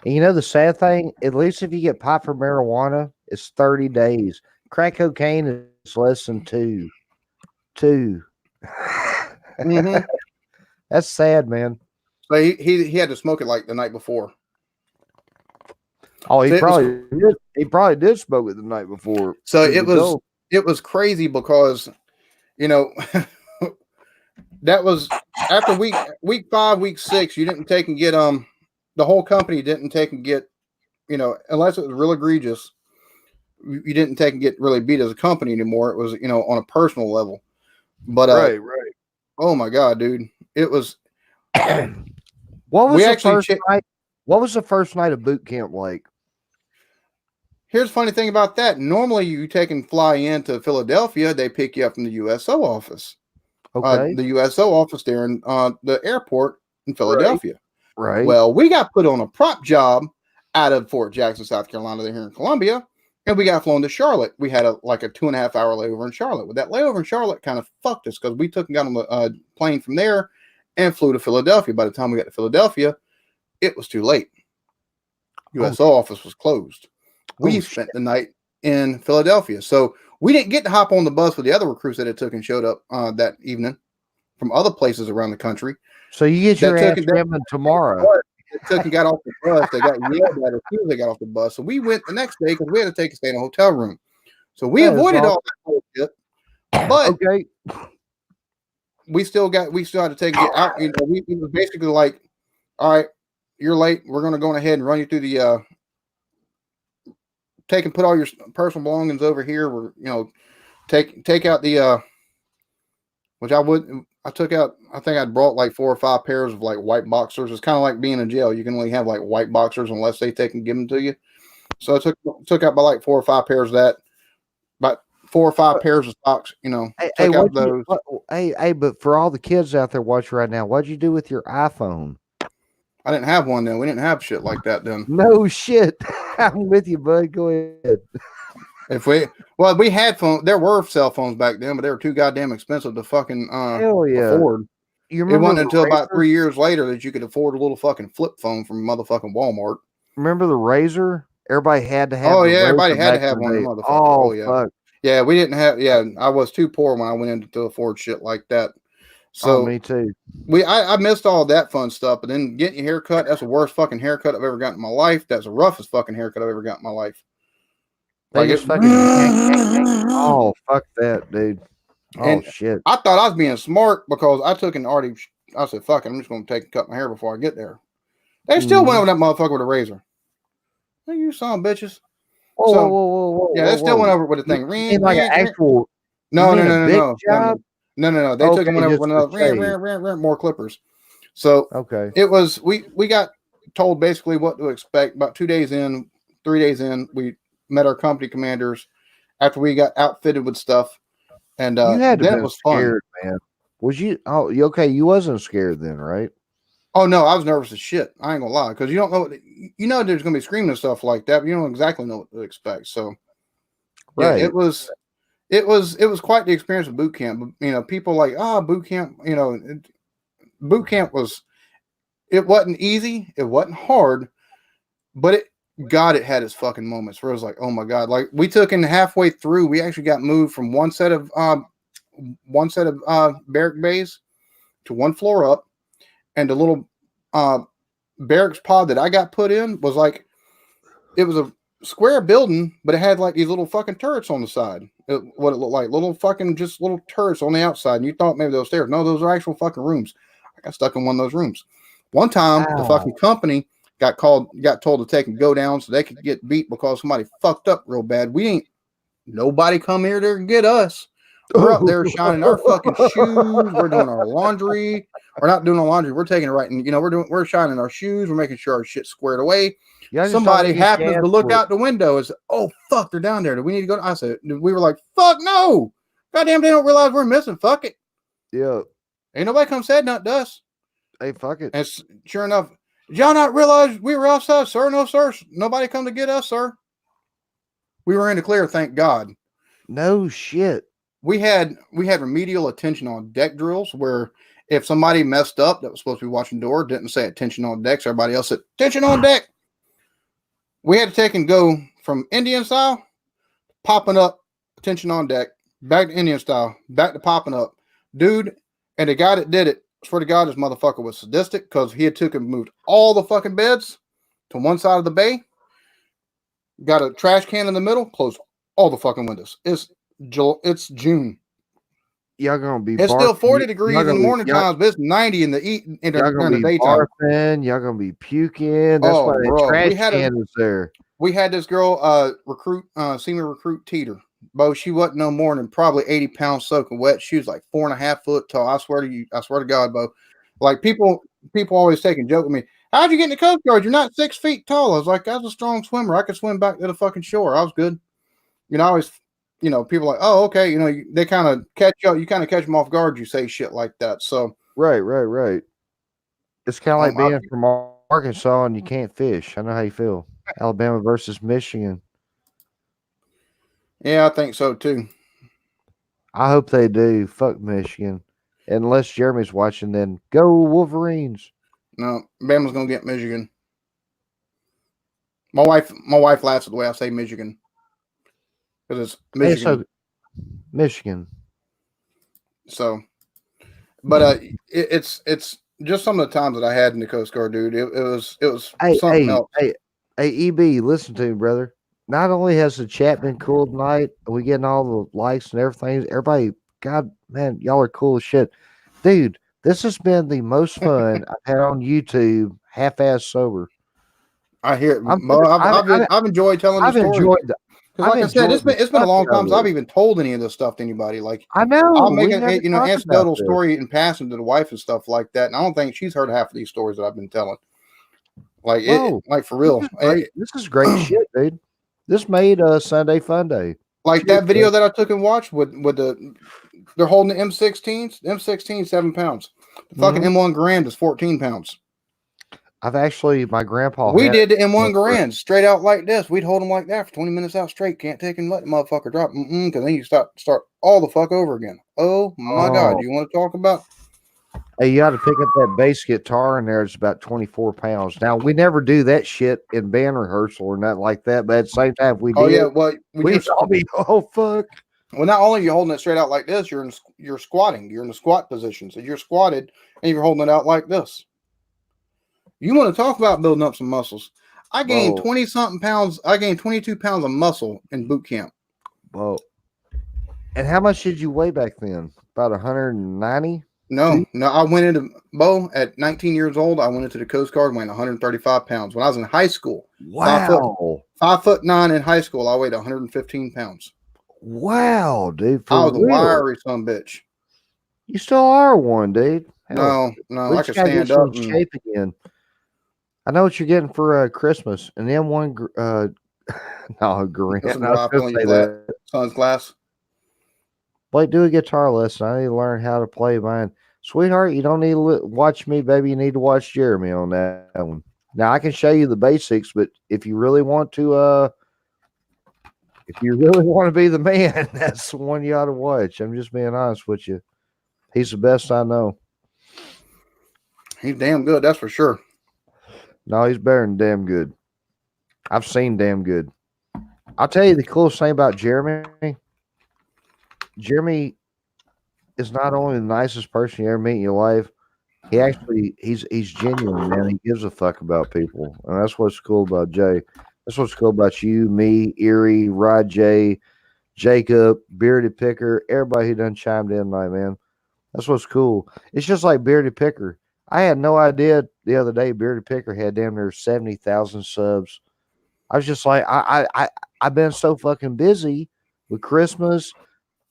And you know the sad thing? At least if you get popped for marijuana, it's 30 days. Crack cocaine is less than 2. 2. mm-hmm. That's sad, man. So he had to smoke it like the night before. Oh, he probably did smoke it the night before. So it was crazy because that was after week 5, week 6, you didn't take and get the whole company didn't take and get unless it was real egregious, you didn't take and get really beat as a company anymore. It was on a personal level. But right. Oh my God, dude. It was What was the first night of boot camp like? Here's the funny thing about that. Normally you take and fly into Philadelphia, they pick you up from the USO office. Okay. The USO office there in the airport in Philadelphia. Right. Well, we got put on a prop job out of Fort Jackson, South Carolina, there here in Columbia, and we got flown to Charlotte. We had a 2.5 hour layover in Charlotte. Well, that layover in Charlotte kind of fucked us because we took and got on the plane from there and flew to Philadelphia. By the time we got to Philadelphia, it was too late. USO office was closed. We spent the night in Philadelphia. So we didn't get to hop on the bus with the other recruits that had took and showed up that evening from other places around the country. So you get your ass ribbon tomorrow. They took and got off the bus. They got yelled at as soon as they got off the bus. So we went the next day because we had to take and stay in a hotel room. So we avoided all that bullshit. But we still had to take and get out. It was basically like, all right, you're late. We're going to go ahead and run you through the take and put all your personal belongings over here. We're take out the which I took out. I think I'd brought like 4 or 5 pairs of like white boxers. It's kind of like being in jail. You can only have like white boxers unless they take and give them to you. So I took out by like 4 or 5 pairs of that, about 4 or 5 pairs of socks. Took out those. But for all the kids out there watching right now, what'd you do with your iPhone? I didn't have one then. We didn't have shit like that then. No shit. I'm with you, bud. Go ahead. We had phones. There were cell phones back then, but they were too goddamn expensive to fucking afford. It wasn't until about 3 years later that you could afford a little fucking flip phone from motherfucking Walmart. Remember the Razor? Everybody had to have. Oh yeah, everybody had to have one. Motherfucker. Oh yeah. Fuck. Yeah, we didn't have. Yeah, I was too poor when I went into to afford shit like that. So me too. I missed all that fun stuff, but then getting your haircut, that's the worst fucking haircut I've ever gotten in my life. That's the roughest fucking haircut I've ever got in my life. Fuck that, dude. Oh shit. I thought I was being smart because I took an I said, fuck it, I'm just gonna take and cut my hair before I get there. They still went over that motherfucker with a razor. Hey, you son of bitches. Whoa. Yeah, they still went over with the thing. Like an actual No. They took and went over with another more clippers. So it was we got told basically what to expect. About 2 days in, 3 days in, we met our company commanders after we got outfitted with stuff. And you had to then be it was scared, fun. Man. Was you okay? You wasn't scared then, right? Oh no, I was nervous as shit. I ain't gonna lie, because you don't know there's gonna be screaming and stuff like that, but you don't exactly know what to expect. So yeah, it was quite the experience of boot camp. People like, boot camp, boot camp it wasn't easy, it wasn't hard, but it had its fucking moments where it was like, oh my God. Like we took in halfway through, we actually got moved from one set of barrack bays to one floor up, and the little barracks pod that I got put in was like, it was a square building, but it had like these little fucking turrets on the side. What it looked like, little fucking just little turrets on the outside. And you thought maybe those stairs. No, those are actual fucking rooms. I got stuck in one of those rooms. One time, the Wow. fucking company got told to take and go down so they could get beat because somebody fucked up real bad. We ain't nobody come here to get us. We're up there shining our fucking shoes. We're doing our laundry. We're not doing our laundry. We're taking it right, and we're shining our shoes. We're making sure our shit's squared away. Y'all just don't Somebody need happens gas to look for it. out the window and say, "Oh fuck, they're down there. Do we need to go?" I said, "We were like, fuck no, goddamn, they don't realize we're missing. Fuck it. Yeah. Ain't nobody come said nothing to us." Hey, fuck it. And sure enough, did y'all not realize we were outside, sir? No, sir. Nobody come to get us, sir. We were in the clear, thank God. No shit. We had remedial attention on deck drills where if somebody messed up that was supposed to be watching door, didn't say attention on deck, so everybody else said attention on deck. We had to take and go from Indian style, popping up, attention on deck, back to Indian style, back to popping up. Dude, and the guy that did it, swear to God, this motherfucker was sadistic because he had took and moved all the fucking beds to one side of the bay, got a trash can in the middle, closed all the fucking windows. It's June. Y'all gonna be It's still 40 degrees in the morning times, but it's 90 in the during the daytime. Barfing, y'all gonna be puking. That's why the trash can is there. We had this girl senior recruit Teeter. Bo, she wasn't no more than probably 80 pounds soaking wet. She was like 4.5 foot tall. I swear to God, Bo. Like people always take and joke with me. How'd you get in the Coast Guard? You're not 6 feet tall. I was like, I was a strong swimmer. I could swim back to the fucking shore. I was good. I always, people like, oh, okay. They kind of catch you. You kind of catch them off guard. You say shit like that. So right. It's kind of like being from Arkansas and you can't fish. I know how you feel. Alabama versus Michigan. Yeah, I think so too. I hope they do. Fuck Michigan. Unless Jeremy's watching, then go Wolverines. No, Bama's gonna get Michigan. My wife laughs at the way I say Michigan because it's Michigan. Hey, Michigan. So, but it's just some of the times that I had in the Coast Guard, dude. It was something else. Hey, EB, listen to me, brother. Not only has the chat been cool tonight, we getting all the likes and everything. Everybody, God, man, y'all are cool as shit, dude. This has been the most fun I've had on YouTube, half-ass sober. I hear it. I've enjoyed telling the story. I've enjoyed that. Like I said, it's been a long time since I've even told any of this stuff to anybody. Like I know I'll make an anecdotal story in passing to the wife and stuff like that, and I don't think she's heard half of these stories that I've been telling. Like like for real. This is great shit, dude. This made Sunday Funday. Like that video that I took and watched with they're holding the M16s. M16 7 pounds. The fucking M1 Garand is 14 pounds. I've actually, my grandpa. We did the M1 Garand straight out like this. We'd hold them like that for 20 minutes out straight. Can't take and let the motherfucker drop. Because then you start all the fuck over again. Oh my God! You want to talk about? Hey, you got to pick up that bass guitar in there. It's about 24 pounds. Now, we never do that shit in band rehearsal or nothing like that, but at the same time, we did. Oh, yeah. Well, we'd all be, oh, fuck. Well, not only are you holding it straight out like this, you're squatting. You're in the squat position. So you're squatted and you're holding it out like this. You want to talk about building up some muscles. I gained 20-something pounds. I gained 22 pounds of muscle in boot camp. Whoa. And how much did you weigh back then? About 190? No, I went into at 19 years old. I went into the Coast Guard, weighing 135 pounds. When I was in high school, wow, 5'9" in high school, I weighed 115 pounds. Wow, dude, I was a wiry son bitch. You still are one, dude. Hell, no, I can stand up. In shape again. I know what you're getting for Christmas, and then one. No, Garand. Son's class. Blake, do a guitar lesson. I need to learn how to play mine. Sweetheart, you don't need to watch me, baby. You need to watch Jeremy on that one. Now, I can show you the basics, but if you really want to, be the man, that's the one you ought to watch. I'm just being honest with you. He's the best I know. He's damn good, that's for sure. No, he's better than damn good. I've seen damn good. I'll tell you the coolest thing about Jeremy. Jeremy is not only the nicest person you ever meet in your life, he's genuine, man. He gives a fuck about people. And that's what's cool about Jay. That's what's cool about you, me, Erie, Rod J, Jacob, Bearded Picker, everybody who done chimed in tonight, man. That's what's cool. It's just like Bearded Picker. I had no idea the other day Bearded Picker had damn near 70,000 subs. I was just like, I've been so fucking busy with Christmas,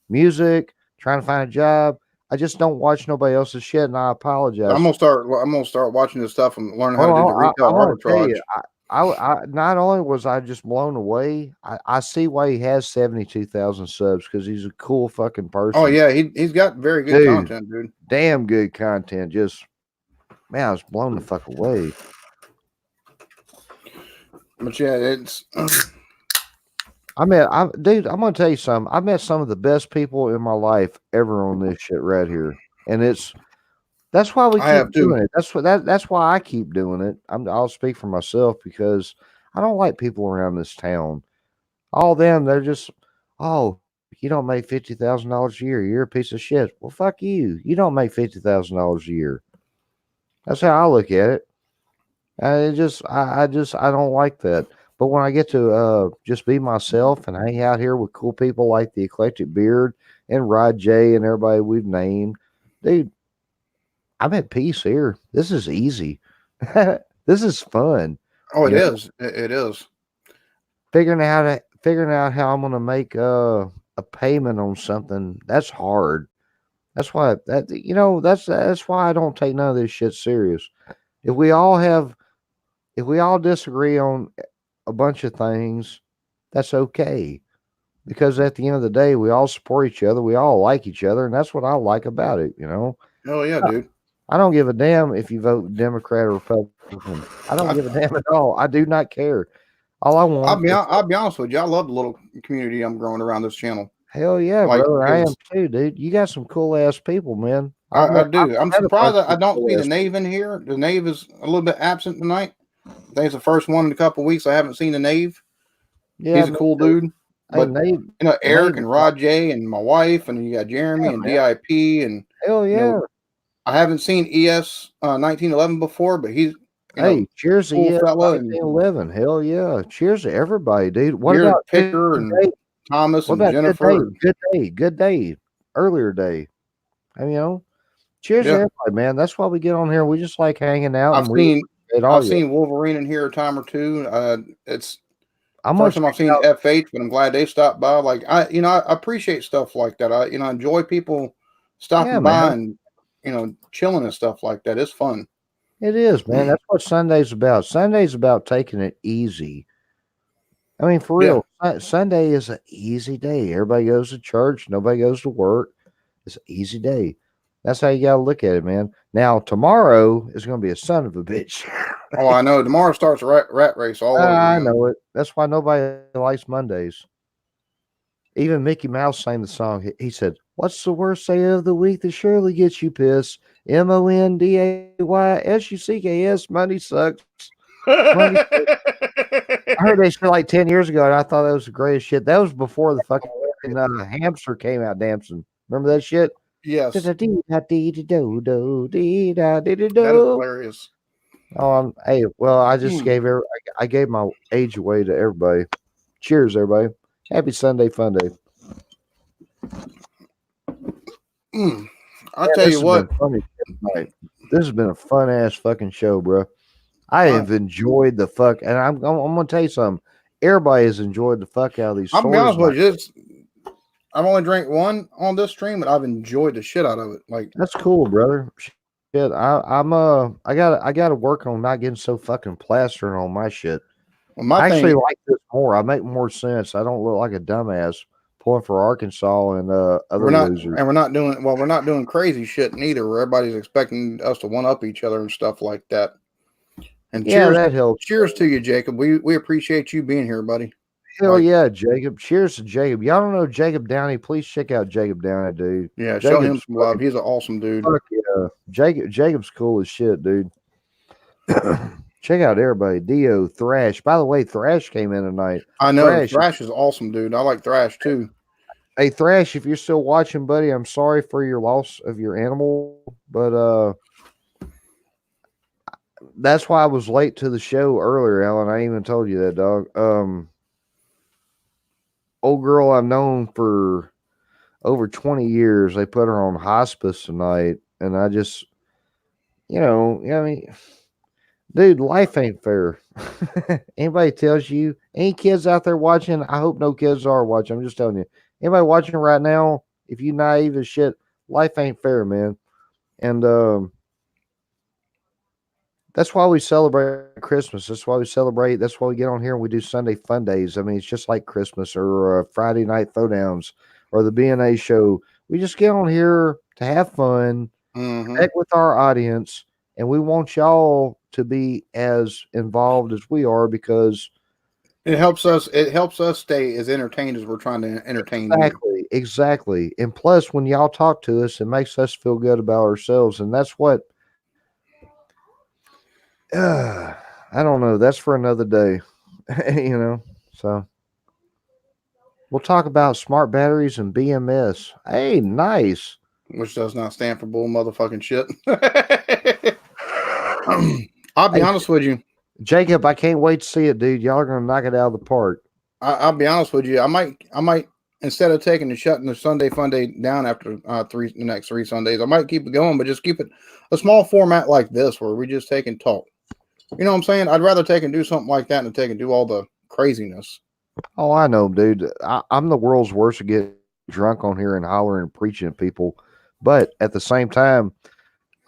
music, trying to find a job. I just don't watch nobody else's shit, and I I'm apologize. gonna start. I'm gonna start watching this stuff and learning how to Well, do the retail I'm gonna tell arbitrage. you, I not only was I just blown away, I see why he has 72,000 subs because he's a cool fucking Oh person, yeah, he's got very good dude. content, dude. Damn good content. Just man, I was blown the fuck away. But yeah, it's Dude, I'm gonna tell you something. I met some of the best people in my life ever on this shit right here, and that's why we I have keep too. doing it. That's why I keep doing it. I'll speak for myself because I don't like people around this town. All them, they're just, oh, you don't make $50,000 a year. You're a piece of shit. Well, fuck you. You don't make $50,000 a year. That's how I look at it. I don't like that. But when I get to just be myself and hang out here with cool people like the Eclectic Beard and Rod J and everybody we've named, dude, I'm at peace here. This is easy. This is fun. Oh, it You know, is. It is. figuring out how I'm gonna make a payment on something. That's hard. That's why I don't take none of this shit serious. If we all have if we all disagree on a bunch of things, that's okay. Because at the end of the day, we all support each other. We all like each other, and that's what I like about it. Oh yeah, I dude. I don't give a damn if you vote Democrat or Republican. I don't give a I, damn at all. I do not care. All I want is I'll be honest with you. I love the little community I'm growing around this channel. hell yeah, Like, brother. I am cause too, dude. You got some cool ass people, man. I've met I do. I'm I've met a bunch surprised that I of don't cool see the ass Knave people. in here. The Knave is a little bit absent tonight. I think it's the first one in a couple weeks I haven't seen the Knave. Yeah, He's a me cool too. dude. Hey, But Eric Nate, and Rod J and my wife, and you got yeah, Jeremy and man. DIP, and Hell you know yeah. I haven't seen ES 1911 before, but he's Hey, cheers to cool ES fella, and 1911. Hell yeah. Cheers to everybody, dude. What Bearded about Good Picker and Day? Thomas What and about Good Day? Jennifer. Good Day. Good Day. Earlier day. And, cheers to Yeah, everybody, man. That's why we get on here. We just like hanging out I've and we seen appreciate all you. Wolverine in here a time or two. It's I'm going first to time I've check seen out. FH, but I'm glad they stopped by. Like I appreciate stuff like that. I enjoy people Yeah, stopping by man. and chilling and stuff like that. It's fun. It is, man. That's what Sunday's about. Sunday's about taking it easy. I mean, for Yeah. real, Sunday is an easy day. Everybody goes to church. Nobody goes to work. It's an easy day. That's how you got to look at it, man. Now, tomorrow is going to be a son of a bitch. Oh, I know. Tomorrow starts rat race all over I again. know it. That's why nobody likes Mondays. Even Mickey Mouse sang the song. He said, "What's the worst day of the week that surely gets you pissed? MONDAYSUCKS. Monday sucks. Monday sucks." I heard that shit like 10 years ago, and I thought that was the greatest shit. That was before the fucking hamster came out dancing. Remember that shit? Yes, that is Da-da-dee-da-dee-da-do-do-dee-da-dee-da-do. hilarious. Hey, well, Mm, I gave my age away to everybody. Cheers, everybody. Happy Sunday Fun Day. mm. I Man, tell this you has been what, funny tonight. This has been a fun ass fucking show, bro. I I, have enjoyed the fuck, and I'm gonna tell you something. Everybody has enjoyed the fuck out of these I'll be stories honest tonight. with you. I've only drank one on this stream, but I've enjoyed the shit out of it. Like, That's cool, brother. Shit, I gotta work on not getting so fucking plastered on my shit. well, my I actually thing, like this more. I make more sense. I don't look like a dumbass pulling for Arkansas and other losers. we're not doing crazy shit neither, where everybody's expecting us to one up each other and stuff like that. And Yeah, that helps. cheers to you, Jacob. We appreciate you being here, buddy. Hell Like, yeah, Jacob. Cheers to Jacob. Y'all don't know Jacob Downey. Please check out Jacob Downey, dude. yeah, show him Jacob's some love. fucking He's an awesome dude. fuck yeah. Jacob's cool as shit, dude. Check out everybody. Dio, Thrash. By the way, Thrash came in tonight. I know Thrash. Thrash is awesome, dude. I like Thrash too. Hey Thrash, if you're still watching, buddy, I'm sorry for your loss of your animal, but that's why I was late to the show earlier, Alan. I ain't even told you that, dog. Old girl I've known for over 20 years. They put her on hospice tonight, and I just, I mean, dude, life ain't fair. Anybody tells you, any kids out there watching? I hope no kids are watching. I'm just telling you. Anybody watching right now? If you naive as shit, life ain't fair, man. And that's why we celebrate Christmas. That's why we celebrate. That's why we get on here and we do Sunday fun days. I mean, it's just like Christmas or Friday night throwdowns or the BNA show. We just get on here to have fun, Mm-hmm. connect with our audience, and we want y'all to be as involved as we are because It helps us. It helps us stay as entertained as we're trying to entertain you. exactly. And plus, when y'all talk to us, it makes us feel good about ourselves, and that's what. I don't know. That's for another day, So we'll talk about smart batteries and BMS. Hey, nice. Which does not stand for bull motherfucking shit. I'll be Hey, honest with you. Jacob, I can't wait to see it, dude. Y'all are gonna knock it out of the park. I'll be honest with you. I might instead of taking and shutting the Sunday Fun Day down after the next 3 Sundays, I might keep it going, but just keep it a small format like this where we just take and talk. You know what I'm saying? I'd rather take and do something like that than take and do all the craziness. Oh, I know, dude. I'm the world's worst to get drunk on here and hollering and preaching at people, but at the same time,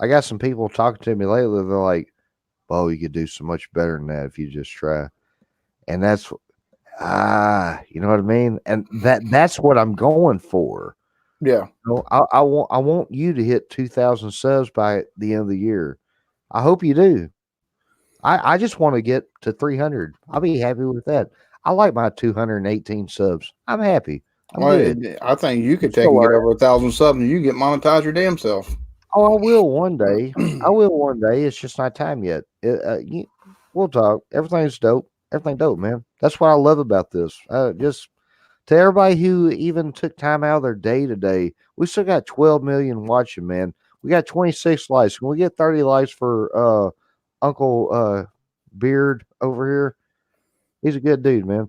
I got some people talking to me lately. They're like, "Oh, you could do so much better than that if you just try." And that's you know what I mean? And that's what I'm going for. Yeah. I want you to hit 2,000 subs by the end of the year. I hope you do. I just want to get to 300. I'll be happy with that. I like my 218 subs. I'm happy. I'm Well, good. I think you I'm could take still and get learning. over 1,000 subs and you get monetized your damn self. Oh, I will one day. I will one day. It's just not time yet. We'll talk. Everything's dope. Everything dope, man. That's what I love about this. Just to everybody who even took time out of their day today, we still got 12 million watching, man. We got 26 likes. Can we get 30 likes for Uncle Beard over here? He's a good dude, man.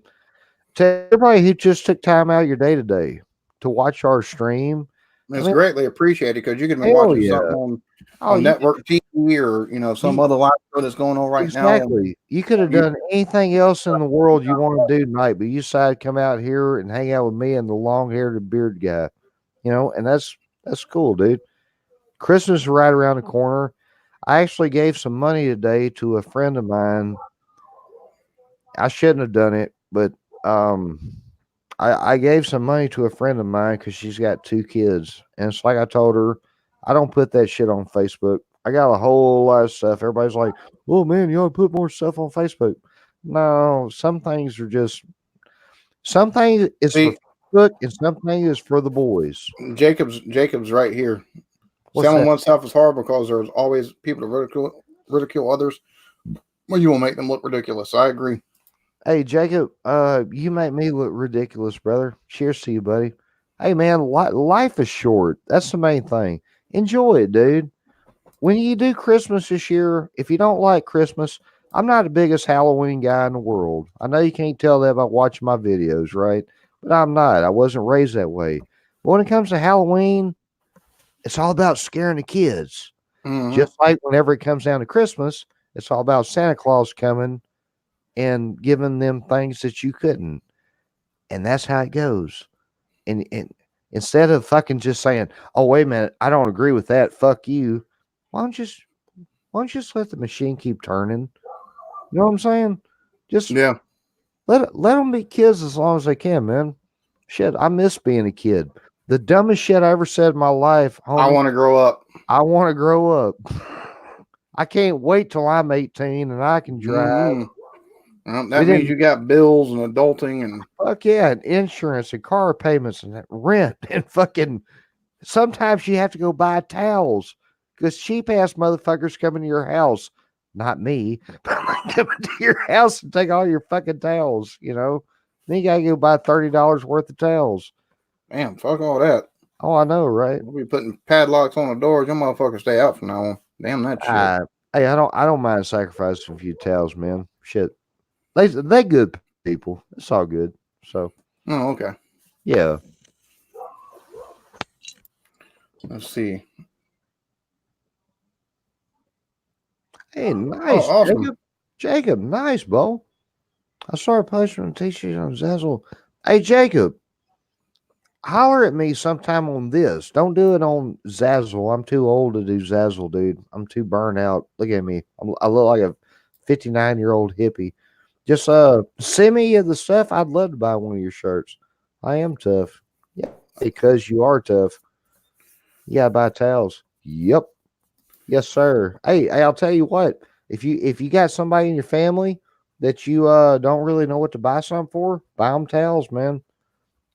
To everybody who just took time out of your day today to watch our stream, I It's mean, greatly appreciated because you could have been hell watching yeah. something Oh, on you network TV or some you other live show that's going on right now. exactly. You could have You, done anything else in the world you want to do tonight, but you decided to come out here and hang out with me and the long-haired beard guy. And that's cool, dude. Christmas is right around the corner. I actually gave some money today to a friend of mine. I shouldn't have done it, but um, I gave some money to a friend of mine because she's got 2 kids, and it's like I told her, I don't put that shit on Facebook. I got a whole lot of stuff. Everybody's like, "Oh man, you ought to put more stuff on Facebook." No, some things is for see, Facebook, and some things is for the boys. Jacob's right here. What's Selling that? oneself is hard because there's always people to ridicule others. Well, you will make them look ridiculous. I agree. Hey Jacob, you make me look ridiculous, brother. Cheers to you, buddy. Hey man, life is short. That's the main thing. Enjoy it, dude. When you do Christmas this year, if you don't like Christmas, I'm not the biggest Halloween guy in the world. I know you can't tell that by watching my videos, right? But I'm not. I wasn't raised that way. But when it comes to Halloween, it's all about scaring the kids. Mm-hmm. Just like whenever it comes down to Christmas, it's all about Santa Claus coming and giving them things that you couldn't. And that's how it goes. And instead of fucking just saying, "Oh, wait a minute, I don't agree with that. Fuck you." Why don't you just why don't you just let the machine keep turning? You know what I'm saying? Just Yeah, let them be kids as long as they can, man. Shit, I miss being a kid. The dumbest shit I ever said in my life, I homie. want to grow up. I want to grow up. I can't wait till I'm 18 and I can drive. Mm-hmm. We That means didn't you got bills and adulting and fuck yeah, and insurance and car payments and rent and fucking. Sometimes you have to go buy towels because cheap ass motherfuckers come into your house. Not me, but like come into your house and take all your fucking towels. Then you gotta go buy $30 worth of towels. damn, fuck all that. Oh, I know, right? We'll be putting padlocks on the doors. Your motherfuckers stay out from now on. Damn that shit. Hey, I don't mind sacrificing a few towels, man. Shit, they good people. It's all good. So Oh, okay. yeah. Let's see. Hey, Oh, nice, awesome. Jacob. Jacob, nice, Bo. I saw a poster on t-shirt on Zazzle. Hey, Jacob, holler at me sometime on this. Don't do it on Zazzle. I'm too old to do Zazzle, dude. I'm too burnt out. Look at me. I look like a 59-year-old hippie. Just send me the stuff. I'd love to buy one of your shirts. I am tough. Yeah, because you are tough. You gotta buy towels. Yep. Yes, sir. Hey, I'll tell you what. If you got somebody in your family that you don't really know what to buy some for, buy them towels, man.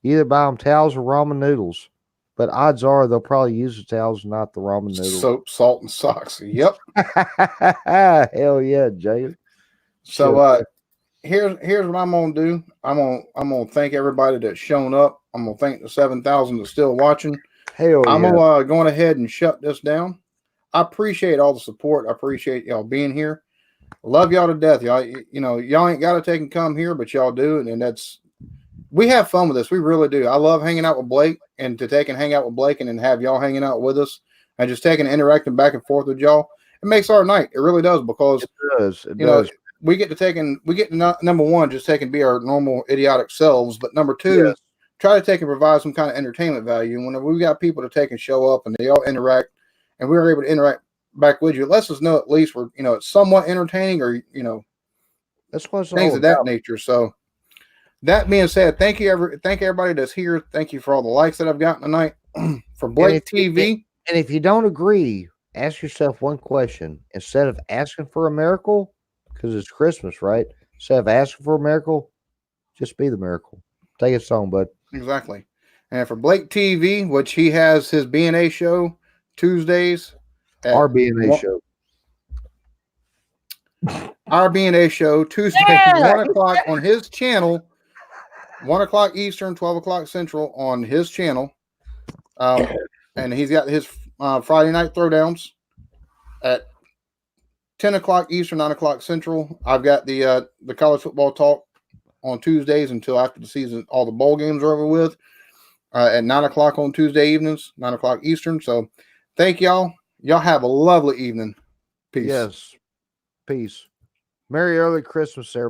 Either buy them towels or ramen noodles. But odds are they'll probably use the towels, not the ramen noodles. Soap, salt, and socks. Yep. Hell yeah, Jay. So Shit. here's what I'm gonna do. I'm gonna thank everybody that's shown up. I'm gonna thank the 7,000 that's still watching. Hell I'm yeah. gonna go ahead and shut this down. I appreciate all the support. I appreciate y'all being here. Love y'all to death, y'all. Y'all ain't got to take and come here, but y'all do, and that's we have fun with this. We really do. I love hanging out with Blake and to take and hang out with Blake and then have y'all hanging out with us and just taking and interacting back and forth with y'all. It makes our night. It really does because It does. It you know does. we get to number one just take and be our normal idiotic selves, but number two, Yes. try to take and provide some kind of entertainment value. And whenever we got people to take and show up and they all interact, and we were able to interact back with you, it lets us know at least we're it's somewhat entertaining or That's what it's things all of that about. nature. So that being said, thank everybody that's here. Thank you for all the likes that I've gotten tonight. For And Blake TV, if you don't agree, ask yourself one question. Instead of asking for a miracle, because it's Christmas, right? Instead of asking for a miracle, just be the miracle. Take it on, bud. exactly. And for Blake TV, which he has his BNA show Tuesdays at RBNA one, show. our BNA show Tuesday Yeah. 1 o'clock on his channel, 1 o'clock Eastern, 12 o'clock Central on his channel. And he's got his Friday night throwdowns at 10 o'clock Eastern, 9 o'clock Central. I've got the college football talk on Tuesdays until after the season, all the bowl games are over with. At 9 o'clock on Tuesday evenings, 9 o'clock Eastern. So, thank y'all. Y'all have a lovely evening. Peace. Yes. Peace. Merry early Christmas, everybody.